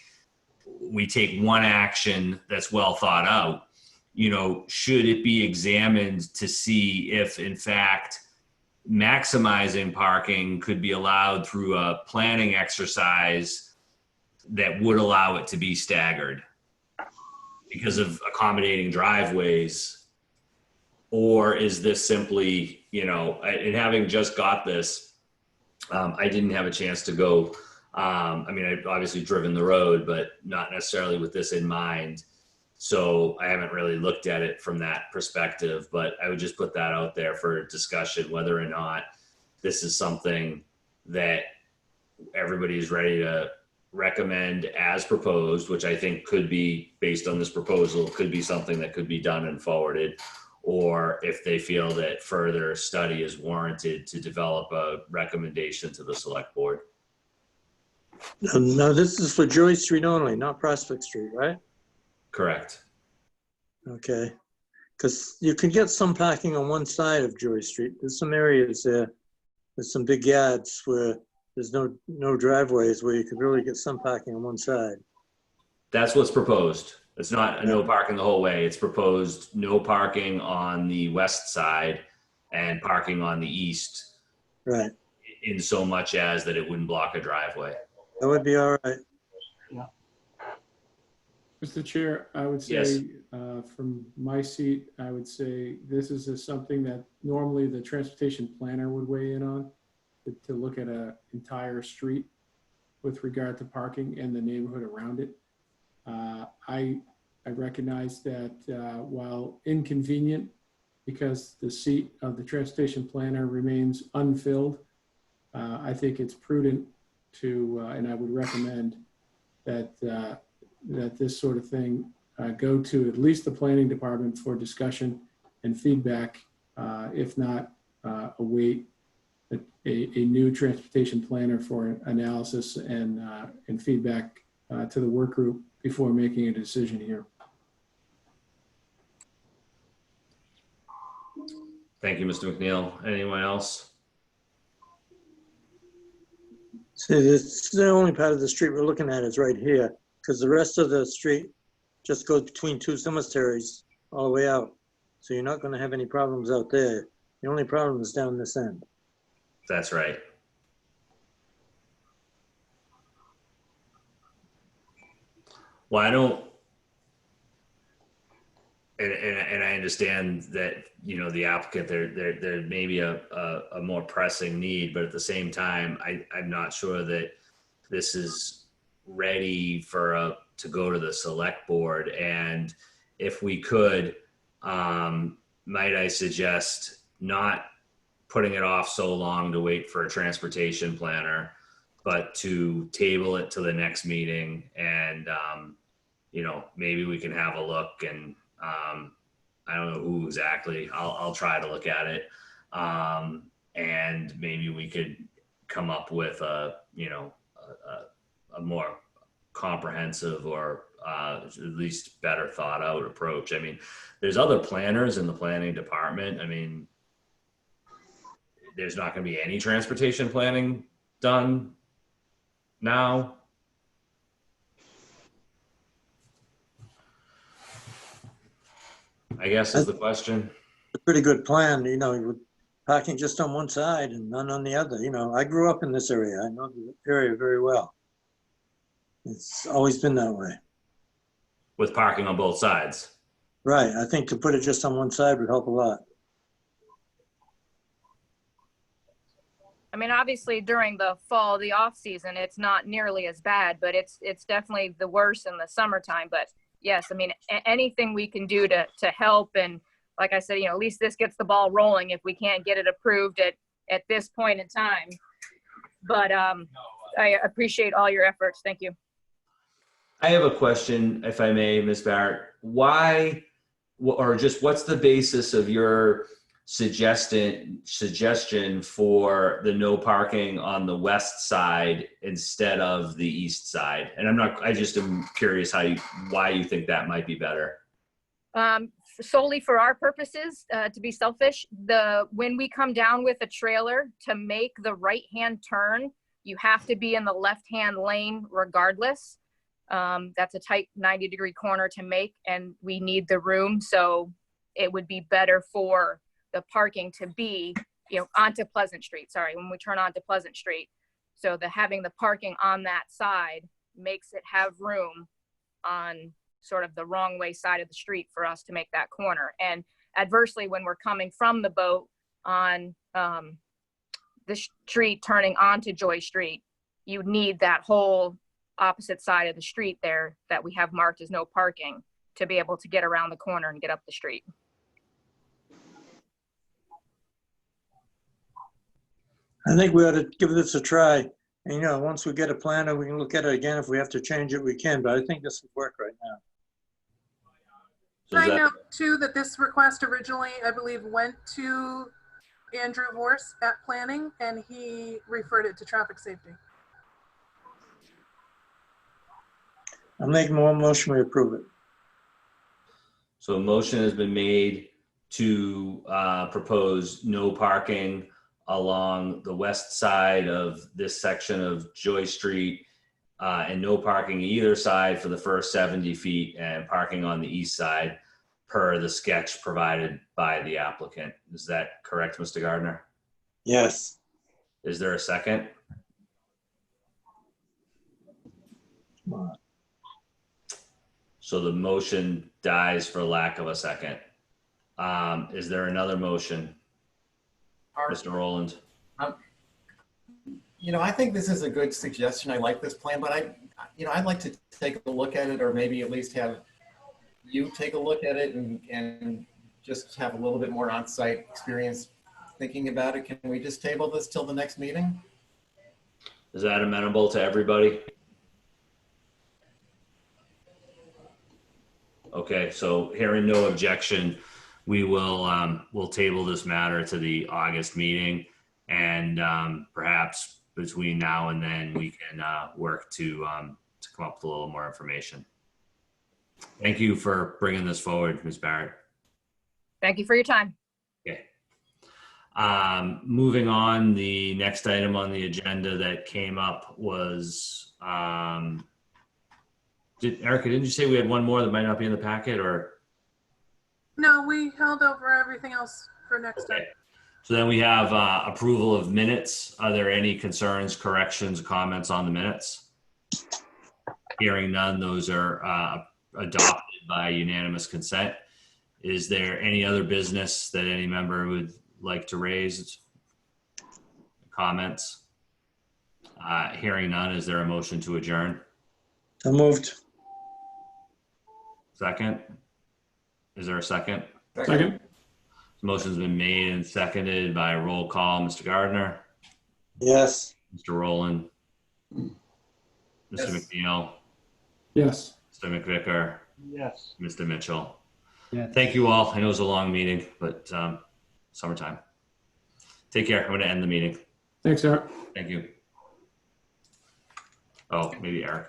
[SPEAKER 1] take one action that's well thought out. Should it be examined to see if, in fact, maximizing parking could be allowed through a planning exercise that would allow it to be staggered because of accommodating driveways? Or is this simply, and having just got this, I didn't have a chance to go. I've obviously driven the road, but not necessarily with this in mind. So I haven't really looked at it from that perspective, but I would just put that out there for discussion, whether or not this is something that everybody is ready to recommend as proposed, which I think could be, based on this proposal, could be something that could be done and forwarded, or if they feel that further study is warranted to develop a recommendation to the select board.
[SPEAKER 3] No, this is for Joy Street only, not Prospect Street, right?
[SPEAKER 1] Correct.
[SPEAKER 3] Okay, because you can get some parking on one side of Joy Street. There's some areas there, there's some big yards where there's no driveways where you could really get some parking on one side.
[SPEAKER 1] That's what's proposed. It's not a no parking the whole way. It's proposed no parking on the west side and parking on the east.
[SPEAKER 3] Right.
[SPEAKER 1] In so much as that it wouldn't block a driveway.
[SPEAKER 3] That would be all right.
[SPEAKER 11] Yeah.
[SPEAKER 4] Mr. Chair, I would say,
[SPEAKER 1] Yes.
[SPEAKER 4] From my seat, I would say this is something that normally the transportation planner would weigh in on, to look at an entire street with regard to parking and the neighborhood around it. I recognize that while inconvenient, because the seat of the transportation planner remains unfilled, I think it's prudent to, and I would recommend that that this sort of thing go to at least the planning department for discussion and feedback, if not await a new transportation planner for analysis and feedback to the work group before making a decision here.
[SPEAKER 1] Thank you, Mr. McNeil. Anyone else?
[SPEAKER 3] See, this, the only part of the street we're looking at is right here, because the rest of the street just goes between two cemeteries all the way out. So you're not going to have any problems out there. The only problem is down this end.
[SPEAKER 1] That's right. Well, I don't, and I understand that, the applicant, there may be a more pressing need, but at the same time, I'm not sure that this is ready to go to the select board. And if we could, might I suggest not putting it off so long to wait for a transportation planner, but to table it to the next meeting, and maybe we can have a look, and I don't know who exactly. I'll try to look at it, and maybe we could come up with a more comprehensive, or at least better thought out approach. I mean, there's other planners in the planning department. I mean, there's not going to be any transportation planning done now. I guess is the question.
[SPEAKER 3] A pretty good plan, with parking just on one side and none on the other. I grew up in this area. I know the area very well. It's always been that way.
[SPEAKER 1] With parking on both sides.
[SPEAKER 3] Right. I think to put it just on one side would help a lot.
[SPEAKER 17] I mean, obviously during the fall, the off season, it's not nearly as bad, but it's definitely the worst in the summertime. But yes, I mean, anything we can do to help. And like I said, at least this gets the ball rolling. If we can't get it approved at at this point in time. But I appreciate all your efforts. Thank you.
[SPEAKER 1] I have a question, if I may, Ms. Barrett. Why, or just what's the basis of your suggestion for the no parking on the west side instead of the east side? And I just am curious why you think that might be better.
[SPEAKER 17] Solely for our purposes, to be selfish, when we come down with a trailer to make the right-hand turn, you have to be in the left-hand lane regardless. That's a tight 90-degree corner to make, and we need the room. So it would be better for the parking to be, onto Pleasant Street. Sorry, when we turn onto Pleasant Street. So having the parking on that side makes it have room on sort of the wrong way side of the street for us to make that corner. And adversely, when we're coming from the boat on the street turning onto Joy Street, you need that whole opposite side of the street there that we have marked as no parking to be able to get around the corner and get up the street.
[SPEAKER 3] I think we ought to give this a try. And, once we get a plan, we can look at it again. If we have to change it, we can. But I think this would work right now.
[SPEAKER 5] I note too that this request originally, I believe, went to Andrew Horse at planning, and he referred it to traffic safety.
[SPEAKER 3] I'm making one motion, we approve it.
[SPEAKER 1] So a motion has been made to propose no parking along the west side of this section of Joy Street and no parking either side for the first 70 feet and parking on the east side per the sketch provided by the applicant. Is that correct, Mr. Gardner?
[SPEAKER 3] Yes.
[SPEAKER 1] Is there a second? So the motion dies for lack of a second. Is there another motion? Mr. Rowland.
[SPEAKER 8] I think this is a good suggestion. I like this plan, but I'd like to take a look at it, or maybe at least have you take a look at it and just have a little bit more on-site experience thinking about it. Can we just table this till the next meeting?
[SPEAKER 1] Is that amenable to everybody? Okay, so hearing no objection, we will we'll table this matter to the August meeting, and perhaps between now and then we can work to come up with a little more information. Thank you for bringing this forward, Ms. Barrett.
[SPEAKER 17] Thank you for your time.
[SPEAKER 1] Okay. Moving on, the next item on the agenda that came up was, Erica, didn't you say we had one more that might not be in the packet, or?
[SPEAKER 5] No, we held over everything else for next time.
[SPEAKER 1] So then we have approval of minutes. Are there any concerns, corrections, comments on the minutes? Hearing none, those are adopted by unanimous consent. Is there any other business that any member would like to raise? Comments? Hearing none, is there a motion to adjourn?
[SPEAKER 3] So moved.
[SPEAKER 1] Second? Is there a second?
[SPEAKER 4] Second.
[SPEAKER 1] Motion's been made and seconded by roll call. Mr. Gardner?
[SPEAKER 3] Yes.
[SPEAKER 1] Mr. Rowland? Mr.
[SPEAKER 8] Yes.
[SPEAKER 1] McNeil?
[SPEAKER 4] Yes.
[SPEAKER 1] Mr. McVicker?
[SPEAKER 15] Yes.
[SPEAKER 1] Mr. Mitchell?
[SPEAKER 10] Yeah.
[SPEAKER 1] Thank you all. I know it was a long meeting, but summertime. Take care. I'm going to end the meeting.
[SPEAKER 4] Thanks, Eric.
[SPEAKER 1] Thank you. Oh, maybe Eric.